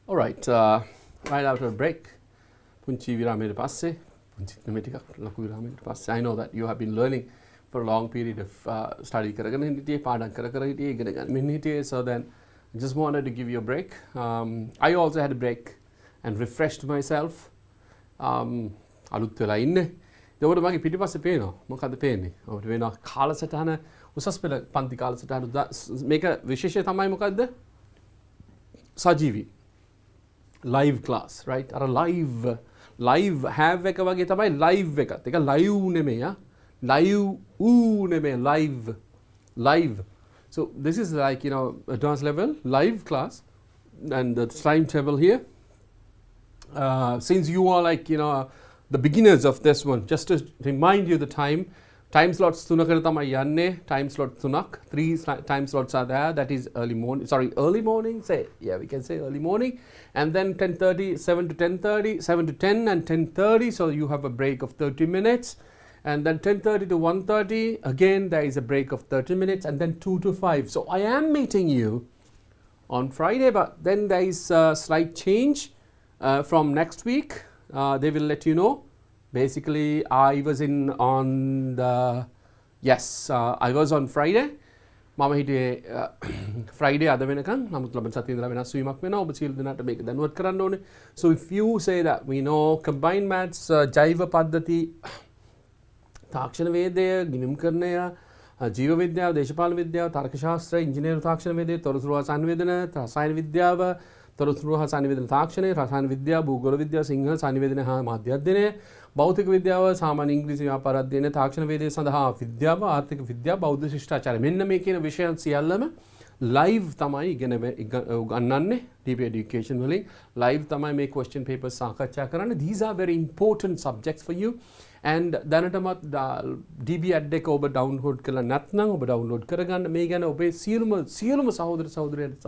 A: All right, right after a break, Punchi Virameda Passe, Punchi Nametika, Laku Virameda Passe. I know that you have been learning for a long period of study Karagana, Padan Karakariti, Ganagan Miniti, so then I just wanted to give you a break. I also had a break and refreshed myself. Aluttela inne. There magi පිටිපස්සේ පේනවා. මොකද්ද පේන්නේ? අපිට වෙනවා කාලසටහන උසස් පෙළ පන්ති කාලසටහන මේක විශේෂය තමයි මොකද්ද? සජීවී. Live class, right? අර live have එක වගේ තමයි live එකත්. ඒක live නෙමෙයි ආ. live නෙමෙයි live. So this is like, you know, advanced level live class and the timetable here. Since you are like, you know, the beginners of this one, just to remind you the time slots තුනකට තමයි යන්නේ. Time slot තුනක්, 3 time slots are there. That is early morning, say, yeah, we can say early morning, and then 10:30, 7 to 10:30, 7 to 10 and 10:30, so you have a break of 30 minutes, And then 10:30 to 1:30, again there is a break of 30 minutes, and then 2 to 5. So I am meeting you on Friday, but then there is a slight change from next week. They will let you know. Basically, I was in on the, yes, I was on Friday. මම හිටියේ Friday අද වෙනකන්. නමුත් ලබන සතියේ ඉඳලා වෙනස් වීමක් වෙනවා. ඔබ සියලු දෙනාට මේක දැනුවත් කරන්න ඕනේ. So if you say that we know combined maths, ජෛව පද්ධති, තාක්ෂණ වේදය, ගිණුම් කරණය, ජීව විද්‍යාව, දේශපාලන විද්‍යාව, තර්ක ශාස්ත්‍රය, ඉංජිනේරු තාක්ෂණ වේදය, තොරතුරු හා සංවේදන, රසායන විද්‍යාව, තොරතුරු හා සංවේදන තාක්ෂණය, රසායන විද්‍යාව, භූගෝල විද්‍යාව, සිංහල සංවේදන හා මාධ්‍ය අධ්‍යයනය, භෞතික විද්‍යාව, සාමාන්‍ය ඉංග්‍රීසි ව්‍යාපාර අධ්‍යයනය, තාක්ෂණ වේදය සඳහා විද්‍යාව, ආර්ථික විද්‍යාව, බෞද්ධ ශිෂ්ටාචාරය. මෙන්න මේ කියන විෂයන් සියල්ලම live තමයි ඉගෙන ගන්නන්නේ DP education වලින්. live තමයි මේ question papers සාකච්ඡා කරන්නේ. These are very important subjects for you. And දැනටමත් DB app එක ඔබ download කරලා නැත්නම් ඔබ download කරගන්න. මේ ගැන ඔබේ සියලුම සහෝදර සහෝදරයන්ට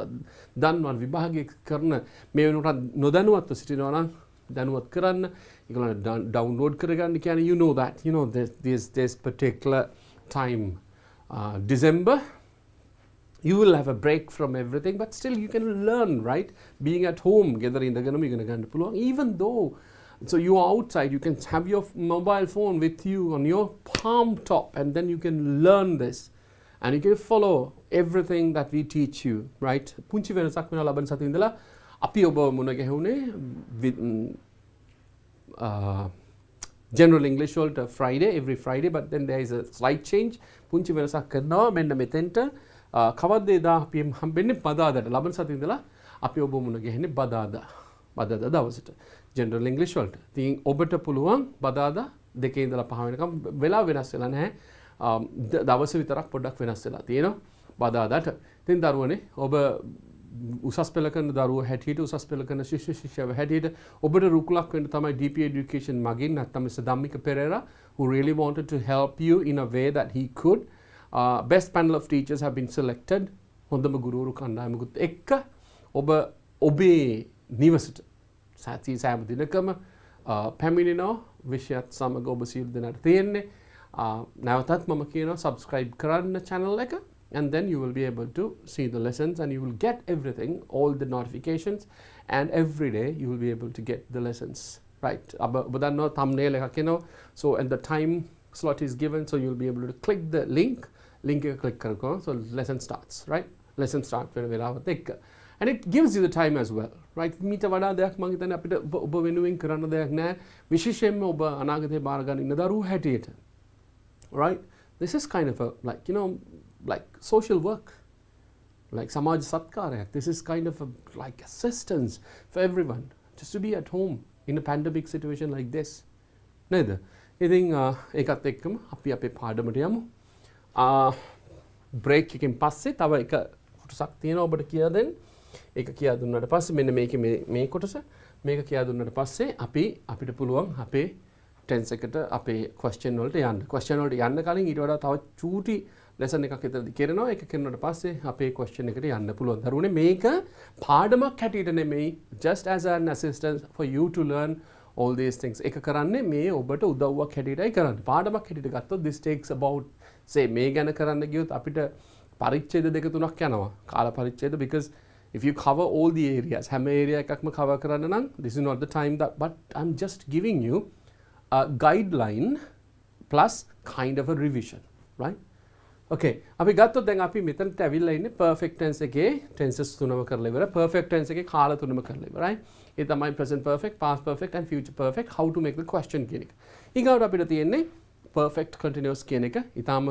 A: දන්වන විභාගය කරන මේ වෙනකොට නොදැනුවත්ව සිටිනවා නම් දැනුවත් කරන්න. ඒගොල්ලන් download කරගන්න කියන්නේ you know that, you know this particular time, December, you will have a break from everything, but still you can learn, right? Being at home, ගෙදර ඉඳගෙනම ඉගෙන ගන්න පුළුවන්. Even though, so you are outside, you can have your mobile phone with you on your palm top, and then you can learn this, and you can follow everything that we teach you, right? පුංචි වෙනසක් වෙනවා ලබන සතියේ ඉඳලා අපි ඔබ මුණ ගැහුනේ general English වලට Friday, every Friday, but then there is a slight change. පුංචි වෙනසක් කරනවා මෙන්න මෙතෙන්ට. කවද්ද එදා අපි හම්බෙන්නේ බදාදාට. ලබන සතියේ ඉඳලා අපි ඔබ මුණ ගැහෙන්නේ බදාදා දවසට general English වලට. ඉතින් ඔබට පුළුවන් බදාදා 2 ඉඳලා 5 වෙනකම් වෙලා වෙනස් වෙලා නැහැ. දවස විතරක් පොඩ්ඩක් වෙනස් වෙලා තියෙනවා බදාදාට. ඉතින් දරුවනේ ඔබ උසස් පෙළ කරන දරුවෝ හැටියට, උසස් පෙළ කරන ශිෂ්‍ය ශිෂ්‍යව හැටියට ඔබට රුකුලක් වෙන්න තමයි DP education මගින් නැත්නම් Mr. Dhammika Pereira, who really wanted to help you in a way that he could. Best panel of teachers have been selected. හොඳම ගුරුවරු කණ්ඩායමකුත් එක්ක ඔබ ඔබේ නිවසට සෑම දිනකම පැමිණෙනවා. විෂයත් සමග ඔබ සියලු දෙනාට තියෙන්නේ. නැවතත් මම කියනවා subscribe කරන්න channel එක, and then you will be able to see the lessons and you will get everything, all the notifications, and every day you will be able to get the lessons, right? ඔබ දන්නවා thumbnail එකක් එනවා. So and the time slot is given, so you will be able to click the link එක click කරගන්න. So lesson starts, right? Lesson start වෙන වෙලාවත් එක්ක. And it gives you the time as well, right? මීට වඩා දෙයක් මම හිතන්නේ අපිට ඔබ වෙනුවෙන් කරන්න දෙයක් නැහැ. විශේෂයෙන්ම ඔබ අනාගතේ බාර ගන්න ඉන්න දරුවෝ හැටියට. Right? This is kind of a, like, you know, like social work, like samaj satkaryak. This is kind of a, like assistance for everyone just to be at home in a pandemic situation like this. නේද? ඉතින් ඒකත් එක්කම අපි අපේ පාඩමට යමු. break එකකින් පස්සේ තව එක කොටසක් තියෙනවා ඔබට කියලා දෙන්න. ඒක කියලා දුන්නාට පස්සේ මෙන්න මේකේ මේ කොටස මේක කියලා දුන්නාට පස්සේ අපිට පුළුවන් අපේ tense එකට අපේ question වලට යන්න. question වලට යන්න කලින් ඊට වඩා තව චූටි lesson එකක් විතරදී කරනවා. ඒක කරනකොට පස්සේ අපේ question එකට යන්න පුළුවන්. දරුවනේ මේක පාඩමක් හැටියට නෙමෙයි, just as an assistance for you to learn all these things. ඒක කරන්නේ මේ ඔබට උදව්වක් හැටියටයි කරන්නේ. පාඩමක් හැටියට ගත්තොත් this takes about, say මේ ගැන කරන්න ගියොත් අපිට පරිච්ඡේද 2-3ක් යනවා. කාල පරිච්ඡේද, because if you cover all the areas, හැම area එකක්ම cover කරන්න නම් this is not the time that, but I'm just giving you a guideline plus kind of a revision, right? Okay, අපි ගත්තොත් දැන් අපි මෙතනට ඇවිල්ලා ඉන්නේ perfect tense එකේ tenses තුනම කරලා ඉවරයි. perfect tense එකේ කාල තුනම කරලා ඉවරයි. ඒ තමයි present perfect, past perfect and future perfect. how to make the question කියන එක. ඊගාවට අපිට තියෙන්නේ perfect continuous කියන එක. ඊටාම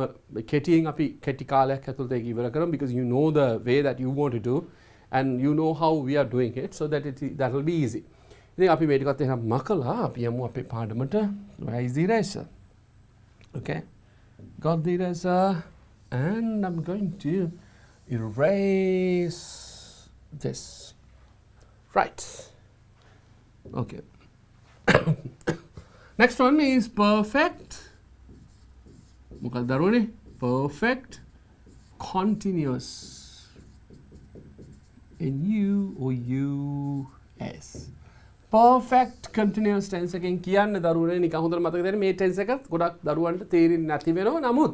A: කෙටියෙන් අපි කෙටි කාලයක් ඇතුළත ඒක ඉවර කරමු, because you know the way that you want to do and you know how we are doing it, so that that will be easy. ඉතින් අපි මේ ටිකත් එහෙනම් මකලා අපි යමු අපේ පාඩමට. where is the eraser? Okay, got the eraser. And I'm going to erase this. Right. Okay. Next one is perfect. Perfect continuous. NU or US. perfect continuous tense එකෙන් කියන්නේ දරුවනේ නිකන් හොඳට මතක තියාගන්න මේ tense එක ගොඩක් දරුවන්ට තේරෙන්නේ නැති වෙනවා. නමුත්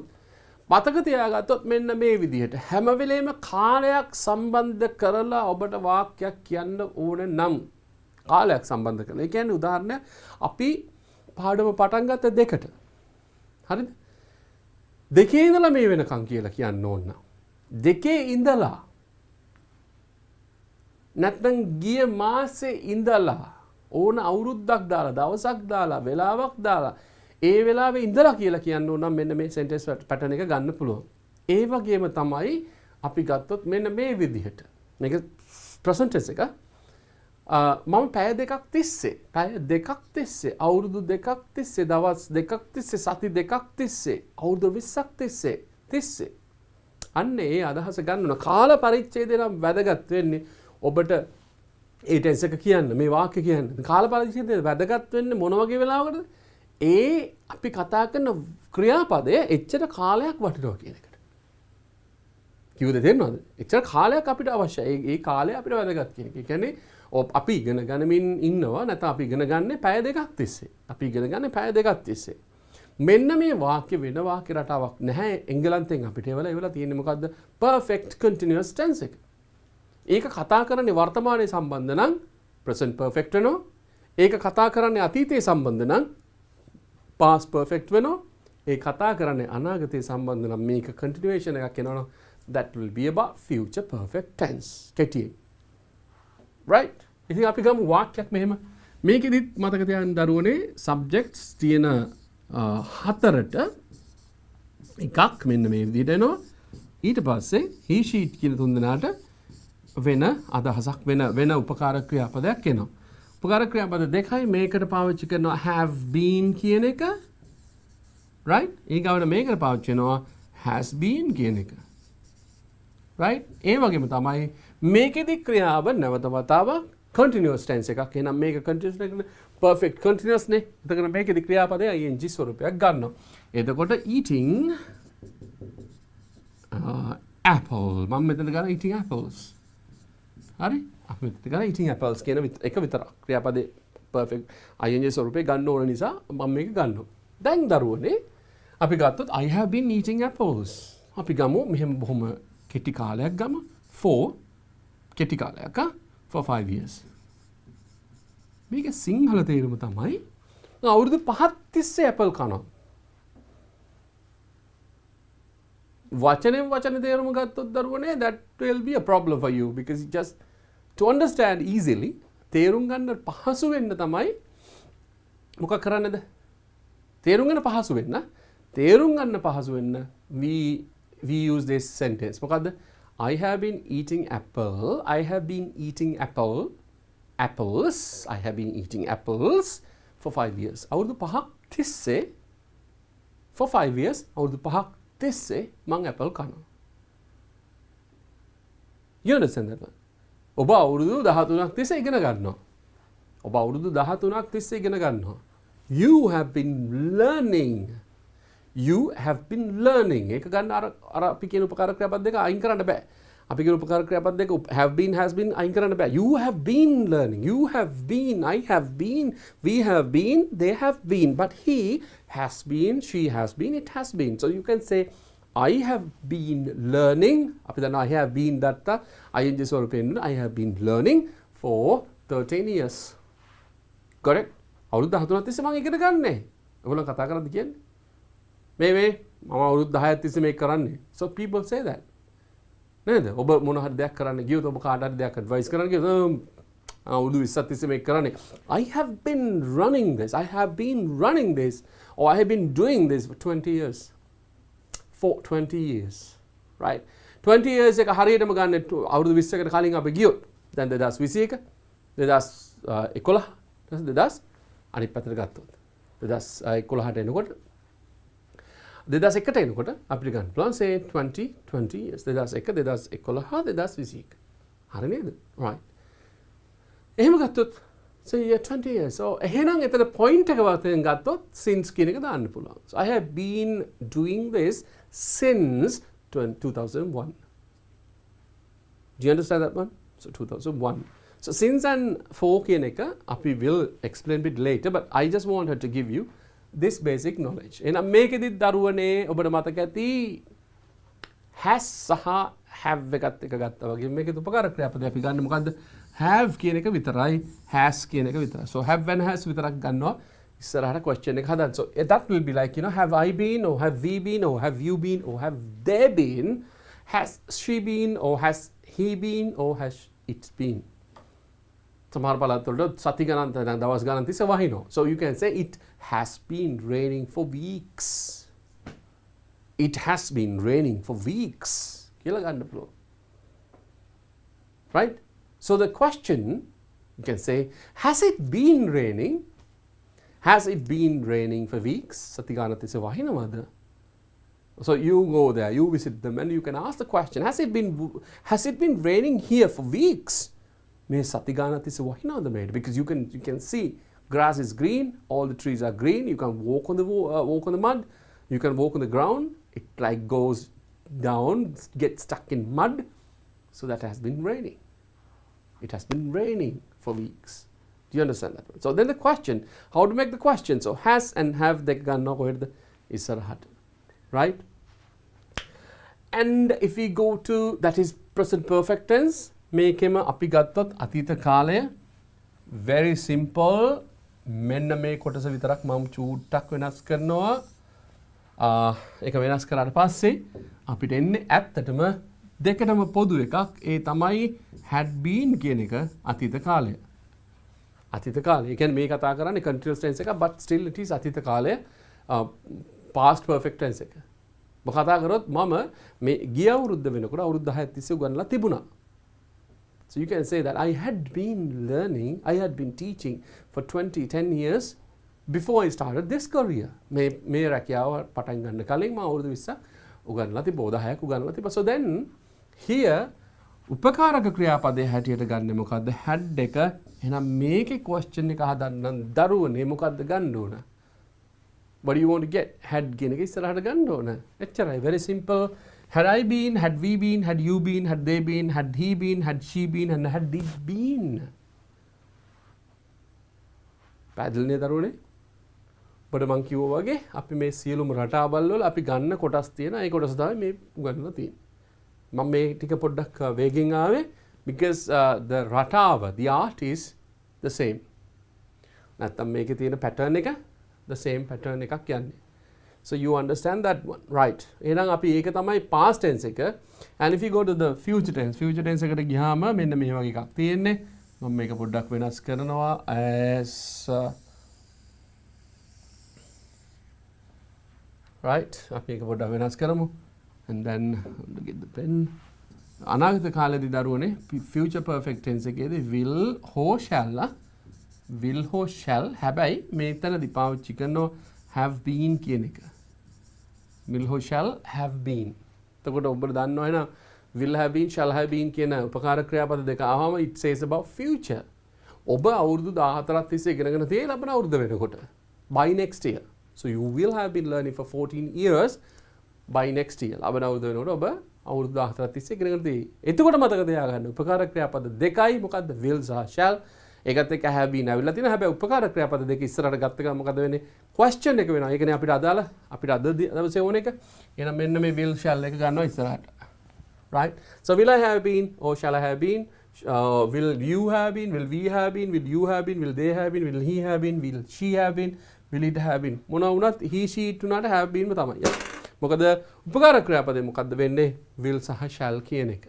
A: මතක තියාගත්තොත් මෙන්න මේ විදිහට හැම වෙලේම කාලයක් සම්බන්ධ කරලා ඔබට වාක්‍යයක් කියන්න ඕනේ නම් කාලයක් සම්බන්ධ කරලා. ඒ කියන්නේ උදාහරණයක් අපි පාඩම පටන් ගත්ත දෙකට. හරිද? දෙකේ ඉඳලා මේ වෙනකන් කියලා කියන්න ඕන. දෙකේ ඉඳලා නැත්නම් ගිය මාසේ ඉඳලා ඕන අවුරුද්දක් දාලා දවසක් දාලා වෙලාවක් දාලා ඒ වෙලාවේ ඉඳලා කියලා කියන්න ඕන නම් මෙන්න මේ sentence pattern එක ගන්න පුළුවන්. ඒ වගේම තමයි අපි ගත්තොත් මෙන්න මේ විදිහට. මේක present tense එක. මම පැය දෙකක් තිස්සේ අවුරුදු දෙකක් තිස්සේ දවස් දෙකක් තිස්සේ සති දෙකක් තිස්සේ අවුරුදු 20ක් තිස්සේ අන්න ඒ අදහස ගන්න ඕන. කාල පරිච්ඡේදය නම් වැදගත් වෙන්නේ ඔබට ඒ ටෙන්ස් එක කියන්න මේ වාක්‍ය කියන්න. කාල පරිච්ඡේදය වැදගත් වෙන්නේ මොන වගේ වෙලාවකටද? ඒ අපි කතා කරන ක්‍රියාපදය එච්චර කාලයක් වටිනවා කියන එකට. කිව්වද තේරෙනවද? එච්චර කාලයක් අපිට අවශ්‍යයි. ඒ කාලය අපිට වැදගත් කියන එක. ඒ කියන්නේ අපි ඉගෙන ගනිමින් ඉන්නවා නැත්නම් අපි ඉගෙන ගන්න පැය දෙකක් තිස්සේ. අපි ඉගෙන ගන්න පැය දෙකක් තිස්සේ. මෙන්න මේ වාක්‍ය වෙන වාක්‍ය රටාවක් නැහැ එංගලන්තෙන් අපිට ඒවල තියෙන්නේ මොකද්ද? perfect continuous tense එක. ඒක කතා කරන්නේ වර්තමානයේ සම්බන්ධ නම් present perfect වෙනවා. ඒක කතා කරන්නේ අතීතයේ සම්බන්ධ නම් past perfect වෙනවා. ඒ කතා කරන්නේ අනාගතයේ සම්බන්ධ නම් මේක continuation එකක් එනවා. that will be about future perfect tense. කෙටියෙන්. right? ඉතින් අපි ගමු වාක්‍යයක් මෙහෙම. මේකෙදිත් මතක තියාගන්න දරුවනේ subjects තියෙන හතරට එකක් මෙන්න මේ විදිහට එනවා. ඊට පස්සේ he sheet කියන තුන්දෙනාට වෙන අදහසක් වෙන උපකාරක ක්‍රියාපදයක් එනවා. උපකාරක ක්‍රියාපද දෙකයි මේකට පාවිච්චි කරනවා have been කියන එක. right? ඊගාවට මේකට පාවිච්චි කරනවා has been කියන එක. right? ඒ වගේම තමයි මේකෙදි ක්‍රියාව නැවත වතාවක් continuous tense එකක්. එහෙනම් මේක continuous එකක් perfect continuous නේ. එතකොට මේකෙදි ක්‍රියාපදය ing ස්වරූපයක් ගන්නවා. එතකොට eating apple මම මෙතන ගන්න eating apples. හරි? අපි මෙතන ගන්න eating apples කියන එක විතරක්. ක්‍රියාපදේ perfect ing ස්වරූපේ ගන්න ඕන නිසා මම මේක ගන්නවා. දැන් දරුවනේ අපි ගත්තොත් I have been eating apples. අපි ගමු මෙහෙම බොහොම කෙටි කාලයක් ගමු. කෙටි කාලයක් for 5 years. මේක සිංහල තේරුම තමයි අවුරුදු 5ක් තිස්සේ ඇපල් කනවා. වචනෙන් වචන තේරුම ගත්තොත් දරුවනේ that will be a problem for you because just to understand easily තේරුම් ගන්න පහසු වෙන්න තමයි මොකක් කරන්නද? තේරුම් ගන්න පහසු වෙන්න we use this sentence. මොකද්ද? I have been eating apples. I have been eating apples for 5 years. අවුරුදු 5ක් තිස්සේ for 5 years අවුරුදු 5ක් තිස්සේ මං ඇපල් කනවා. You understand that one? ඔබ අවුරුදු 13ක් තිස්සේ ඉගෙන ගන්නවා. You have been learning. ඒක ගන්න අර අපි කියන උපකාරක ක්‍රියාපද දෙක අයින් කරන්න බෑ. අපි කියන උපකාරක ක්‍රියාපද දෙක have been has been අයින් කරන්න බෑ. You have been learning. You have been, I have been, we have been, they have been. But he has been, she has been, it has been. So you can say I have been learning. අපි දන්නවා I have been දත්ත ing ස්වරූපයෙන් I have been learning for 13 years. Correct? අවුරුදු 13ක් තිස්සේ මම ඉගෙන ගන්නෑ. ඔයගොල්ලෝ කතා කරද්දි කියන්නේ මේ මම අවුරුදු 10ක් තිස්සේ මේක කරන්නේ. So people say that. නේද? ඔබ මොන හරි දෙයක් කරන්න ගියොත් ඔබ කාට හරි දෙයක් advice කරන්න ගියොත් අවුරුදු 20ක් තිස්සේ මේක කරන්නේ. I have been running this. Or I have been doing this for 20 years. For 20 years. Right? 20 years එක හරියටම ගන්න අවුරුදු 20කට කලින් අපි ගියොත් දැන් 2021 2011 2000 අනිත් පැත්තට ගත්තොත් 2011ට එනකොට 2001ට එනකොට අපිට ගන්න පුළුවන් say 20 years 2001 2011 2021 හරි නේද? right. එහෙම ගත්තොත් say 20 years. so එහෙනම් එතන point එක වශයෙන් ගත්තොත් since කියන එක දාන්න පුළුවන්. so I have been doing this since 2001. Do you understand that one? So 2001. So since and for කියන එක අපි will explain bit later, but I just wanted to give you this basic knowledge. එහෙනම් මේකෙදි දරුවනේ ඔබට මතක ඇති has සහ have එකත් එක ගත්තා වගේ මේකේ උපකාර ක්‍රියාපදේ අපි ගන්න මොකද්ද? have කියන එක විතරයි, has කියන එක විතරයි. So have and has විතරක් ගන්නවා ඉස්සරහට question එක හදන්න. So that will be like, you know, have I been, or have we been, or have you been, or have they been, has she been, or has he been, or has it been. සමහර පළාත්වලට සති ගණන් දැන් දවස් ගණන් තිස්සේ වහිනවා. So you can say it has been raining for weeks. It has been raining for weeks. කියලා ගන්න පුළුවන්. Right? So the question, you can say, has it been raining? Has it been raining for weeks? සති ගණන් තිස්සේ වහිනවද? So you go there, you visit them, and you can ask the question, has it been raining here for weeks? මේ සති ගානක් තිස්සේ වහිනවද මේට? Because you can see grass is green, all the trees are green, you can walk on the mud, you can walk on the ground, it like goes down, gets stuck in mud. So that has been raining. It has been raining for weeks. Do you understand that? So then the question, how to make the question? So has and have දෙක ගන්නවා කොහෙද? ඉස්සරහට. Right? And if we go to, that is present perfect tense, මේකෙම අපි ගත්තොත් අතීත කාලය, very simple. මෙන්න මේ කොටස විතරක් මම චූට්ටක් වෙනස් කරනවා. ඒක වෙනස් කරාට පස්සේ අපිට එන්නේ ඇත්තටම දෙකටම පොදු එකක්. ඒ තමයි had been කියන එක අතීත කාලය. අතීත කාලය. ඒ කියන්නේ මේ කතා කරන්නේ continuous tense එක, but still it is අතීත කාලය, past perfect tense එක. මම කතා කරොත් මම මේ ගිය අවුරුද්ද වෙනකොට අවුරුදු 10ක් තිස්සේ උගන්වලා තිබුණා. So you can say that I had been teaching for 10 years before I started this career. මේ රැකියාව පටන් ගන්න කලින් මම අවුරුදු 20ක් උගන්වලා තිබ්බා, 10ක් උගන්වලා තිබ්බා. So then here උපකාරක ක්‍රියාපදයේ හැටියට ගන්න මොකද්ද? had එක. එහෙනම් මේකේ question එක හදන්න දරුවනේ මොකද්ද ගන්න ඕන? What do you want to get? had කියන එක ඉස්සරහට ගන්න ඕන. එච්චරයි. Very simple. Had I been, had we been, had you been, had they been, had he been, had she been, and had it been. පැහැදිලිනේ දරුවනේ? ඔබට මං කිව්වා වගේ අපි මේ සියලුම රටාවල් වල අපි ගන්න කොටස් තියෙන ඒ කොටස තමයි මේ උගන්වලා තියෙන්නේ. මම මේ ටික පොඩ්ඩක් වේගෙන් ආවේ because the රටාව, the art is the same. නැත්තම් මේකේ තියෙන pattern එක the same pattern එකක් යන්නේ. So you understand that one, right? එහෙනම් අපි ඒක තමයි past tense එක. And if you go to the future tense එකට ගියාම මෙන්න මේ වගේ එකක් තියෙන්නේ. මම මේක පොඩ්ඩක් වෙනස් කරනවා as right? අපි ඒක පොඩ්ඩක් වෙනස් කරමු. And then get the pen. අනාගත කාලේදී දරුවනේ future perfect tense එකේදී will හෝ shall හැබැයි මේතනදී පාවිච්චි කරනවා have been කියන එක. will හෝ shall have been. එතකොට ඔබට දන්නවා එහෙනම් will have been, shall have been කියන උපකාර ක්‍රියාපද දෙක ආවම it says about future. ඔබ අවුරුදු 14ක් තිස්සේ ඉගෙනගෙන තියෙන ලබන අවුරුද්ද වෙනකොට by next year. So you will have been learning for 14 years by next year. ලබන අවුරුද්ද වෙනකොට ඔබ අවුරුදු 14ක් තිස්සේ ඉගෙනගෙන තියෙයි. එතකොට මතක තියාගන්න උපකාර ක්‍රියාපද දෙකයි මොකද්ද? will සහ shall. ඒකත් එක්ක have been ඇවිල්ලා තියෙනවා. හැබැයි උපකාර ක්‍රියාපද දෙක ඉස්සරහට ගත්ත ගමන් මොකද වෙන්නේ? question එක වෙනවා. ඒ කියන්නේ අපිට අදාළ අපිට අද දවසේ ඕන එක. එහෙනම් මෙන්න මේ will shall එක ගන්නවා ඉස්සරහට. Right? So will I have been or shall I have been? Will you have been? Will we have been? Will you have been? Will they have been? Will he have been? Will she have been? Will it have been? මොනවා වුණත් he she it උනාට have been ම තමයි. මොකද උපකාර ක්‍රියාපදේ මොකද්ද වෙන්නේ? will සහ shall කියන එක.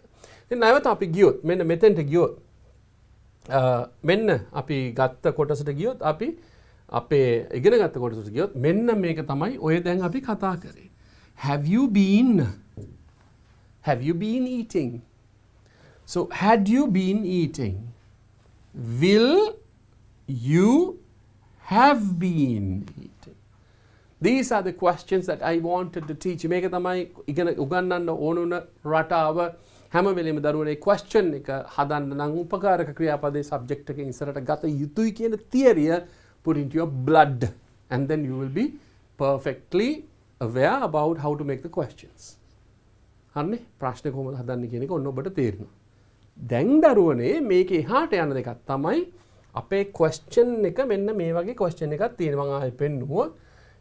A: ඉතින් නැවත අපි ගියොත් මෙන්න මෙතෙන්ට ගියොත් මෙන්න අපි ගත්ත කොටසට ගියොත් අපි අපේ ඉගෙන ගත්ත කොටසට ගියොත් මෙන්න මේක තමයි ඔය දැන් අපි කතා කරේ. Have you been eating? So had you been eating? Will you have been eating? These are the questions that I wanted to teach you. මේක තමයි ඉගෙන උගන්වන්න ඕන රටාව. හැම වෙලේම දරුවනේ question එක හදන්න නම් උපකාරක ක්‍රියාපදේ subject එකෙන් ඉස්සරහට ගත යුතුයි කියන theory put into your blood, and then you will be perfectly aware about how to make the questions. හරිනේ? ප්‍රශ්න කොහොමද හදන්නේ කියන එක ඔන්න ඔබට තේරෙනවා. දැන් දරුවනේ මේක එහාට යන දෙකක් තමයි අපේ question එක මෙන්න මේ වගේ question එකක් තියෙනවා මම ආයෙ පෙන්නුවොත්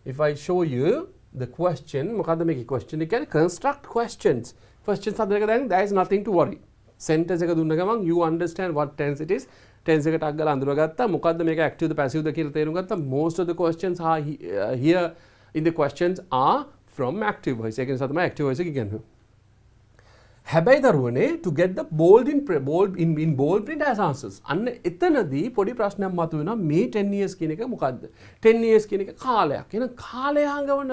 A: if I show you the question මොකද්ද මේකේ question එක කියන්නේ construct questions හදන එක දැන් there is nothing to worry sentence එක දුන්න ගමන් you understand what tense it is tense එකට අග්ගලා අඳුරගත්තා මොකද්ද මේක active ද passive ද කියලා තේරුම් ගත්තා most of the questions are here in the questions are from active voice ඒක නිසා තමයි active voice එක කියන්නේ හැබැයි දරුවනේ to get the bold in bold print as answers අන්න එතනදී පොඩි ප්‍රශ්නයක් මතුවෙනවා මේ 10 years කියන එක මොකද්ද 10 years කියන එක කාලයක් එහෙනම් කාලය හංගවන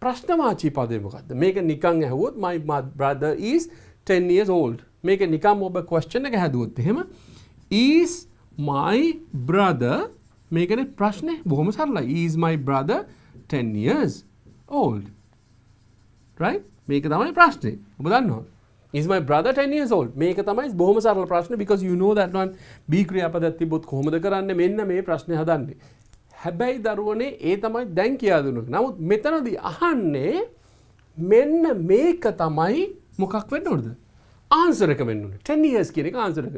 A: ප්‍රශ්නවාචී පදේ මොකද්ද මේක නිකන් ඇහුවොත් my brother is 10 years old මේක නිකන් ඔබ question එක හැදුවොත් එහෙම is my brother මේකනේ ප්‍රශ්නේ බොහොම සරලයි is my brother 10 years old right මේක තමයි ප්‍රශ්නේ ඔබ දන්නවා is my brother 10 years old මේක තමයි බොහොම සරල ප්‍රශ්න because you know that one be ක්‍රියාපදයක් තිබ්බොත් කොහොමද කරන්නේ මෙන්න මේ ප්‍රශ්නේ හදන්නේ හැබැයි දරුවනේ ඒ තමයි දැන් කියා දුන්නේ නමුත් මෙතනදී අහන්නේ මෙන්න මේක තමයි මොකක් වෙන්න ඕනද ආන්සර් එක වෙන්න ඕනේ 10 years කියන එක ආන්සර් එක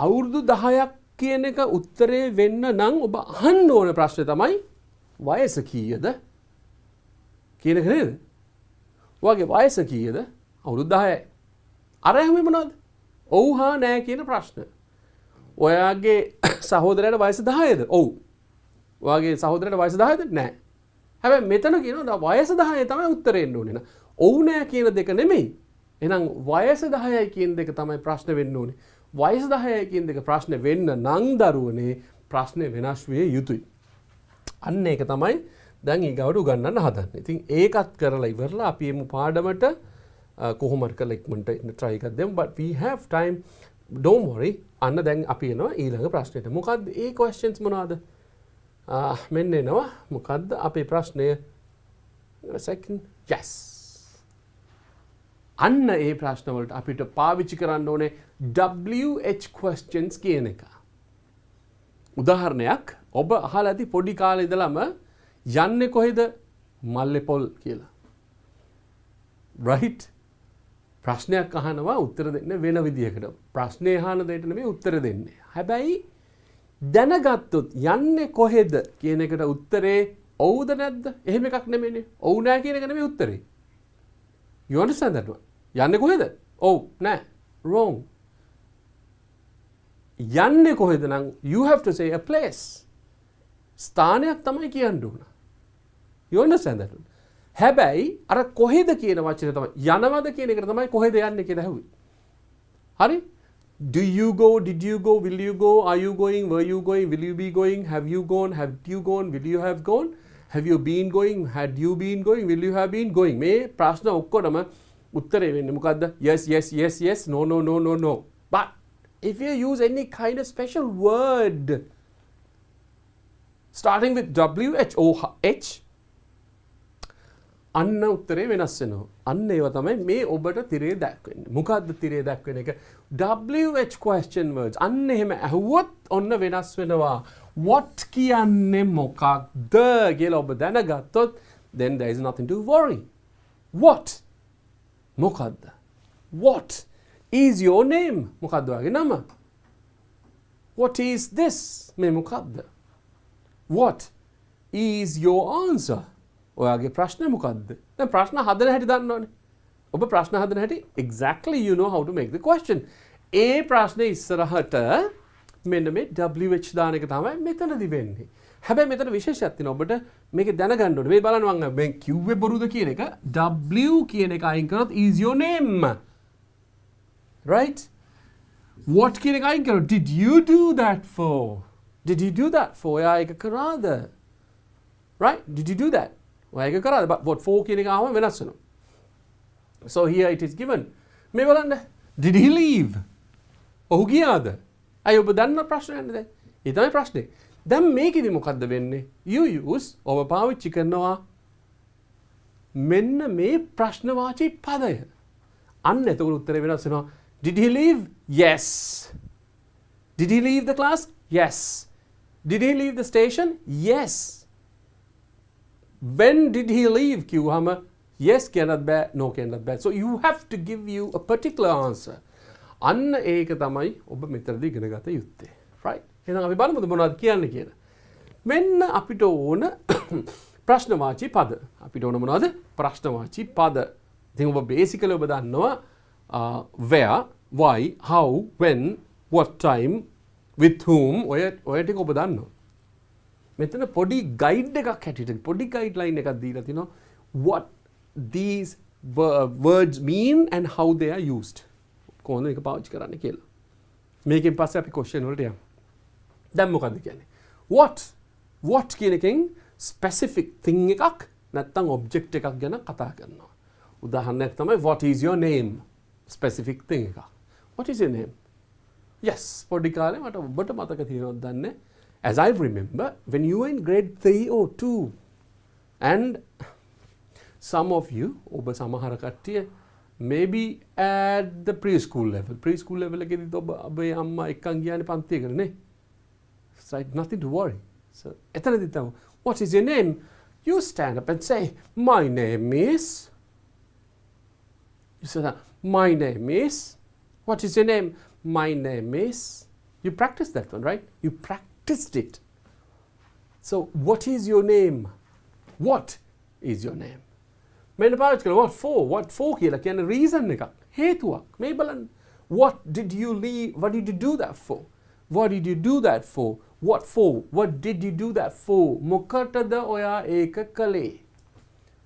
A: අවුරුදු 10ක් කියන එක උත්තරේ වෙන්න නම් ඔබ අහන්න ඕන ප්‍රශ්නේ තමයි වයස කීයද කියන එක නේද ඔයාගේ වයස කීයද අවුරුදු 10යි අර හැම මොනවද ඔව් හා නෑ කියන ප්‍රශ්න ඔයාගේ සහෝදරයාට වයස 10ද ඔව් ඔයාගේ සහෝදරයාට වයස 10ද නෑ හැබැයි මෙතන කියනවා වයස 10 තමයි උත්තරේ එන්න ඕනේ න ะ ඔව් නෑ කියන දෙක නෙමෙයි එහෙනම් වයස 10යි කියන දෙක තමයි ප්‍රශ්න වෙන්න ඕනේ වයස 10යි කියන දෙක ප්‍රශ්න වෙන්න නම් දරුවනේ ප්‍රශ්නේ වෙනස් විය යුතුයි අන්න ඒක තමයි දැන් ඊගවට උගන්වන්න හදන්නේ ඉතින් ඒකත් කරලා ඉවරලා අපි එමු පාඩමට කොහොමද කරලා ඉක්මනට try එකක් දෙමු but we have time don't worry අන්න දැන් අපි එනවා ඊළඟ ප්‍රශ්නෙට මොකද්ද ඒ questions මොනවාද මෙන්න එනවා මොකද්ද අපේ ප්‍රශ්නය second yes අන්න ඒ ප්‍රශ්න වලට අපිට පාවිච්චි කරන්න ඕනේ WH questions කියන එක උදාහරණයක් ඔබ අහලා ඇති පොඩි කාලේ ඉඳලම යන්නේ කොහෙද මල්ලේපොල් කියලා right ප්‍රශ්නයක් අහනවා උත්තර දෙන්න වෙන විදිහකට ප්‍රශ්නේ අහන දෙයට නෙමෙයි උත්තර දෙන්නේ හැබැයි දැනගත්තොත් යන්නේ කොහෙද කියන එකට උත්තරේ ඔව්ද නැද්ද එහෙම එකක් නෙමෙයිනේ ඔව් නෑ කියන එක නෙමෙයි උත්තරේ you understand that one යන්නේ කොහෙද ඔව් නෑ wrong යන්නේ කොහෙද නම් you have to say a place ස්ථානයක් තමයි කියන්න ඕන you understand that one හැබැයි අර කොහෙද කියන වචනේ තමයි යනවද කියන එකට තමයි කොහෙද යන්නේ කියලා ඇහුවේ. හරි? Do you go? Did you go? Will you go? Are you going? Were you going? Will you be going? Have you gone? Have you gone? Will you have gone? Have you been going? Had you been going? Will you have been going? මේ ප්‍රශ්න ඔක්කොටම උත්තරේ වෙන්නේ මොකද්ද? Yes, yes, yes, yes. No, no, no, no, no. But if you use any kind of special word starting with WH or H අන්න උත්තරේ වෙනස් වෙනවා. අන්න ඒවා තමයි මේ ඔබට තිරේ දක්වන්නේ. මොකද්ද තිරේ දක්වන එක? WH question words. අන්න එහෙම ඇහුවොත් ඔන්න වෙනස් වෙනවා. What කියන්නේ මොකක්ද කියලා ඔබ දැනගත්තොත් then there is nothing to worry. What? මොකද්ද? What is your name? මොකද්ද ඔයාගේ නම? What is this? මේ මොකද්ද? What is your answer? ඔයාගේ ප්‍රශ්න මොකද්ද? දැන් ප්‍රශ්න හදන හැටි දන්නවනේ. ඔබ ප්‍රශ්න හදන හැටි exactly you know how to make the question. ඒ ප්‍රශ්නේ ඉස්සරහට මෙන්න මේ WH දාන එක තමයි මෙතනදි වෙන්නේ. හැබැයි මෙතන විශේෂයක් තියෙනවා ඔබට මේක දැනගන්න ඕනේ. මේ බලන්න මම කිව්වේ බොරුද කියන එක W කියන එක අයින් කරොත් is your name. Right? What කියන එක අයින් කරොත් did you do that for? Did you do that for? ඔයා ඒක කරාද? Right? Did you do that? ඔයා ඒක කරාද? But what for කියන එක ආවම වෙනස් වෙනවා. So here it is given. මේ බලන්න. Did he leave? ඔහු ගියාද? අය ඔබ දන්න ප්‍රශ්නයක් නේද? ඒ තමයි ප්‍රශ්නේ. දැන් මේකෙදි මොකද්ද වෙන්නේ? You use ඔබ පාවිච්චි කරනවා මෙන්න මේ ප්‍රශ්නවාචී පදය. අන්න එතකොට උත්තරේ වෙනස් වෙනවා. Did he leave? Yes. Did he leave the class? Yes. Did he leave the station? Yes. When did he leave? කිව්වම yes කියන්නත් බෑ no කියන්නත් බෑ. So you have to give you a particular answer. අන්න ඒක තමයි ඔබ මෙතනදී ඉගෙන ගත යුත්තේ. right? එහෙනම් අපි බලමුද මොනවද කියන්නේ කියලා. මෙන්න අපිට ඕන ප්‍රශ්නවාචී පද. අපිට ඕන මොනවද? ප්‍රශ්නවාචී පද. ඉතින් ඔබ basically ඔබ දන්නවා where, why, how, when, what time, with whom ඔය ටික ඔබ දන්නවා. මෙතන පොඩි ගයිඩ් එකක් හැටියට පොඩි ගයිඩ්ලයින් එකක් දීලා තිනවා what these words mean and how they are used. කොහොමද මේක පාවිච්චි කරන්න කියලා. මේකෙන් පස්සේ අපි question වලට යමු. දැන් මොකද්ද කියන්නේ? what කියන එකෙන් specific thing එකක් නැත්නම් object එකක් ගැන කතා කරනවා. උදාහරණයක් තමයි what is your name? specific thing එකක්. What is your name? Yes, පොඩි කාලේ මට ඔබට මතක තියෙනවද දන්නේ? As I remember, when you were in grade 3 or 2 and some of you, ඔබ සමහර කට්ටිය maybe at the preschool level එකේදී ඔබේ අම්මා එක්කන් ගියානේ පන්තියකට නේ. It's like nothing to worry. So එතනදී තමයි what is your name? You stand up and say my name is. You say that my name is. What is your name? My name is. You practice that one, right? You practiced it. So what is your name? What is your name? මෙන්න පාවිච්චි කරලා what for කියලා කියන්නේ reason එකක් හේතුවක් මේ බලන්න what did you do that for what did you do that for මොකටද ඔයා ඒක කළේ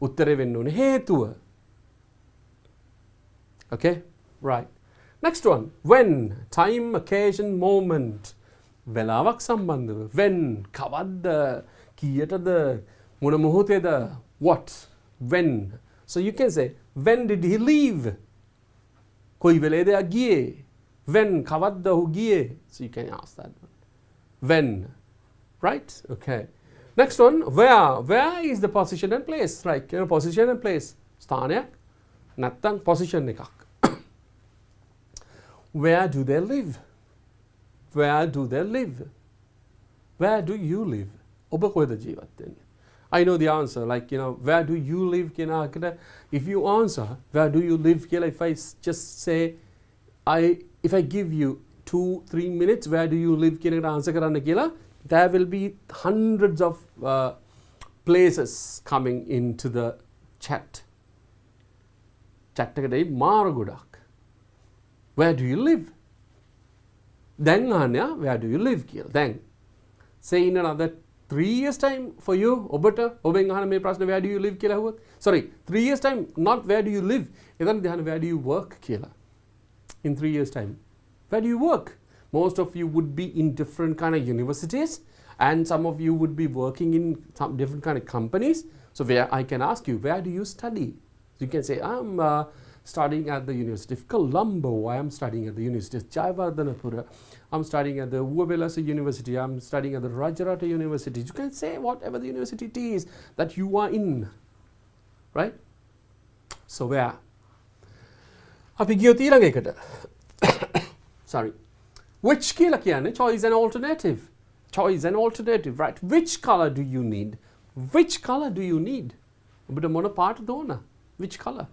A: උත්තරේ වෙන්න ඕනේ හේතුව okay right next one when time occasion moment වෙලාවක් සම්බන්ධව when කවද්ද කීයටද මොන මොහොතේද what when so you can say when did he leave koi velede giye when kawadda hu giye so you can ask that one when right okay next one where is the position and place right you know position and place sthanayak nattang position ekak where do they live where do you live oba koyda jeewath wenne I know the answer, like, you know, where do you live? If you answer, where do you live? If I just say, if I give you 2-3 minutes, where do you live? Answer there will be hundreds of places coming into the chat. Chat where do you live? Then, where do you live? Then, say in another 3 years time for you obata oben ahana me prashna where do you live kiyala huwat sorry 3 years time not where do you live edan dihana where do you work kiyala in 3 years time where do you work most of you would be in different kind of universities and some of you would be working in some different kind of companies so where I can ask you where do you study so you can say I'm studying at the University of Colombo I am studying at the University of Jayawardhanapura I'm studying at the Uwelasa University. I'm studying at the Rajarata University. You can say whatever the university it is that you are in. Right? So where? අපි ගියොත් ඊළඟ එකට. Sorry. Which කියලා කියන්නේ choice and alternative. Choice and alternative. Right. Which color do you need? Which color do you need? ඔබට මොන පාටද ඕන? Which color?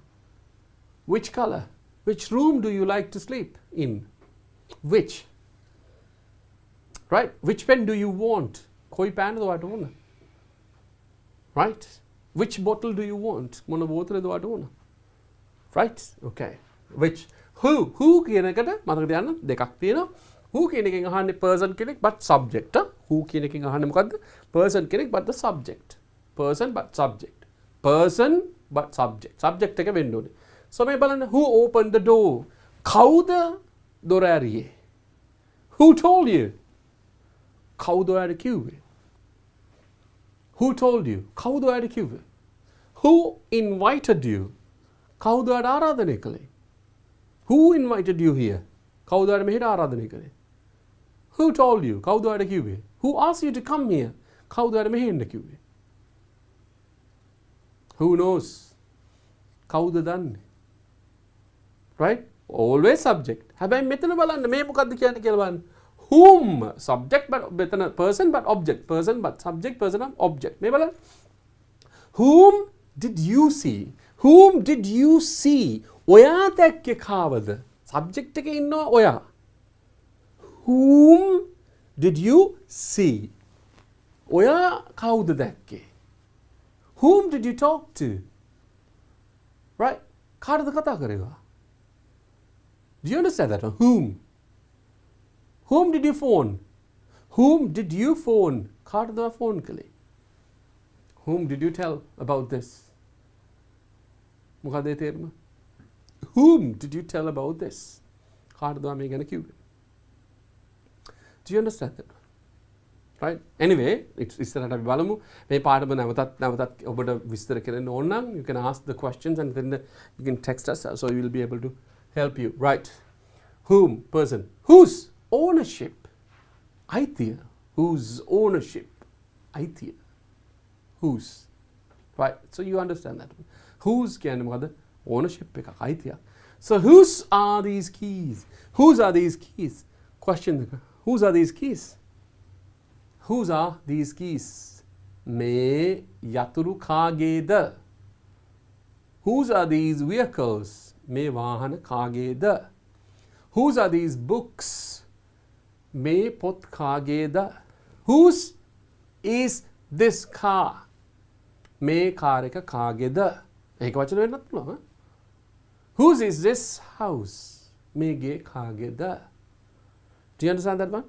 A: Which color? Which room do you like to sleep in? Which? Right? Which pen do you want? Koi pen do I want? Right? Which bottle do you want? Mona bottle do I want? Right? Okay. Which? Who කියන එකට මතක තියන්න දෙකක් තියෙනවා. Who කියන එකෙන් අහන්නේ person කෙනෙක් but subject. Who කියන එකෙන් අහන්නේ මොකද්ද? Person කෙනෙක් but the subject. Person but subject. Person but subject. Subject එක වෙන්න ඕනේ. So මේ බලන්න who opened the door? කවුද දොර ඇරියේ? Who told you? කවුද ඔයාට කිව්වේ? Who told you? කවුද ඔයාට කිව්වේ? Who invited you? කවුද ඔයාට ආරාධනය කළේ? Who invited you here? කවුද ඔයාට මෙහෙට ආරාධනය කළේ? Who told you? කවුද ඔයාට කිව්වේ? Who asked you to come here? කවුද ඔයාට මෙහෙ එන්න කිව්වේ? Who knows? කවුද දන්නේ? Right? Always subject. හැබැයි මෙතන බලන්න මේ මොකද්ද කියන්නේ කියලා බලන්න. Whom subject but මෙතන person but object. Person but subject, person and object. මේ බලන්න. Whom did you see? Whom did you see? ඔයා දැක්කේ කාවද? Subject එකේ ඉන්නවා ඔයා. Whom did you see? ඔයා කවුද දැක්කේ? Whom did you talk to? Right? කාටද කතා කරේවා? Do you understand that one? Whom? Whom did you phone? Whom did you phone? කාටද phone කළේ? Whom did you tell about this? මොකද ඒ තේරුම? Whom did you tell about this? කාටද මේ ගැන කිව්වේ? Do you understand that? Right? Anyway, ඉස්සරහට අපි බලමු. මේ පාඩම නැවතත් ඔබට විස්තර කරන්න ඕන නම් you can ask the questions and then you can text us so we will be able to help you. Right? Whom? Person. Whose? Ownership. අයිතිය. Whose ownership? අයිතිය. Whose? Right? So you understand that. Whose කියන්නේ මොකද? Ownership එකක් අයිතියක්. So whose are these keys? Whose are these keys? Question. Whose are these keys? Whose are these keys? මේ යතුරු කාගේද? Whose are these vehicles? මේ වාහන කාගේද? Whose are these books? මේ පොත් කාගේද? Whose is this car? මේ car එක කාගේද? ඒක වචන වෙන්නත් පුළුවන්. Whose is this house? මේ ගේ කාගේද? Do you understand that one?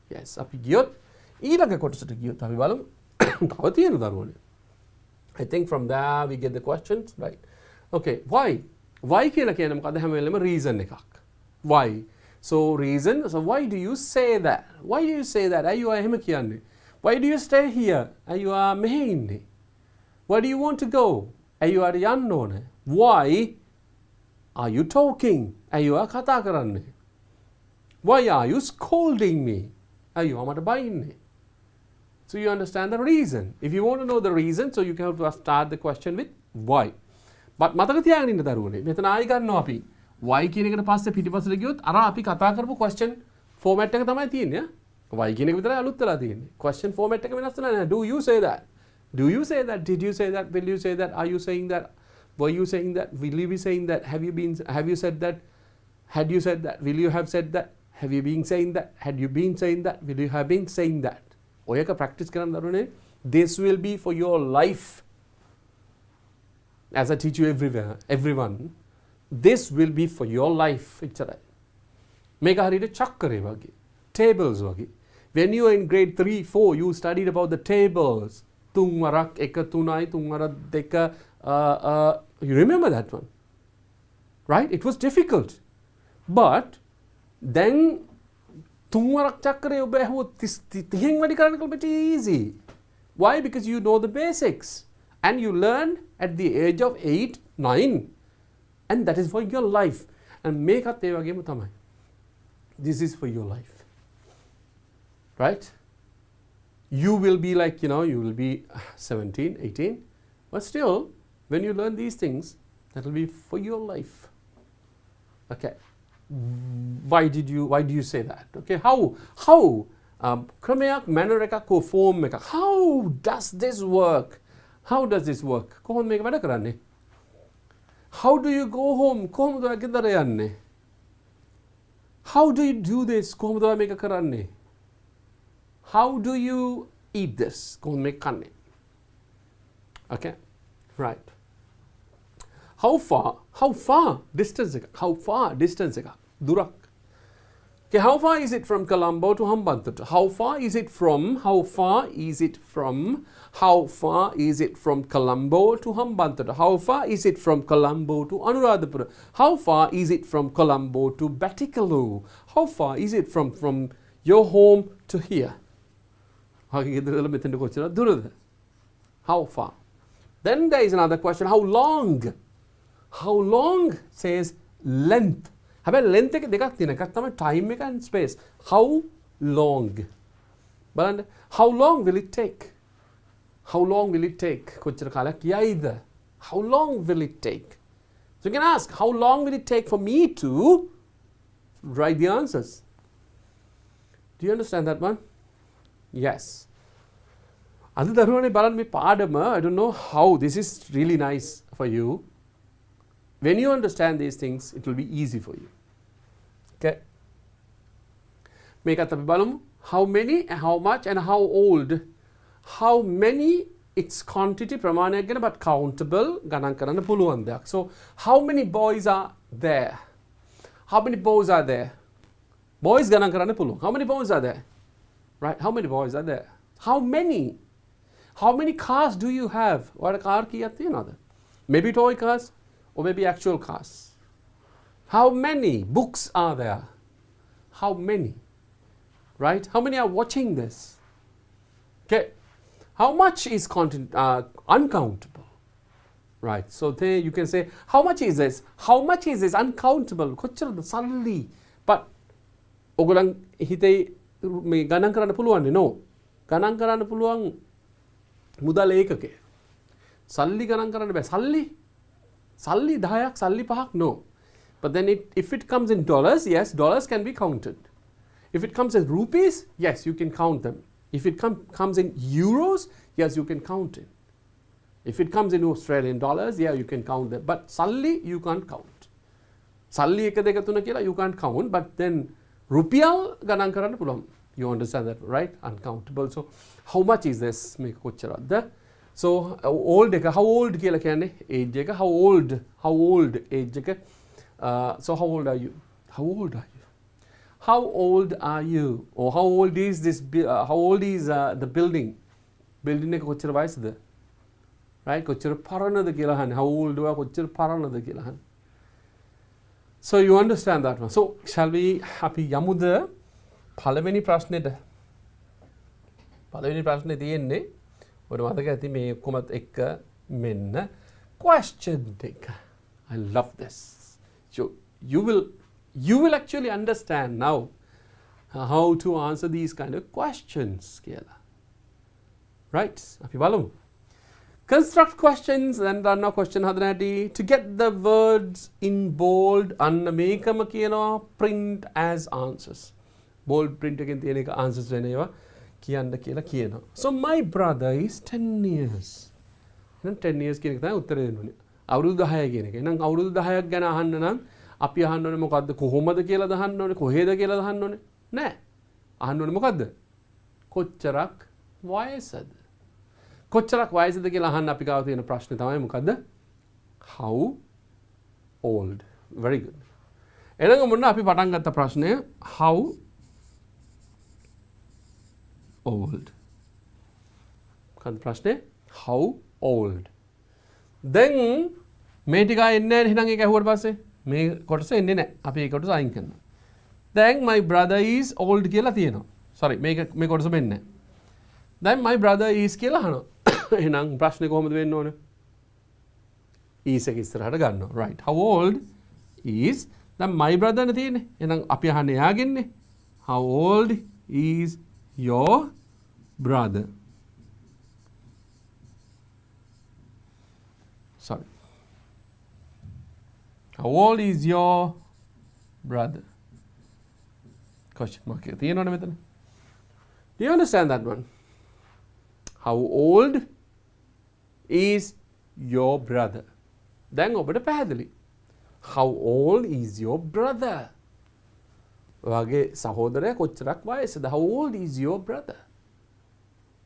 A: Yes. අපි ගියොත් ඊළඟ කොටසට ගියොත් අපි බලමු. තව තියෙන දරුවනේ. I think from there we get the questions, right? Okay, why? Why කියලා කියන්නේ මොකද? හැම වෙලෙම reason එකක්. Why? So reason, so why do you say that? Why do you say that? අයියෝ එහෙම කියන්නේ. Why do you stay here? අයියෝ මෙහෙ ඉන්නේ. Where do you want to go? අයියෝ අර යන්න ඕනේ. Why are you talking? අයියෝ කතා කරන්නේ. Why are you scolding me? අයියෝ මට බයින්නේ. So you understand the reason. If you want to know the reason, so you have to start the question with why. But මතක තියාගෙන ඉන්න දරුවනේ. මෙතන ආයි ගන්නවා අපි. Why කියන එකට පස්සේ පිටිපස්සට ගියොත් අර අපි කතා කරපු question format එක තමයි තියෙන්නේ. Why කියන එක විතරයි අලුත් වෙලා තියෙන්නේ. Question format එක වෙනස් වෙලා නැහැ. Do you say that? Do you say that? Did you say that? Will you say that? Are you saying that? Were you saying that? Will you be saying that? Have you said that? Had you said that? Will you have said that? Have you been saying that? Had you been saying that? Will you have been saying that? ඔය එක practice කරන්න දරුවනේ. This will be for your life. As I teach you everyone, this will be for your life. එච්චරයි. මේක හරියට චක්‍රය වගේ. Tables වගේ. When you are in grade 3, 4, you studied about the tables. තුන් වරක් 1 3යි තුන් වරක් 2 you remember that one? Right? It was difficult. But then තුන් වරක් චක්‍රය ඔබ ඇහුවොත් 30න් වැඩි කරන්න කල්පට easy. Why? Because you know the basics. And you learn at the age of 8, 9. And that is for your life. And මේකත් ඒ වගේම තමයි. This is for your life. Right? You will be like, you will be 17, 18. But still, when you learn these things, that will be for your life. Okay. Why do you say that? Okay. How ක්‍රමයක් manner එකක් or form එකක්. How does this work? How does this work? කොහොමද මේක වැඩ කරන්නේ? How do you go home? කොහොමද ඔයා ගෙදර යන්නේ? How do you do this? කොහොමද ඔයා මේක කරන්නේ? How do you eat this? කොහොමද මේක කන්නේ? Okay. Right. How far distance එකක්. How far distance එකක්. දුරක්. Okay, how far is it from Colombo to Hambantota? How far is it from Colombo to Hambantota? How far is it from Colombo to Anuradhapura? How far is it from Colombo to Batticaloa? How far is it from your home to here? How far? Then there is another question. How long? How long says length. හැබැයි length එක දෙකක් තියෙන එකක් තමයි time එක and space. How long? බලන්න. How long will it take? How long will it take? කොච්චර කාලයක් යයිද? How long will it take? So you can ask, how long will it take for me to write the answers? Do you understand that one? Yes. අද දරුවනේ බලන්න මේ පාඩම, I don't know how, this is really nice for you. When you understand these things, it will be easy for you. Okay. මේකත් අපි බලමු. How many, how much and how old. How many it's quantity ප්‍රමාණයක් ගැන but countable ගණන් කරන්න පුළුවන් දෙයක්. So how many boys are there? How many boys are there? Boys ගණන් කරන්න පුළුවන්. How many boys are there? Right? How many boys are there? How many? How many cars do you have? ඔයාලට car කීයක් තියෙනවද? Maybe toy cars or maybe actual cars. How many books are there? How many? Right? How many are watching this? Okay. How much is uncountable? Right. So there you can say, how much is this? How much is this uncountable? කොච්චරද සල්ලි? But ඔයගොල්ලන් හිතේ මේ ගණන් කරන්න පුළුවන් නේ? No. ගණන් කරන්න පුළුවන් මුදල් ඒකකය. සල්ලි ගණන් කරන්න බෑ. සල්ලි 10ක් සල්ලි 5ක් no. But then if it comes in dollars, yes, dollars can be counted. If it comes in rupees, yes, you can count them. If it comes in euros, yes, you can count it. If it comes in Australian dollars, yeah, you can count them. But salli, you can't count. Salli එක දෙක තුන කියලා you can't count. But then rupial ගණන් කරන්න පුළුවන්. You understand that, right? Uncountable. So how much is this? මේක කොච්චරද? So old එක, how old කියලා කියන්නේ age එක. How old age එක. So how old are you? How old are you? How old are you? Or how old is this? How old is the building? Building එක කොච්චර වයසද? Right? කොච්චර පරණද කියලා අහන්නේ. How old are කොච්චර පරණද කියලා අහන්නේ. So you understand that one. So shall we අපි යමුද පළවෙනි ප්‍රශ්නෙට? පළවෙනි ප්‍රශ්නේ තියෙන්නේ ඔයාලට මතක ඇති මේ ඔක්කොමත් එක්ක මෙන්න question එක. I love this. So you will actually understand now how to answer these kind of questions කියලා. Right? අපි බලමු. Construct questions and run a question හදන හැටි to get the words in bold අන්න මේකම කියනවා print as answers. Bold print එකෙන් තියෙන එක answers වෙන ඒවා කියන්න කියලා කියනවා. So my brother is 10 years. එහෙනම් 10 years කියන එක තමයි උත්තරේ දෙන්න ඕනේ. අවුරුදු 10 කියන එක. එහෙනම් අවුරුදු 10ක් ගැන අහන්න නම් අපි අහන්න ඕනේ මොකද්ද කොහොමද කියලා අහන්න ඕනේ කොහෙද කියලා අහන්න ඕනේ නෑ අහන්න ඕනේ මොකද්ද කොච්චරක් වයසද කොච්චරක් වයසද කියලා අහන්න අපි ගාව තියෙන ප්‍රශ්නේ තමයි මොකද්ද how old very good එහෙනම් මොන්න අපි පටන් ගත්ත ප්‍රශ්නය how old මොකද්ද ප්‍රශ්නේ how old then මේ ටික එන්නේ නැහැ එහෙනම් ඒක ඇහුවට පස්සේ මේ කොටස එන්නේ නැහැ. අපි ඒ කොටස අයින් කරනවා. Then my brother is old කියලා තියෙනවා. Sorry මේ කොටස වෙන්නේ නැහැ. Then my brother is කියලා අහනවා. එහෙනම් ප්‍රශ්නේ කොහොමද වෙන්න ඕනේ? is එක ඉස්සරහට ගන්නවා. Right. How old is then my brother නේ තියෙන්නේ. එහෙනම් අපි අහන්නේ එයාගෙන්නේ. How old is your brother? Sorry. How old is your brother? Question mark. Do you understand that one? How old is your brother? Then over the පැහැදිලි. How old is your brother? ඔයාගේ සහෝදරයා කොච්චරක් වයසද? How old is your brother?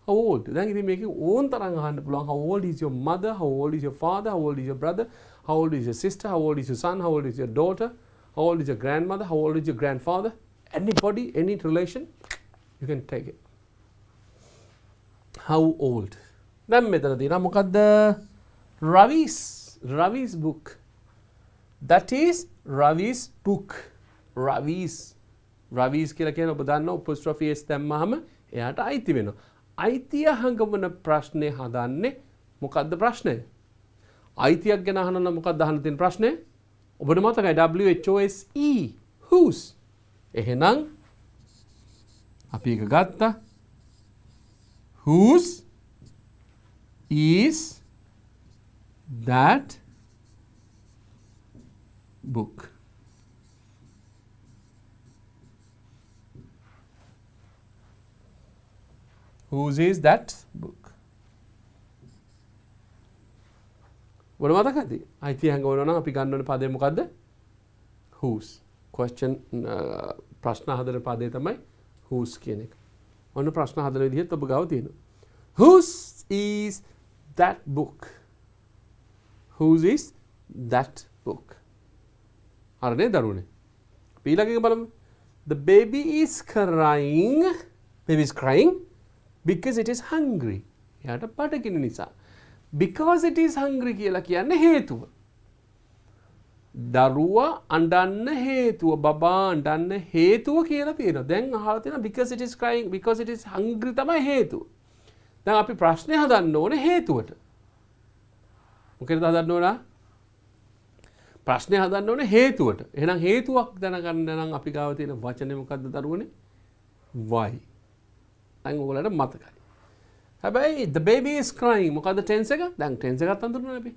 A: How old? දැන් ඉතින් මේකේ ඕන තරම් අහන්න පුළුවන්. How old is your mother? How old is your father? How old is your brother? How old is your sister? How old is your son? How old is your daughter? How old is your grandmother? How old is your grandfather? Anybody, any relation, you can take it. How old? දැන් මෙතන තියෙනවා මොකද්ද? Ravi's book. That is Ravi's book. Ravi's කියලා කියන ඔබ දන්න apostrophe s දැම්මහම එයාට අයිති වෙනවා. අයිතිය හංගවන ප්‍රශ්නේ හදන්නේ මොකද්ද ප්‍රශ්නේ? අයිතියක් ගැන අහනවා නම් මොකක්ද අහන්න තියෙන ප්‍රශ්නේ? ඔබට මතකයි WHOSE whose. එහෙනම් අපි එක ගත්තා. Whose is that book? Whose is that book? ඔබට මතකද? අයිතිය හංගවනවා නම් අපි ගන්න ඕනේ පදේ මොකද්ද? Whose. question ප්‍රශ්න හදන පදේ තමයි whose කියන එක. ඔන්න ප්‍රශ්න හදන විදිහත් ඔබ ගාව තියෙනවා. Whose is that book? Whose is that book? හරිනේ දරුවනේ. ඊළඟ බලමු. The baby is crying. Baby is crying because it is hungry. එයාට බඩගිනි නිසා. Because it is hungry කියලා කියන්නේ හේතුව. දරුවා අඬන්න හේතුව, බබා අඬන්න හේතුව කියලා තියෙනවා. දැන් අහලා තියෙනවා because it is crying, because it is hungry තමයි හේතුව. දැන් අපි ප්‍රශ්නේ හදන්න ඕනේ හේතුවට. මොකේද හදන්න ඕන? ප්‍රශ්නේ හදන්න ඕනේ හේතුවට. එහෙනම් හේතුවක් දැනගන්න නම් අපි ගාව තියෙන වචනේ මොකද්ද දරුවනේ? why. දැන් ඔයගොල්ලන්ට මතකයි. හැබැයි the baby is crying මොකද්ද tense එක? දැන් tense එකත් අඳුරනවා අපි.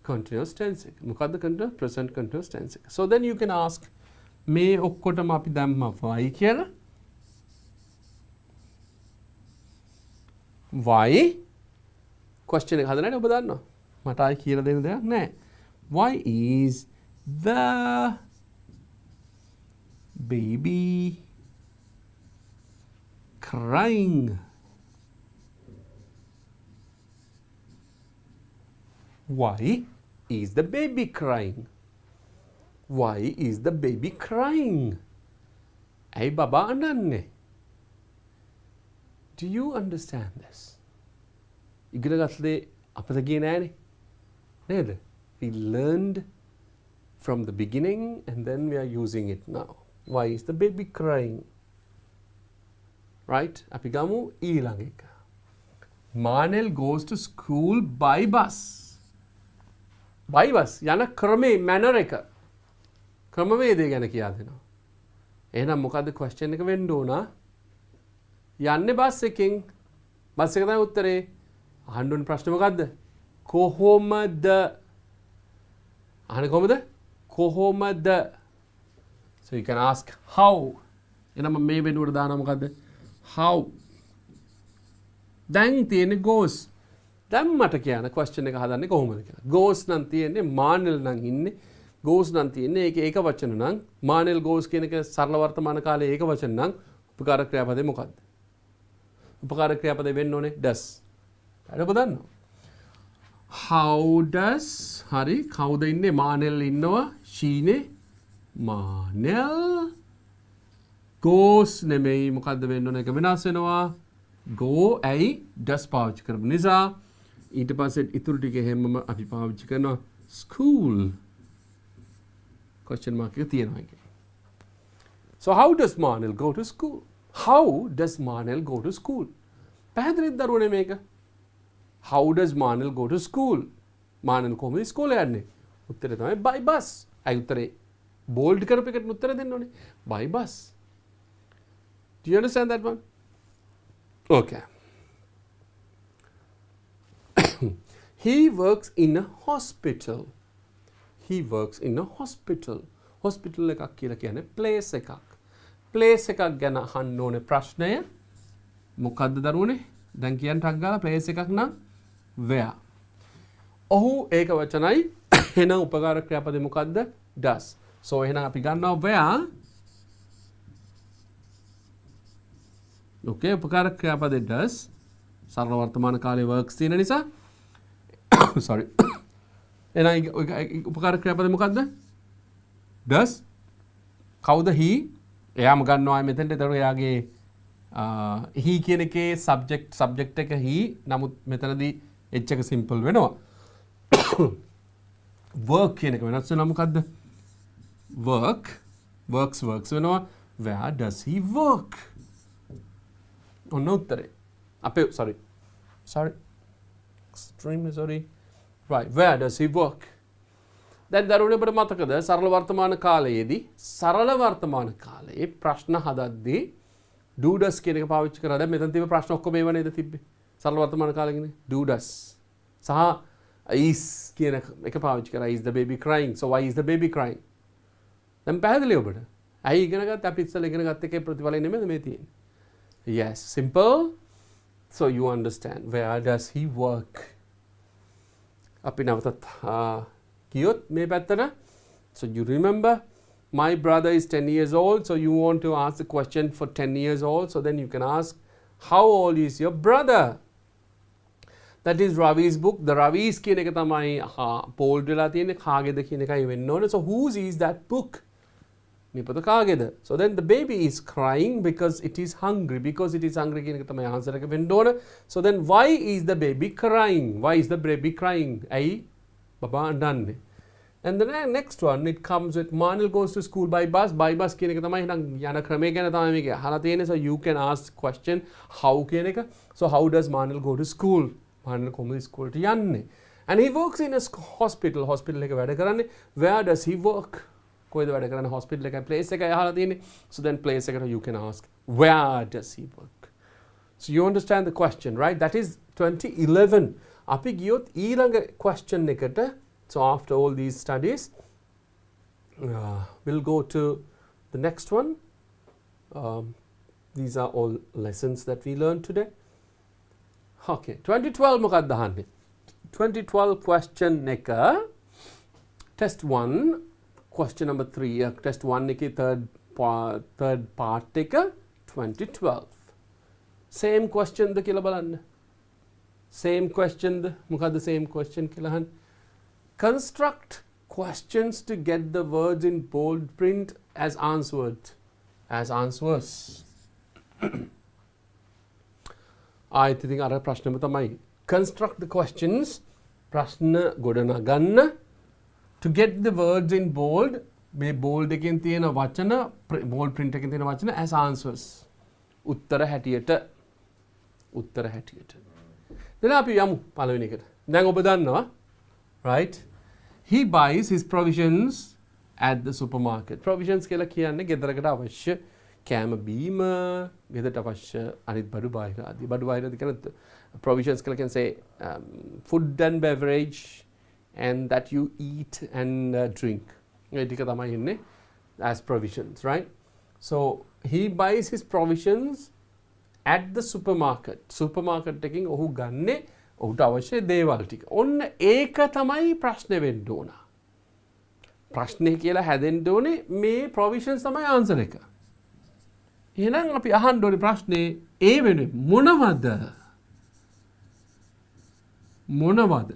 A: continuous tense එක. මොකද්ද continuous? present continuous tense එක. So then you can ask මේ ඔක්කොටම අපි දැම්මා why කියලා. why question එක හදන්නනේ ඔබ දන්නවා. මට ආයි කියලා දෙන්න දෙයක් නැහැ. Why is the baby crying? Why is the baby crying? Why is the baby crying? ඇයි බබා අඬන්නේ? Do you understand this? ඉගෙන ගත්තේ අපිට ගියේ නෑනේ. නේද? We learned from the beginning and then we are using it now. Why is the baby crying? Right? අපි ගමු ඊළඟ එක. Manel goes to school by bus. By bus යන ක්‍රමේ manner එක. ක්‍රමවේදය ගැන කියා දෙනවා. එහෙනම් මොකද්ද question එක වෙන්න ඕන? යන්නේ බස් එකෙන්. බස් එක තමයි උත්තරේ. අහන්න ඕන ප්‍රශ්නේ මොකද්ද? කොහොමද? අහන්නේ කොහොමද? කොහොමද? So you can ask how. එහෙනම් මම මේ වෙනුවට දානවා මොකද්ද? How. දැන් තියෙන්නේ goes. දැන් මට කියන question එක හදන්නේ කොහොමද කියලා. goes නම් තියෙන්නේ මානෙල් නම් ඉන්නේ. goes නම් තියෙන්නේ ඒක වචන නම් මානෙල් goes කියන එක සරල වර්තමාන කාලයේ ඒක වචන නම් උපකාර ක්‍රියාපදේ මොකද්ද? උපකාර ක්‍රියාපදේ වෙන්න ඕනේ does. හරි ඔබ දන්නවා. How does හරි කවුද ඉන්නේ? මානෙල් ඉන්නවා. ෂීනේ මානෙල් goes නෙමෙයි මොකද්ද වෙන්න ඕනේ? ඒක වෙනස් වෙනවා. go ඇයි does පාවිච්චි කරපු නිසා ඊට පස්සේ ඉතුරු ටික හැමම අපි පාවිච්චි කරනවා school question mark එක තියෙනවා ඒක. So how does Manil go to school? How does Manil go to school? පැහැදිලිද දරුවනේ මේක? How does Manil go to school? Manil කොහොමද ඉස්කෝලේ යන්නේ? උත්තරේ තමයි by bus. අයි උත්තරේ bold කරපු එකට උත්තර දෙන්න ඕනේ. by bus. Do you understand that one? Okay. He works in a hospital. He works in a hospital. Hospital එකක් කියලා කියන්නේ place එකක්. place එකක් ගැන අහන්න ඕනේ ප්‍රශ්නය. මොකද්ද දරුවනේ? දැන් කියන්න ටක් ගාලා place එකක් නම් where. ඔහු ඒක වචනයි. එහෙනම් උපකාර ක්‍රියාපදේ මොකද්ද? does. So එහෙනම් අපි ගන්නවා where. Okay, උපකාර ක්‍රියාපදේ does. සරල වර්තමාන කාලයේ works තියෙන නිසා sorry. එහෙනම් උපකාර ක්‍රියාපදේ මොකද්ද? does. කවුද he? එයාම ගන්නවා මෙතෙන්ට. ඒතර එයාගේ he කියන එකේ subject එක he. නමුත් මෙතනදී h එක simple වෙනවා. work කියන එක වෙනස් වෙනවා මොකද්ද? works වෙනවා. Where does he work? ඔන්න උත්තරේ. අපේ sorry. Extremely sorry. Right. Where does he work? දැන් දරුවනේ ඔබට මතකද සරල වර්තමාන කාලයේ ප්‍රශ්න හදද්දී do does කියන එක පාවිච්චි කරා. දැන් මෙතන තිබ්බ ප්‍රශ්න ඔක්කොම ඒව නේද තිබ්බේ? සරල වර්තමාන කාලෙකිනේ do does. සහ is කියන එක පාවිච්චි කරා. Is the baby crying? So why is the baby crying? දැන් පැහැදිලි ඔබට? ඇයි ඉගෙන ගත්ත අපි ඉස්සෙල්ලා ඉගෙන ගත්ත එකේ ප්‍රතිඵලය නෙමෙයිද මේ තියෙන්නේ? Yes, simple. So you understand. Where does he work? අපි නැවතත් කියොත් මේ පැත්තට. So you remember my brother is 10 years old, so you want to ask the question for 10 years old, so then you can ask, how old is your brother? That is Ravi's book. The Ravi's කියන එක තමයි bold වෙලා තියෙන්නේ, කාගේද කියන එකයි වෙන්න ඕනේ. So whose is that book? මේ පොත කාගේද? So then the baby is crying because it is hungry. Because it is hungry කියන එක තමයි answer එක වෙන්න ඕනේ. So then why is the baby crying? Why is the baby crying? ඇයි බබා අඬන්නේ? And the next one, it comes with Manil goes to school by bus. By bus කියන එක තමයි එහෙනම් යන ක්‍රමය ගැන තමයි මේක අහලා තියෙන්නේ. So you can ask question how කියන එක. So how does Manil go to school? Manil කොහොමද ස්කූලට යන්නේ? And he works in a hospital. Hospital එක වැඩ කරන්නේ. Where does he work? කොහෙද වැඩ කරන්නේ? Hospital එකයි place එකයි අහලා තියෙන්නේ. So then place එකට you can ask where does he work? So you understand the question, right? That is 2011. අපි ගියොත් ඊළඟ question එකට. So after all these studies, we'll go to the next one. These are all lessons that we learned today. Okay, 2012 මොකක්ද අහන්නේ? 2012 question එක test 1 question number 3 test 1 එකේ third part එක 2012 same question ද කියලා බලන්න. Same question ද මොකක්ද same question කියලා අහන්නේ? Construct questions to get the words in bold print as answered. As answers. ආයෙත් ඉතින් අර ප්‍රශ්නෙම තමයි. Construct the questions. ප්‍රශ්න ගොඩනගන්න. To get the words in bold. මේ bold එකෙන් තියෙන වචන bold print එකෙන් තියෙන වචන as answers. උත්තර හැටියට. උත්තර හැටියට. දැන් අපි යමු පළවෙනි එකට. දැන් ඔබ දන්නවා. Right? He buys his provisions at the supermarket. Provisions කියලා කියන්නේ ගෙදරකට අවශ්‍ය කෑම බීම, ගෙදරට අවශ්‍ය අනිත් බඩු බාහිර ආදී. බඩු බාහිරද කියන්නේ provisions කියලා can say food and beverage and that you eat and drink. ඒ ටික තමයි ඉන්නේ as provisions, right? So he buys his provisions at the supermarket. Supermarket එකකින් ඔහු ගන්නේ ඔහුට අවශ්‍ය දේවල් ටික. ඔන්න ඒක තමයි ප්‍රශ්නේ වෙන්න ඕන. ප්‍රශ්නේ කියලා හැදෙන්න ඕනේ මේ provisions තමයි answer එක. එහෙනම් අපි අහන්න ඕනේ ප්‍රශ්නේ ඒ වෙනුවෙන් මොනවද? මොනවද?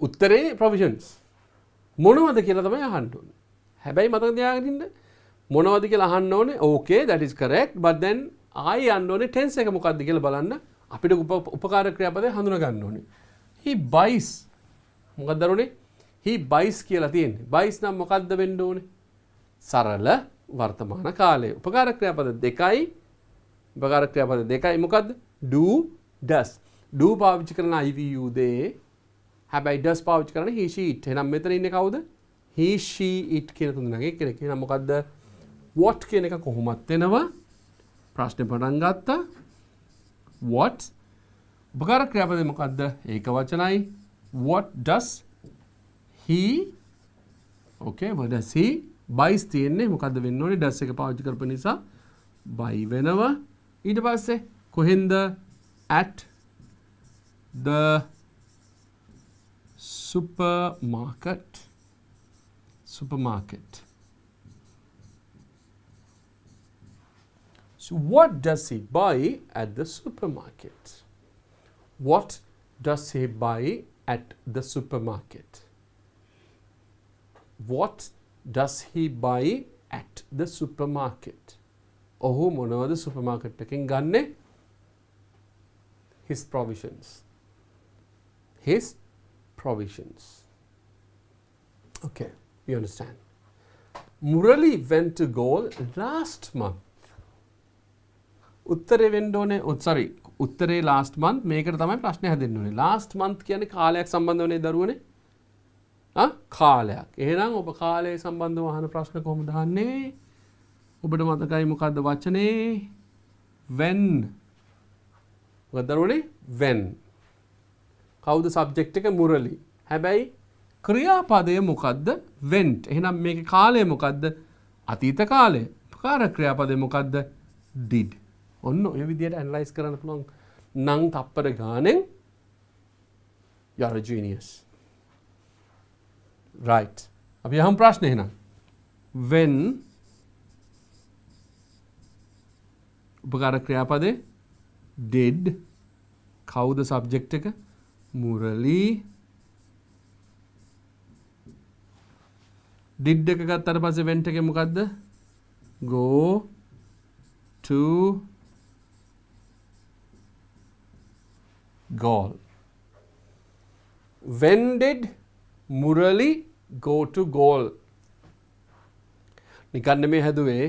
A: උත්තරේ provisions. මොනවද කියලා තමයි අහන්න ඕනේ. හැබැයි මතක තියාගන්න ඉන්න මොනවද කියලා අහන්න ඕනේ. Okay, that is correct. But then ආයි යන්න ඕනේ tense එක මොකක්ද කියලා බලන්න. අපිට උපකාර ක්‍රියාපදය හඳුනා ගන්න ඕනේ. He buys. මොකක්ද දරුනේ? He buys කියලා තියෙන්නේ. Buys නම් මොකක්ද වෙන්න ඕනේ? සරල වර්තමාන කාලය. උපකාර ක්‍රියාපද දෙකයි. උපකාර ක්‍රියාපද දෙකයි මොකක්ද? Do, does. Do පාවිච්චි කරන IVU දේ. හැබැයි does පාවිච්චි කරන he, she, it. එහෙනම් මෙතන ඉන්නේ කවුද? He, she, it කියන තුනගේ කෙනෙක්. එහෙනම් මොකක්ද? What කියන එක කොහොමත් එනවා? ප්‍රශ්නේ පටන් ගත්තා. What? උපකාර ක්‍රියාපදේ මොකක්ද? ඒක වචනයි. What does he? Okay, what does he? Buys තියෙන්නේ මොකක්ද වෙන්න ඕනේ? does එක පාවිච්චි කරපු නිසා buy වෙනවා. ඊට පස්සේ කොහෙන්ද? At the supermarket. Supermarket. So what does he buy at the supermarket? What does he buy at the supermarket? What does he buy at the supermarket? ඔහු මොනවද supermarket එකෙන් ගන්නෙ? His provisions. His provisions. Okay, you understand. Murali went to goal last month. උත්තරේ වෙන්න ඕනේ උත්තරේ last month මේකට තමයි ප්‍රශ්නේ හැදෙන්න ඕනේ. last month කියන්නේ කාලයක් සම්බන්ධවනේ දරුවනේ. කාලයක්. එහෙනම් ඔබ කාලය සම්බන්ධව අහන ප්‍රශ්න කොහොමද අහන්නේ? ඔබට මතකයි මොකද්ද වචනේ? when. මොකද දරුවනේ? when. කවුද subject එක? මුරලි. හැබැයි ක්‍රියාපදය මොකද්ද? went. එහෙනම් මේකේ කාලය මොකද්ද? අතීත කාලය. උපකාර ක්‍රියාපදය මොකද්ද? did. ඔන්න ඔය විදියට ඇනලයිස් කරන්න පුළුවන් නම් තප්පර ගානෙන් you are a genius. Right. අපි අහමු ප්‍රශ්නේ එහෙනම්. when උපකාරක ක්‍රියාපදේ did කවුද subject එක? මුරලි. did එක ගත්තට පස්සේ went එකේ මොකද්ද? go to goal. When did Murali go to goal? නිකන් නෙමෙයි හැදුවේ.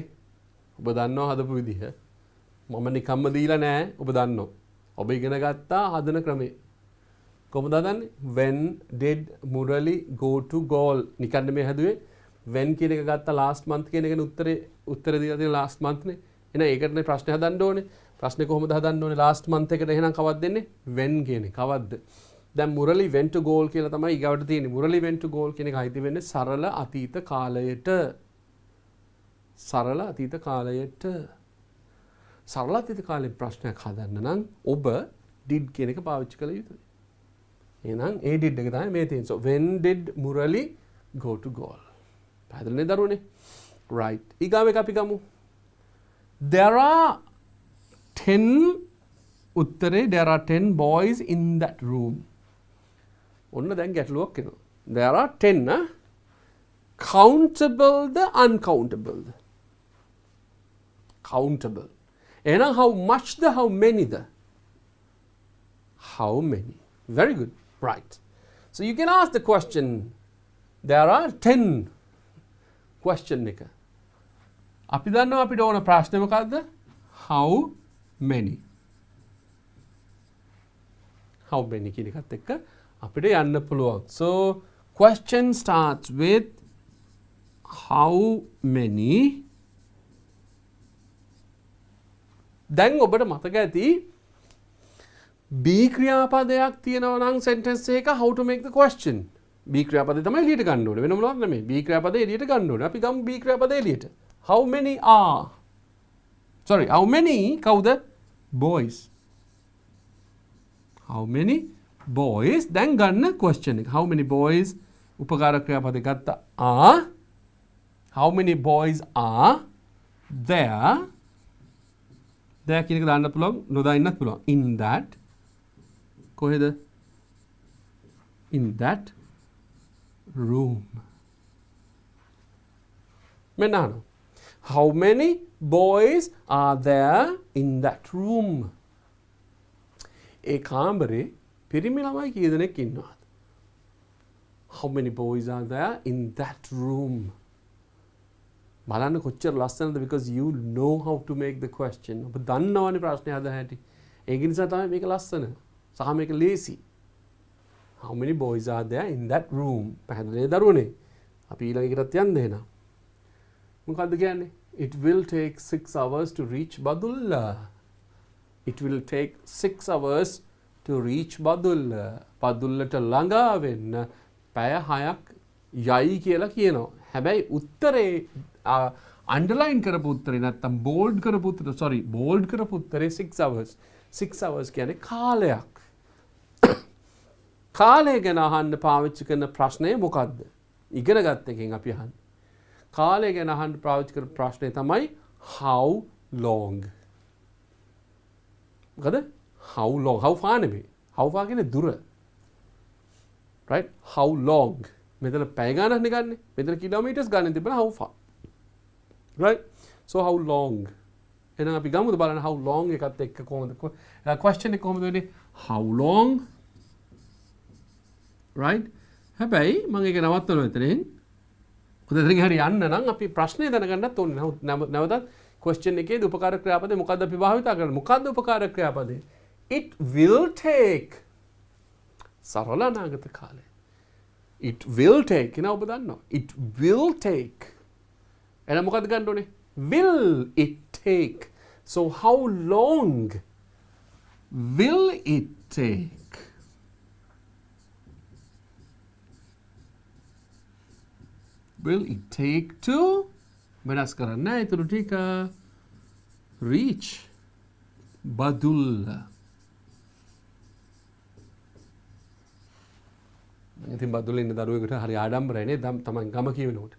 A: ඔබ දන්නවා හදපු විදිහ. මම නිකම්ම දීලා නෑ. ඔබ දන්නවා. ඔබ ඉගෙන ගත්තා හදන ක්‍රමේ. කොහොමද හදන්නේ? When did Murali go to goal? නිකන් නෙමෙයි හැදුවේ. when කියන එක ගත්තා last month කියන එකනේ උත්තර දීලා තියෙන last month නේ. එහෙනම් ඒකටනේ ප්‍රශ්නේ හදන්න ඕනේ. ප්‍රශ්නේ කොහොමද හදන්න ඕනේ? last month එකට එහෙනම් කවද්ද දෙන්නේ? when කියන එක. කවද්ද? දැන් මුරලි went to goal කියලා තමයි ඊගවට තියෙන්නේ. මුරලි went to goal කියන එක අයිති වෙන්නේ සරල අතීත කාලයට. සරල අතීත කාලයට. සරල අතීත කාලේ ප්‍රශ්නයක් හදන්න නම් ඔබ did කියන එක පාවිච්චි කළ යුතුයි. එහෙනම් ඒ did එක තමයි මේ තියෙන්නේ. So when did Murali go to goal? පැහැදිලිනේ දරුවනේ? right. ඊගාව එක අපි ගමු. there are 10 උත්තරේ there are 10 boys in that room. ඔන්න දැන් ගැටලුවක් එනවා. there are 10 countable the uncountable the? countable. එහෙනම් how much the how many the? how many. very good. right. so you can ask the question there are 10 question එක. අපි දන්නවා අපිට ඕන ප්‍රශ්නේ මොකද්ද? how many. how many කියන එකත් එක්ක අපිට යන්න පුළුවන්. so question starts with how many. දැන් ඔබට මතක ඇති B ක්‍රියාපදයක් තියෙනවා නම් sentence එක how to make the question. B ක්‍රියාපදේ තමයි එළියට ගන්න ඕනේ. වෙන මොනවත් නෙමෙයි. B ක්‍රියාපදේ එළියට ගන්න ඕනේ. අපි ගමු B ක්‍රියාපදේ එළියට. how many are. sorry, how many කවුද? boys. how many boys. දැන් ගන්න question එක. how many boys උපකාරක ක්‍රියාපදේ ගත්තා. are. how many boys are there. there කියන එක දාන්න පුළුවන්. නොදාන්නත් පුළුවන්. in that. කොහෙද? in that room. මෙන්න අහනවා. how many boys are there in that room? ඒ කාමරේ පිරිමි ළමයි කී දෙනෙක් ඉන්නවද? how many boys are there in that room? බලන්න කොච්චර ලස්සනද because you know how to make the question. ඔබ දන්නවනේ ප්‍රශ්නේ හදන්න හැටි. ඒක නිසා තමයි මේක ලස්සන. සහ මේක ලේසි. how many boys are there in that room? පැහැදිලිද දරුවනේ? අපි ඊළඟ එකටත් යන්න එහෙනම්. මොකද්ද කියන්නේ? it will take 6 hours to reach Badulla. it will take 6 hours to reach Badulla. බදුල්ලට ළඟා වෙන්න පැය 6ක් යයි කියලා කියනවා. හැබැයි උත්තරේ අන්ඩර්ලයින් කරපු උත්තරේ නැත්තම් බෝල්ඩ් කරපු උත්තරේ බෝල්ඩ් කරපු උත්තරේ 6 hours. 6 hours කියන්නේ කාලයක්. කාලය ගැන අහන්න පාවිච්චි කරන ප්‍රශ්නය මොකද්ද? ඉගෙන ගත්ත එකෙන් අපි අහන්නේ. කාලය ගැන අහන්න පාවිච්චි කරන ප්‍රශ්නේ තමයි how long. මොකද? how long. how far නෙමෙයි. how far කියන්නේ දුර. right? how long. මෙතන පැය ගණන් ගන්න. මෙතන කිලෝමීටර්ස් ගන්න තිබුණා how far. right? so how long. එහෙනම් අපි ගමුද බලන්න how long එකත් එක්ක කොහොමද question එක කොහොමද වෙන්නේ? how long. right? හැබැයි මම ඒක නවත්තනවා එතනින්. උදේට හරි යන්න නම් අපි ප්‍රශ්නේ දැනගන්නත් ඕනේ. නැවතත් question එකේදී උපකාරක ක්‍රියාපදේ මොකද්ද අපි භාවිත කරන්නේ? මොකද්ද උපකාරක ක්‍රියාපදේ? it will take. සරල අනාගත කාලය. it will take කියන ඔබ දන්නවා. it will take. එහෙනම් මොකද්ද ගන්න ඕනේ? will it take. so how long will it take? will it take to වෙනස් කරන්න ඊටු ටික reach Badulla. ඉතින් බදුල්ල ඉන්න දරුවෙකුට හරි ආඩම්බරයිනේ තමන් ගම කියවෙනකොට.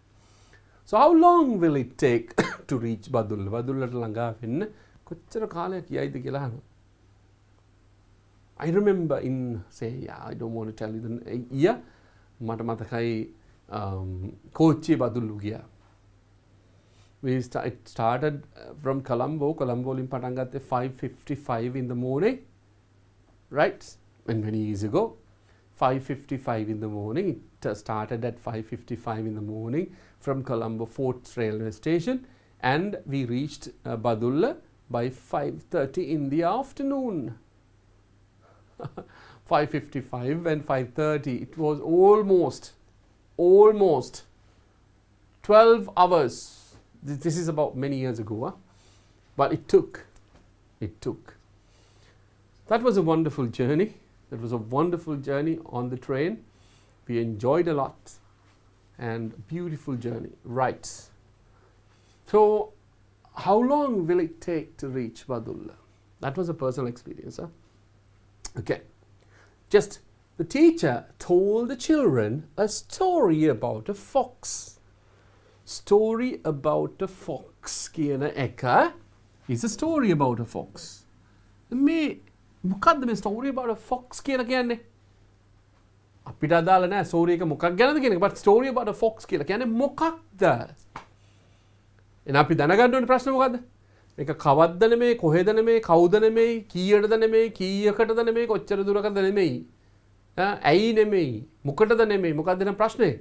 A: So how long will it take to reach Badulla? බදුල්ලට ළඟා වෙන්න කොච්චර කාලයක් යයිද කියලා අහනවා. I remember in, say, yeah, I don't want to tell you the year, මට මතකයි කෝච්චියේ බදුල්ලු ගියා. It started from Colombo වලින් පටන් ගත්තේ 5:55 in the morning, right? And many years ago, 5:55 in the morning. It started at 5:55 in the morning from Colombo Fort railway station, and we reached Badulla by 5:30 in the afternoon. 5:55 and 5:30. It was almost 12 hours. This is about many years ago, huh? But it took. That was a wonderful journey. It was a wonderful journey on the train. We enjoyed a lot, and beautiful journey. Right. So, how long will it take to reach Badulla? That was a personal experience, huh? Okay. Just the teacher told the children a story about a fox. Story about a fox කියන එක is a story about a fox. මේ මොකද්ද මේ story about a fox කියලා කියන්නේ? අපිට අදාළ නැහැ story එක මොකක් ගැනද කියන එක. but story about a fox කියලා කියන්නේ මොකක්ද? එහෙනම් අපි දැනගන්න ඕනේ ප්‍රශ්නේ මොකද්ද? මේක කවද්ද නෙමෙයි, කොහෙද නෙමෙයි, කවුද නෙමෙයි, කීයටද නෙමෙයි, කීයකටද නෙමෙයි, කොච්චර දුරකටද නෙමෙයි. ඇයි නෙමෙයි, මොකටද නෙමෙයි, මොකක්ද නම් ප්‍රශ්නේ?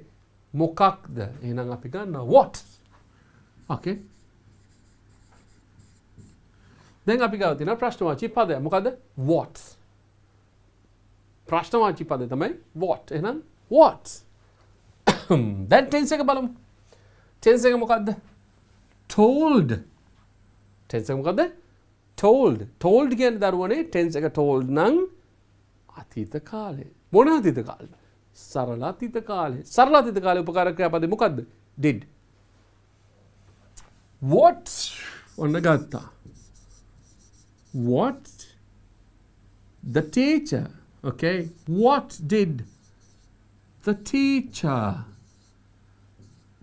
A: මොකක්ද? එහෙනම් අපි ගන්නවා what. okay. දැන් අපි ගාව තියෙනවා ප්‍රශ්නවාචී පදය. මොකද්ද? what. ප්‍රශ්නවාචී පදය තමයි what. එහෙනම් what. දැන් tense එක බලමු. tense එක මොකද්ද? told. tense එක මොකද්ද? told. told කියන්නේ දරුවනේ tense එක told නම් අතීත කාලේ. මොන අතීත කාලේ? සරල අතීත කාලේ. සරල අතීත කාලේ උපකාරක ක්‍රියාපදේ මොකද්ද? did. what ඔන්න ගත්තා. what the teacher. okay. what did the teacher?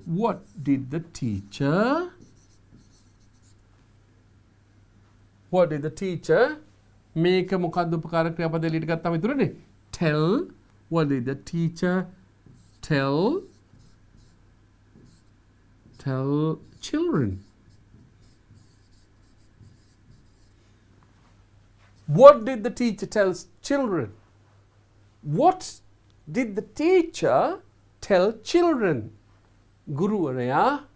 A: what did the teacher? what did the teacher? මේක මොකද්ද උපකාරක ක්‍රියාපදේ ලියට ගත්තාම ඉතුරුනේ tell. what did the teacher tell children? what did the teacher tell children? what did the teacher tell children? ගුරුවරයා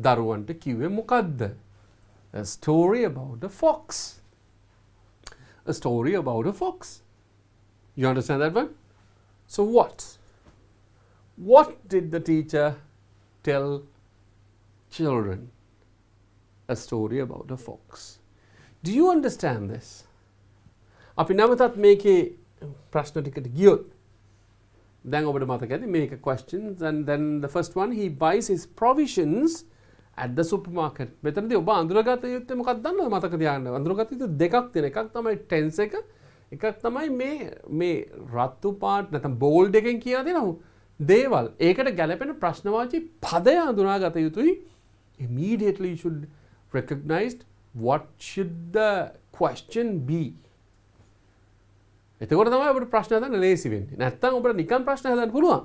A: දරුවන්ට කිව්වේ මොකද්ද? a story about a fox. a story about a fox. You understand that one? So what? What did the teacher tell children? A story about a fox. Do you understand this? අපි නැවතත් මේකේ ප්‍රශ්න ටිකට ගියොත් දැන් ඔබට මතක ඇති මේක questions, and then the first one, he buys his provisions at the supermarket. මෙතනදී ඔබ අඳුරගත යුත්තේ මොකක්ද දන්නවද? මතක තියාගන්න. අඳුරගත යුතු දෙකක් තියෙන. එකක් තමයි tense එක. එකක් තමයි මේ රතු පාට නැත්නම් bold එකෙන් කියලා දෙනවා දේවල්. ඒකට ගැලපෙන ප්‍රශ්නවාචී පදය අඳුනාගත යුතුයි. Immediately you should recognize what should the question be. එතකොට තමයි ඔබට ප්‍රශ්න හදන්න ලේසි වෙන්නේ. නැත්නම් ඔබට නිකන් ප්‍රශ්න හදන්න පුළුවන්.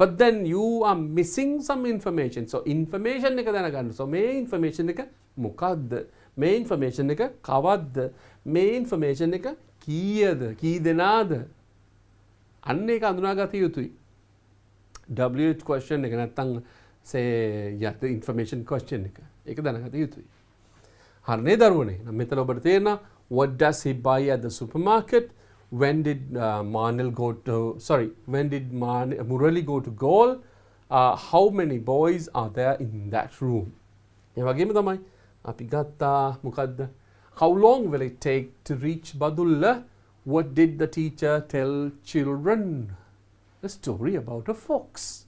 A: But then you are missing some information. So information එක දැනගන්න. So මේ information එක මොකක්ද? මේ information එක කවද්ද? මේ information එක කීයද? කී දෙනාද? අන්න ඒක අඳුනාගත යුතුයි. WH question එක නැත්නම් say the information question එක. ඒක දැනගත යුතුයි. හරිනේ දරුවනේ. මෙතන ඔබට තේරෙනවා what does he buy at the supermarket? When did Murali go to goal? How many boys are there in that room? ඒ වගේම තමයි අපි ගත්තා මොකද්ද? How long will it take to reach Badulla? What did the teacher tell children? A story about a fox.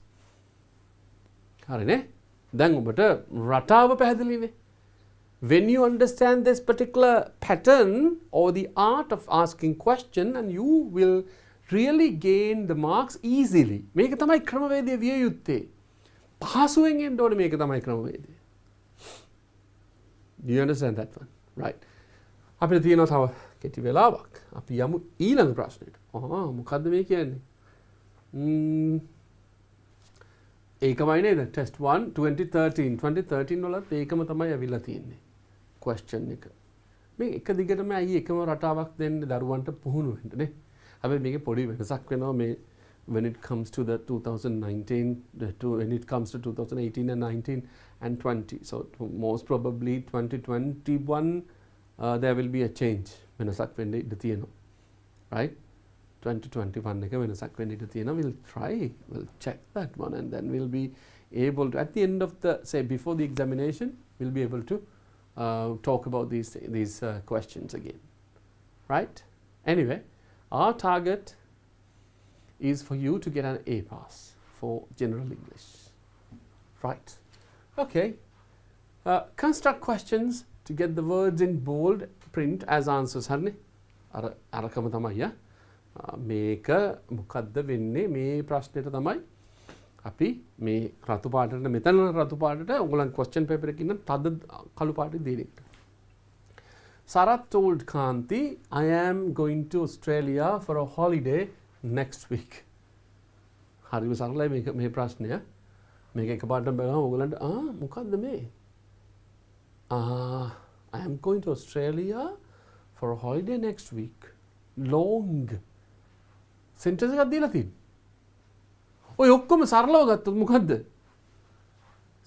A: හරිනේ? දැන් ඔබට රටාව පැහැදිලිනේ. When you understand this particular pattern or the art of asking question, and you will really gain the marks easily. මේක තමයි ක්‍රමවේදය විය යුත්තේ. පහසුවෙන් එන්න ඕනේ මේක තමයි ක්‍රමවේදය. Do you understand that one? Right. අපිට තියෙනවා තව කෙටි වෙලාවක්. අපි යමු ඊළඟ ප්‍රශ්නෙට. මොකද්ද මේ කියන්නේ? ඒකමයි නේද? Test 1 2013 වලත් ඒකම තමයි අවිල්ලා තියෙන්නේ. question එක. මේ එක දිගටම අයි එකම රටාවක් දෙන්න දරුවන්ට පුහුණු වෙන්න නේ. හැබැයි මේකේ පොඩි වෙනසක් වෙනවා මේ when it comes to the 2019 when it comes to 2018 and 19 and 20. So most probably 2021 there will be a change. වෙනසක් වෙන්න ඉඩ තියෙනවා. Right? 2021 එක වෙනසක් වෙන්න ඉඩ තියෙනවා. We'll check that one and then we'll be able to at the end of the say before the examination we'll be able to talk about these questions again. Right? Anyway, our target is for you to get an A pass for general English. Right? Okay. Construct questions to get the words in bold print as answers. Harne? අරකම තමයි මේක මොකද්ද වෙන්නේ මේ ප්‍රශ්නෙට තමයි අපි මේ රතු පාටට මෙතන රතු පාටට ඔයගොල්ලන් question paper එකකින් නම් තද කළු පාටේ දීලා ඉන්න. Sarath told Kanti, I am going to Australia for a holiday next week. හරිම සරලයි මේ ප්‍රශ්නය. මේක එකපාරටම බලනවා ඔයගොල්ලන්ට මොකද්ද මේ? I am going to Australia for a holiday next week. Long sentence එකක් දීලා තියෙනවා. ඔය ඔක්කොම සරලව ගත්තොත් මොකද්ද?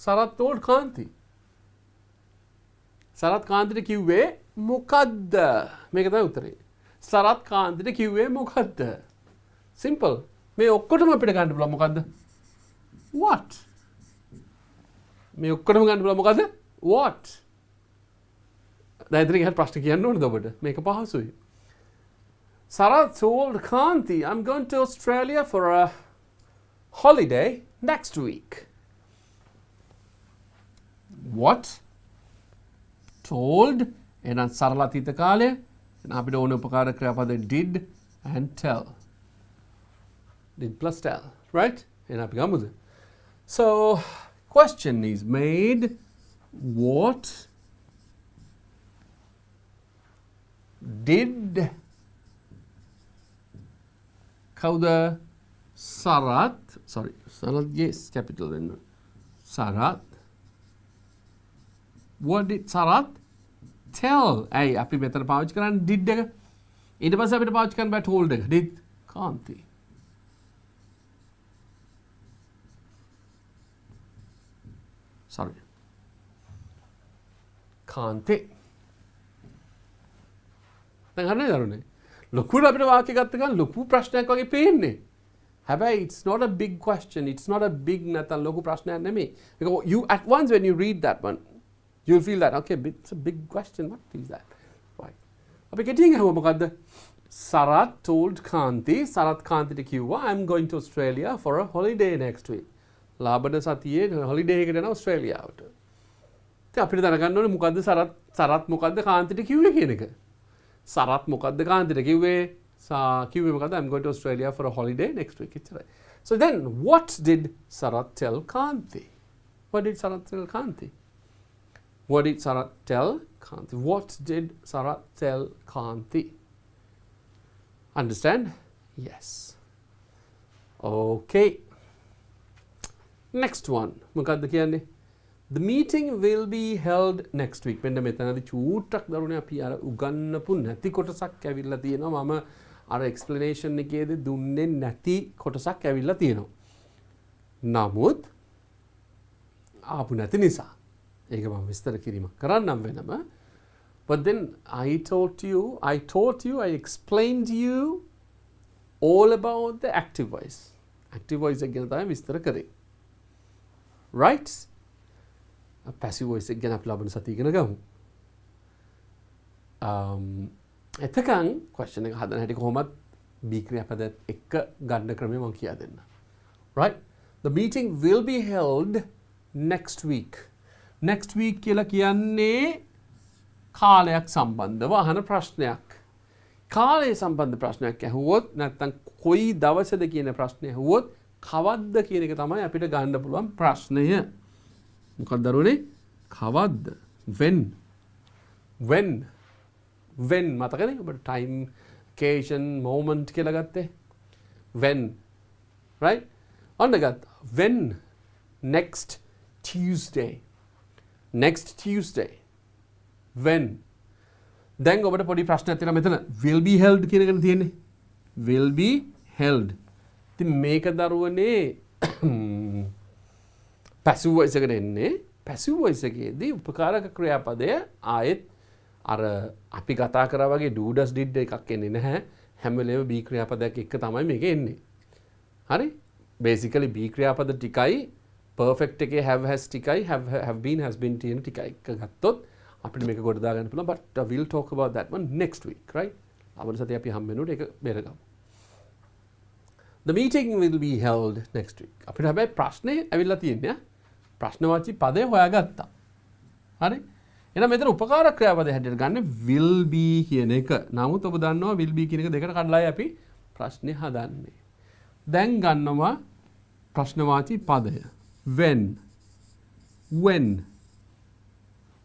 A: Sarath told Kanti. Sarath කාන්තිට කිව්වේ මොකද්ද? මේක තමයි උත්තරේ. Sarath කාන්තිට කිව්වේ මොකද්ද? Simple. මේ ඔක්කොටම අපිට ගන්න පුළුවන් මොකද්ද? What? මේ ඔක්කොටම ගන්න පුළුවන් මොකද්ද? What? දැන් ඉතින් එහෙත් ප්‍රශ්න කියන්න ඕනද ඔබට? මේක පහසුයි. Sarath told Kanti, I'm going to Australia for a holiday next week. What? Told එහෙනම් සරල අතීත කාලය එහෙනම් අපිට ඕන උපකාර ක්‍රියාපද did and tell. Did plus tell, right? එහෙනම් අපි ගමුද? So, question is made. What did කවුද? Sarath, sorry, Sarath, yes, capital N. Sarath. What did Sarath tell? ඇයි අපි මෙතන පාවිච්චි කරන්නේ did එක. ඊට පස්සේ අපිට පාවිච්චි කරන්න බෑ told එක. Did Kanti. Sorry. Kanti. දැන් හරිනේ දරුනේ. ලොකුට අපිට වාක්‍ය ගත්ත ගමන් ලොකු ප්‍රශ්නයක් වගේ පේන්නේ. හැබැයි it's not a big question. It's not a big නැත්නම් ලොකු ප්‍රශ්නයක් නෙමෙයි. Because you at once when you read that one you'll feel that okay it's a big question. What is that? Right. අපි කෙටියෙන් අහුව මොකද්ද? Sarath told Kanti, Sarath කාන්තිට කිව්වා I'm going to Australia for a holiday next week. ලාබඩ සතියේ holiday එකට යනවා ඔස්ට්‍රේලියාවට. ඉතින් අපිට දැනගන්න ඕනේ මොකද්ද Sarath මොකද්ද කාන්තිට කිව්වේ කියන එක. Sarath මොකද්ද කාන්තිට කිව්වේ? කිව්වේ මොකද්ද? I'm going to Australia for a holiday next week. ඉතින් so then what did Sarath tell Kanti? What did Sarath tell Kanti? What did Sarath tell Kanti? What did Sarath tell Kanti? Understand? Yes. Okay. Next one. මොකද්ද කියන්නේ? The meeting will be held next week. මෙන්න මෙතනදී චූට්ටක් දරුණේ අපි අර උගන්නපු නැති කොටසක් ඇවිල්ලා තියෙනවා. මම අර explanation එකේදී දුන්නේ නැති කොටසක් ඇවිල්ලා තියෙනවා. නමුත් ආපු නැති නිසා ඒක මම විස්තර කිරීමක් කරන්නම් වෙනම. But then I taught you, I explained to you all about the active voice. Active voice එක ගැන තමයි විස්තර කරේ. Right? Passive voice එක ගැන අපි ලබන සතිය ඉගෙන ගමු. එතකන් question එක හදන හැටි කොහොමද B ක්‍රියාපදයට එක ගන්න ක්‍රමය මම කියා දෙන්න. Right? The meeting will be held next week. Next week කියලා කියන්නේ කාලයක් සම්බන්ධව අහන ප්‍රශ්නයක්. කාලය සම්බන්ධ ප්‍රශ්නයක් ඇහුවොත් නැත්නම් කොයි දවසද කියන ප්‍රශ්නය ඇහුවොත් කවද්ද කියන එක තමයි අපිට ගන්න පුළුවන් ප්‍රශ්නය. මොකක්ද දරුවනේ? කවද්ද? when මතකනේ ඔබට time occasion moment කියලා ගත්තේ when right ඔන්න ගත්තා when next Tuesday when දැන් ඔබට පොඩි ප්‍රශ්නයක් තියෙනවා මෙතන will be held කියන එකනේ තියෙන්නේ will be held ඉතින් මේක දරුවනේ passive voice එකට එන්නේ passive voice එකේදී උපකාරක ක්‍රියාපදය ආයෙත් අර අපි කතා කරා වගේ do does did එකක් එන්නේ නැහැ හැම වෙලේම be ක්‍රියාපදයක් එක්ක තමයි මේක එන්නේ හරි basically be ක්‍රියාපද ටිකයි perfect එකේ have has ටිකයි have been has been තියෙන ටිකයි එක ගත්තොත් අපිට මේක ගොඩ දා ගන්න පුළුවන් but we'll talk about that one next week right අවුරුදු සතිය අපි හම්බ වෙනකොට ඒක බේරගමු the meeting will be held next week අපිට හැබැයි ප්‍රශ්නේ ඇවිල්ලා තියෙන්නේ ප්‍රශ්නවාචී පදේ හොයාගත්තා හරි එහෙනම් මෙතන උපකාර ක්‍රියාපදයේ හැටියට ගන්න will be කියන එක. නමුත් ඔබ දන්නවා will be කියන එක දෙකට කඩලායි අපි ප්‍රශ්නේ හදන්නේ. දැන් ගන්නවා ප්‍රශ්නවාචී පදය. when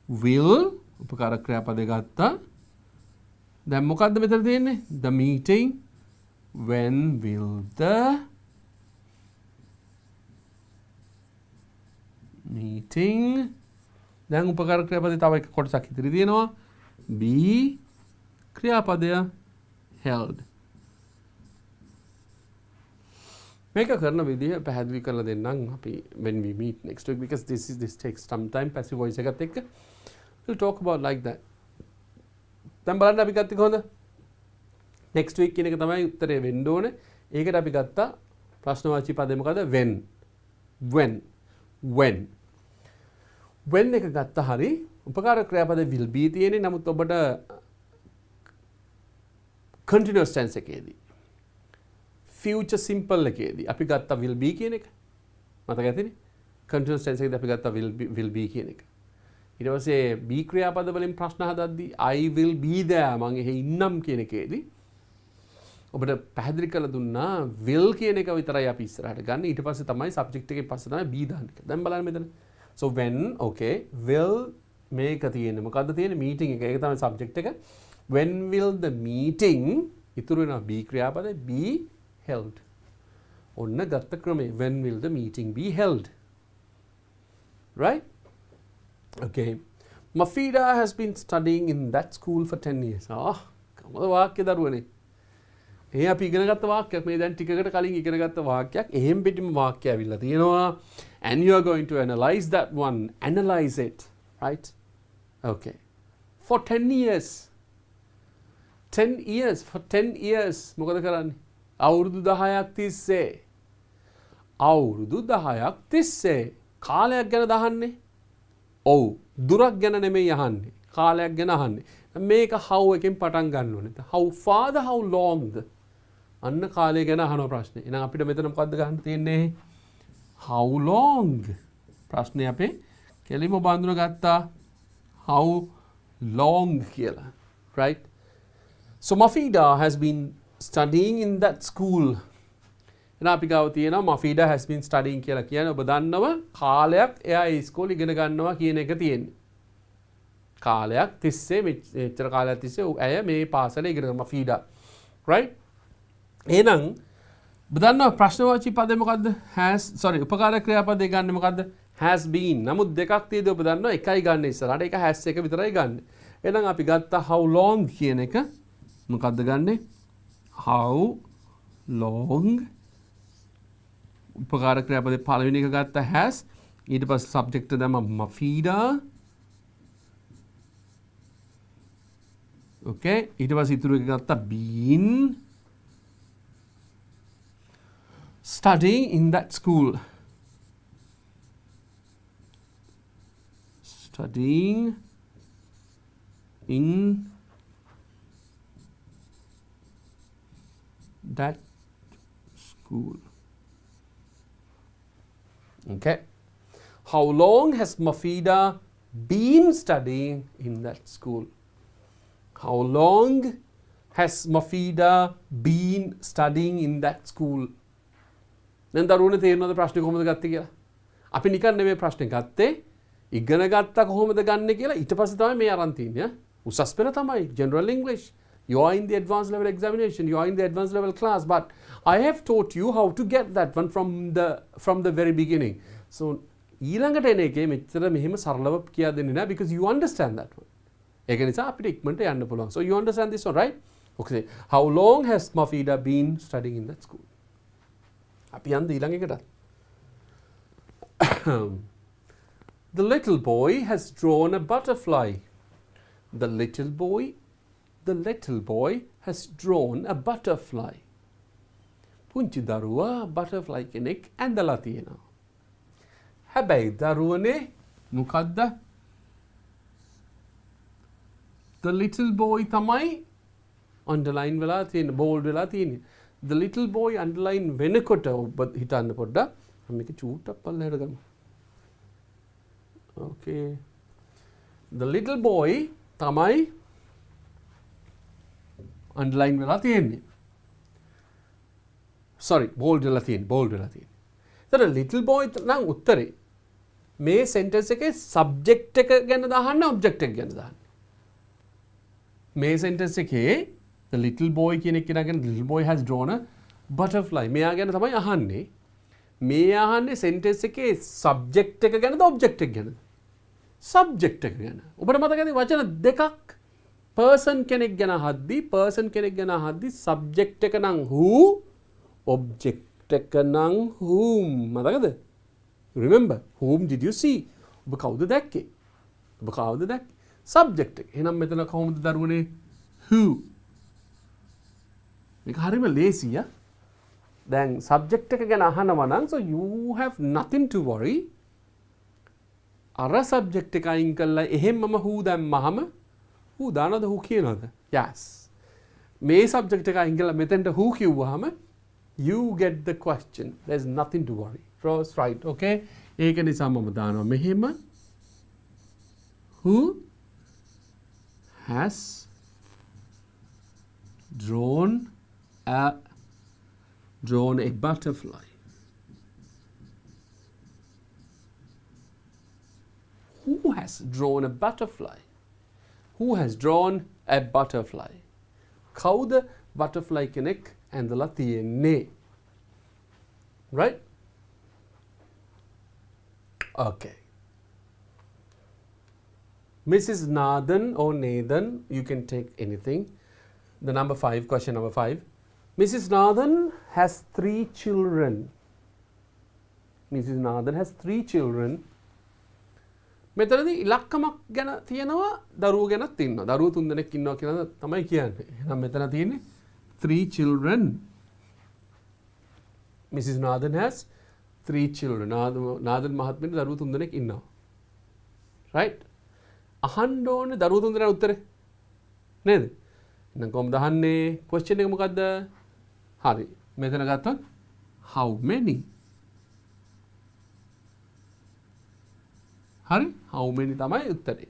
A: will උපකාර ක්‍රියාපදේ ගත්තා. දැන් මොකද්ද මෙතන තියෙන්නේ? the meeting when will the meeting දැන් උපකාර ක්‍රියාපදේ තව එක කොටසක් ඉතිරි තියෙනවා be ක්‍රියාපදය held මේක කරන විදිහ පැහැදිලි කරලා දෙන්නම් අපි when we meet next week because this takes some time passive voice එකත් එක්ක we'll talk about like that දැන් බලන්න අපි ගත්තේ කොහොමද next week කියන එක තමයි උත්තරේ වෙන්න ඕනේ ඒකට අපි ගත්තා ප්‍රශ්නවාචී පදේ මොකද when එක ගත්ත හරි උපකාර ක්‍රියාපද will be තියෙන්නේ නමුත් ඔබට continuous tense එකේදී future simple එකේදී අපි ගත්ත will be කියන එක මතක ඇතිනේ continuous tense එකේදී අපි ගත්ත will be කියන එක ඊට පස්සේ be ක්‍රියාපද වලින් ප්‍රශ්න හදද්දී I will be there මම එහෙ ඉන්නම් කියන එකේදී ඔබට පැහැදිලි කරලා දුන්නා will කියන එක විතරයි අපි ඉස්සරහට ගන්න ඊට පස්සේ තමයි subject එකේ පස්සේ තමයි be දාන්නේ දැන් බලන්න මෙතන so when okay will මේක තියෙන්නේ මොකද්ද තියෙන්නේ meeting එක ඒක තමයි subject එක when will the meeting ඉතුරු වෙනවා be ක්‍රියාපදේ be held ඔන්න ගත්ත ක්‍රමය when will the meeting be held right okay Mafida has been studying in that school for 10 years කොහොමද වාක්‍ය දරුවනේ ඒ අපි ඉගෙන ගත්ත වාක්‍යයක් මේ දැන් ටිකකට කලින් ඉගෙන ගත්ත වාක්‍යයක් එහෙම් පිටිම වාක්‍යය ඇවිල්ලා තියෙනවා and you are going to analyze that one analyze it right okay for 10 years for 10 years මොකද කරන්නේ අවුරුදු 10ක් තිස්සේ කාලයක් ගැන දහන්නේ ඔව් දුරක් ගැන නෙමෙයි අහන්නේ කාලයක් ගැන අහන්නේ මේක how එකෙන් පටන් ගන්න ඕනේ how far the how long the අන්න කාලය ගැන අහන ප්‍රශ්නේ එහෙනම් අපිට මෙතන මොකද්ද ගන්න තියෙන්නේ how long ප්‍රශ්නේ අපේ කෙලිම බඳුන ගත්තා how long කියලා right so Mafida has been studying in that school එහෙනම් අපි ගාව තියෙනවා Mafida has been studying කියලා කියන්නේ ඔබ දන්නවා කාලයක් එයා ඉස්කෝලේ ඉගෙන ගන්නවා කියන එක තියෙන්නේ කාලයක් තිස්සේ මෙච්චර කාලයක් තිස්සේ ඇය මේ පාසලේ ඉගෙන ගන්නවා Mafida right එහෙනම් ඔබ දන්නවා ප්‍රශ්නවාචී පදේ මොකද්ද උපකාර ක්‍රියාපදේ ගන්න මොකද්ද has been නමුත් දෙකක් තියෙද්දි ඔබ දන්නවා එකයි ගන්න ඉස්සරහට ඒක has එක විතරයි ගන්න එහෙනම් අපි ගත්තා how long කියන එක මොකද්ද ගන්නෙ how long උපකාර ක්‍රියාපදේ පළවෙනි එක ගත්තා has ඊට පස්සේ subject එක දැම්ම Mafida okay ඊට පස්සේ ඉතුරු එක ගත්තා been studying in that school studying in that school okay how long has Mafida been studying in that school how long has Mafida been studying in that school? දැන් දරුවනේ තේරෙනවද ප්‍රශ්නේ කොහොමද ගත්තේ කියලා? අපි නිකන් නෙමෙයි ප්‍රශ්නේ ගත්තේ. ඉගෙන ගත්තා කොහොමද ගන්නෙ කියලා ඊට පස්සේ තමයි මේ අරන් තියන්නේ. උසස් පෙළ තමයි general English. You are in the advanced level examination. You are in the advanced level class. But I have taught you how to get that one from the very beginning. So ඊළඟට එන එකේ මෙච්චර මෙහෙම සරලව කියා දෙන්නේ නැහැ because you understand that one. ඒක නිසා අපිට ඉක්මනට යන්න පුළුවන්. So you understand this one, right? Okay. How long has Mafida been studying in that school? අපි යන්න ඊළඟ එකට. The little boy has drawn a butterfly. The little boy has drawn a butterfly. පුංචි දරුවා butterfly කෙනෙක් ඇඳලා තියෙනවා. හැබැයි දරුවනේ මොකද්ද? The little boy තමයි underline වෙලා තියෙන bold වෙලා තියෙන්නේ. The little boy underline වෙනකොට ඔබ හිතන්න පොඩ්ඩක් මේක චූට්ටක් පල්ලෙහාට ගමු. Okay. The little boy තමයි underline වෙලා තියෙන්නේ. Sorry, bold වෙලා තියෙන්නේ. ඒතර little boy නම් උත්තරේ මේ sentence එකේ subject එක ගැන දාන්න object එක ගැන දාන්න. මේ sentence එකේ the little boy කියන එක ගැන little boy has drawn a butterfly. මෙයා ගැන තමයි අහන්නේ. මේ අහන්නේ sentence එකේ subject එක ගැනද object එක ගැනද? Subject එක ගැන. ඔබට මතකද වචන දෙකක් person කෙනෙක් ගැන අහද්දී subject එක නම් who, object එක නම් whom. මතකද? Remember, whom did you see? ඔබ කවුද දැක්කේ? Subject එක. එහෙනම් මෙතන කොහොමද දරුවනේ? Who. මේක හරියම ලේසියි. දැන් subject එක ගැන අහනවා නම් so you have nothing to worry. අර subject එක අයින් කළා එහෙම්මම who දැම්මහම who දානවද who කියනවද? Yes. මේ subject එක අයින් කළා මෙතෙන්ට who කිව්වහම you get the question. There's nothing to worry. That's right. Okay. ඒක නිසා මම දානවා මෙහෙම who has drawn a butterfly. Who has drawn a butterfly? Who has drawn a butterfly? කවුද butterfly කෙනෙක් ඇඳලා තියෙන්නේ? Right? Okay. Mrs. Nathan or Nathan, you can take anything. The number 5, question number 5. Mrs. Nathan has 3 children. Mrs. Nathan has 3 children. මෙතනදී ඉලක්කමක් ගැන තියෙනවා දරුවෝ ගැනත් ඉන්නවා. දරුවෝ 3 දෙනෙක් ඉන්නවා කියලා තමයි කියන්නේ. එහෙනම් මෙතන තියෙන්නේ 3 children. Mrs. Nathan has 3 children. Nathan මහත්මියට දරුවෝ 3 දෙනෙක් ඉන්නවා. Right? අහන්න ඕනේ දරුවෝ 3 දෙනා උත්තරේ. නේද? එහෙනම් කොහොමද අහන්නේ? question එක මොකද්ද? හරි. මෙතන ගත්තොත් how many? හරි? how many තමයි උත්තරේ.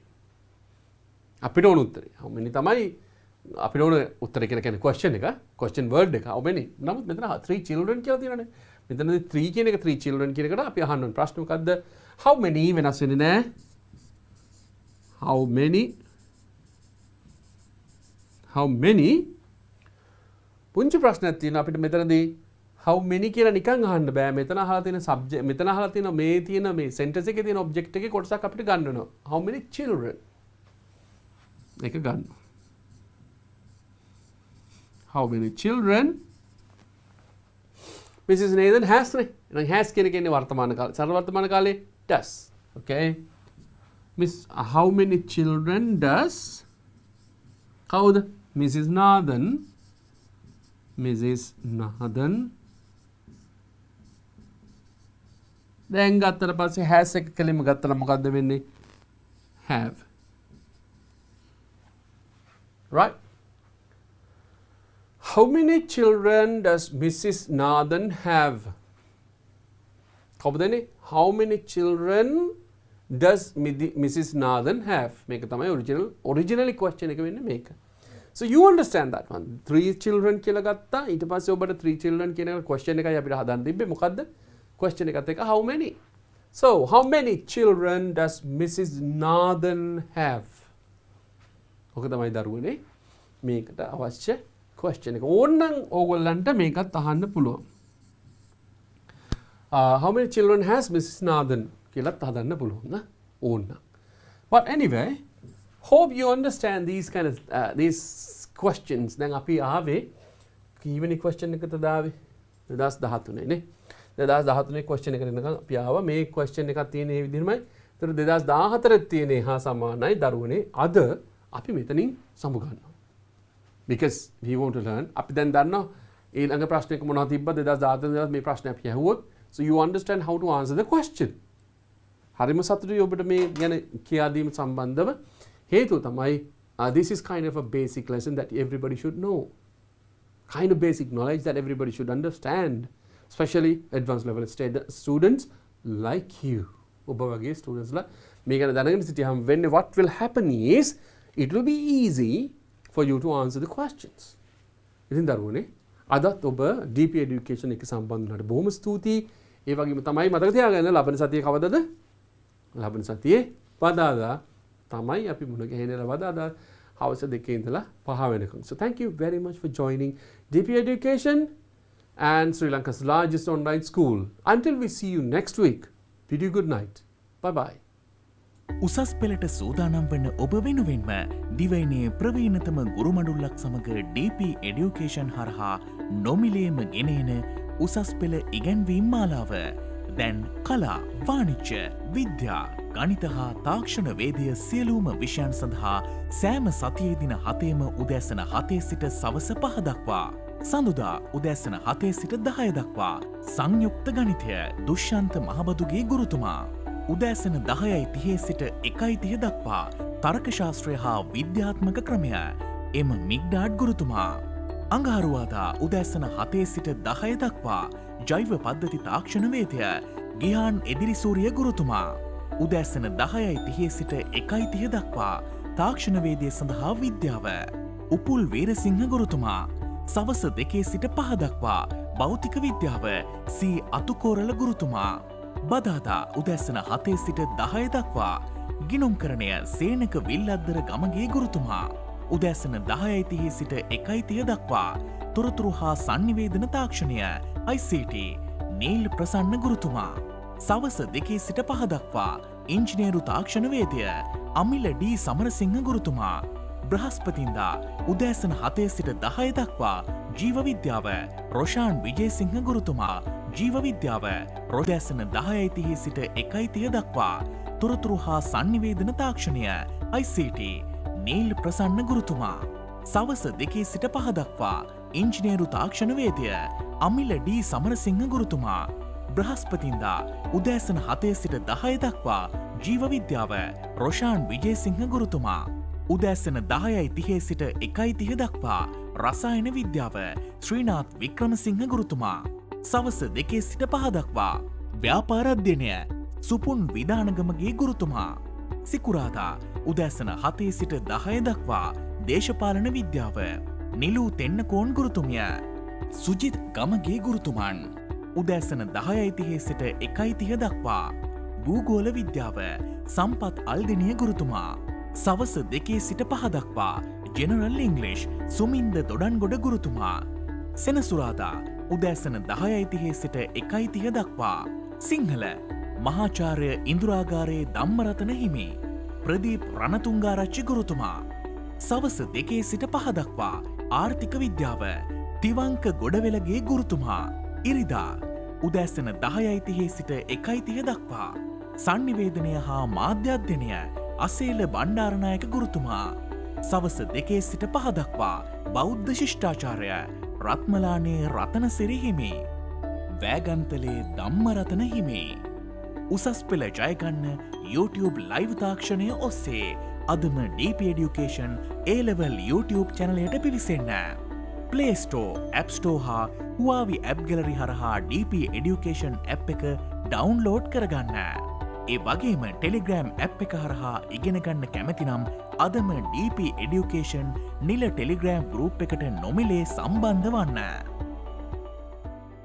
A: අපිට ඕන උත්තරේ. how many තමයි අපිට ඕන උත්තරේ කියලා කියන්නේ question එක. question word එක how many. නමුත් මෙතන 3 children කියලා තියෙනනේ. මෙතනදී 3 කියන එක 3 children කියන එකට අපි අහන්න ඕන ප්‍රශ්න මොකද්ද? how many වෙනස් වෙන්නේ නැහැ. how many පුංචි ප්‍රශ්නයක් තියෙනවා අපිට මෙතනදී how many කියලා නිකන් අහන්න බෑ. මෙතන අහලා තියෙන subject මෙතන අහලා තියෙන මේ තියෙන මේ sentence එකේ තියෙන object එකේ කොටසක් අපිට ගන්න වෙනවා. how many children එක ගන්න. how many children Mrs. Nathan has නේ. එහෙනම් has කියන එක ඉන්නේ වර්තමාන කාලේ. සරල වර්තමාන කාලේ does. Okay. How many children does කවුද? Mrs. Nathan දැන් ගත්තට පස්සේ has එක කෙලින්ම ගත්තම මොකද්ද වෙන්නේ? have. Right? How many children does Mrs. Nathan have? කවුදනේ? How many children does Mrs. Nathan have? මේක තමයි originally question එක වෙන්නේ මේක. So you understand that one. 3 children කියලා ගත්තා. ඊට පස්සේ ඔබට 3 children කියන question එකයි අපිට හදන්න තිබ්බේ. මොකද්ද? question එකත් එක්ක how many? So how many children does Mrs. Nathan have? ඔක තමයි දරුවනේ මේකට අවශ්‍ය question එක. ඕනනම් ඕගොල්ලන්ට මේකත් අහන්න පුළුවන්. How many children has Mrs. Nathan කියලාත් හදන්න පුළුවන් න ඕනනම්. But anyway, hope you understand these kind of these questions. දැන් අපි ආවේ කීවෙනි question එකටද ආවේ 2013 නේ. 2013 question එකට එනකන් අපි ආවා මේ question එකක් තියෙන මේ විදිහමයි. ඒතර 2014 තියෙන හා සමානයි දරුවනේ අද අපි මෙතනින් සමු ගන්නවා. Because we want to learn. අපි දැන් දන්නවා ඊළඟ ප්‍රශ්නයක මොනවද තිබ්බද 2014 මේ ප්‍රශ්නේ අපි අහුවොත්. So you understand how to answer the question. හරිම සතුටුයි ඔබට මේ ගැන කියා දීම සම්බන්ධව. හේතුව තමයි this is kind of a basic lesson that everybody should know. Kind of basic knowledge that everybody should understand. Especially advanced level students like you. ඔබ වගේ students ලා මේ ගැන දැනගෙන සිටියම වෙන්නේ what will happen is it will be easy for you to answer the questions. ඉතින් දරුවනේ අදත් ඔබ DP education එක සම්බන්ධ වුණාට බොහොම ස්තුතියි. ඒ වගේම තමයි මතක තියාගන්න ලබන සතියේ කවදද? ලබන සතියේ වදාදා තමයි අපි මුණ ගැහෙන්නේ වදාදා හවස 2 ඉඳලා 5 වෙනකම්. So thank you very much for joining DP Education and Sri Lanka's largest online school. Until we see you next week, bid you good night. Bye bye.
D: උසස් පෙළට සූදානම් වන ඔබ වෙනුවෙන්ම දිවයිනේ ප්‍රවීණතම ගුරු මඩුල්ලක් සමග DP Education හරහා නොමිලේම ගෙනෙන උසස් පෙළ ඉගැන්වීම් මාලාව දැන් කලා, වාණිජ්‍ය, විද්‍යා, ගණිත හා තාක්ෂණ වේදය සියලුම විෂයන් සඳහා සෑම සතියේ දින 7ම උදෑසන 7 සිට සවස 5 දක්වා සඳුදා උදෑසන 7 සිට 10 දක්වා සංයුක්ත ගණිතය දුෂ්යන්ත මහබදුගේ ගුරුතුමා උදෑසන 10:30 සිට 1:30 දක්වා තර්ක ශාස්ත්‍රය හා විද්‍යාත්මක ක්‍රමය එම මිග්ඩාඩ් ගුරුතුමා අඟහරුවාදා උදෑසන 7 සිට 10 දක්වා ජෛව පද්ධති තාක්ෂණ වේදය ගිහාන් එදිරිසූරිය ගුරුතුමා උදෑසන 10:30 සිට 1:30 දක්වා තාක්ෂණ වේදය සඳහා විද්‍යාව උපුල් වීරසිංහ ගුරුතුමා සවස 2 සිට 5 දක්වා භෞතික විද්‍යාව සී අතුකෝරල ගුරුතුමා බදාදා උදැසන 7 සිට 10 දක්වා ගිණුම්කරණය සේනක විල්ලද්දර ගමගේ ගුරුතුමා උදැසන 10:30 සිට 1:30 දක්වා තොරතුරු හා sannivedana තාක්ෂණය ICT නීල් ප්‍රසන්න ගුරුතුමා සවස 2 සිට 5 දක්වා ඉංජිනේරු තාක්ෂණ වේදය අමිල ඩී සමරසිංහ ගුරුතුමා බ්‍රහස්පතින්දා උදෑසන 7 සිට 10 දක්වා ජීව විද්‍යාව රොෂාන් විජේසිංහ ගුරුතුමා ජීව විද්‍යාව උදෑසන 10:30 සිට 1:30 දක්වා තොරතුරු හා sannivedana තාක්ෂණය ICT නීල් ප්‍රසන්න ගුරුතුමා සවස 2 සිට 5 දක්වා ඉංජිනේරු තාක්ෂණ වේදය අමිල ඩී සමරසිංහ ගුරුතුමා බ්‍රහස්පතින්දා උදෑසන 7 සිට 10 දක්වා ජීව විද්‍යාව රොෂාන් විජේසිංහ ගුරුතුමා උදෑසන 10:30 සිට 1:30 දක්වා රසායන විද්‍යාව ශ්‍රීනාත් වික්‍රමසිංහ ගුරුතුමා සවස 2 සිට 5 දක්වා ව්‍යාපාර අධ්‍යයනය සුපුන් විධානගමගේ ගුරුතුමා සිකුරාදා උදෑසන 7 සිට 10 දක්වා දේශපාලන විද්‍යාව නිලූ තෙන්නකෝන් ගුරුතුමිය සුජිත් ගමගේ ගුරුතුමන් උදෑසන 10:30 සිට 1:30 දක්වා භූගෝල විද්‍යාව සම්පත් අල්දෙනිය ගුරුතුමා සවස 2 සිට 5 දක්වා ජෙනරල් ඉංග්ලිෂ් සුමින්ද දොඩන්ගොඩ ගුරුතුමා සෙනසුරාදා උදෑසන 10:30 සිට 1:30 දක්වා සිංහල මහාචාර්ය ඉන්දුරාගාරයේ ධම්මරතන හිමි ප්‍රදීප් රණතුංගාරච්චි ගුරුතුමා සවස 2 සිට 5 දක්වා ආර්ථික විද්‍යාව තිවංක ගොඩවෙලගේ ගුරුතුමා ඉරිදා උදෑසන 10:30 සිට 1:30 දක්වා sannivedana හා මාධ්‍ය අධ්‍යයනය අසේල බණ්ඩාරනායක ගුරුතුමා සවස 2 සිට 5 දක්වා බෞද්ධ ශිෂ්ටාචාරය රත්මලානේ රතනසිරි හිමි වෑගන්තලේ ධම්මරතන හිමි උසස් පෙළ ජයගන්න YouTube ලයිව් තාක්ෂණය ඔස්සේ අදම DP Education A-level YouTube චැනලයට පිවිසෙන්න Play Store, App Store හා Huawei App Gallery හරහා DP Education app එක ඩවුන්ලෝඩ් කරගන්න ඒ වගේම ටෙලිග්‍රෑම් ඇප් එක හරහා ඉගෙන ගන්න කැමතිනම් අදම DP Education නිල ටෙලිග්‍රෑම් ගෲප් එකට නොමිලේ සම්බන්ධ වන්න.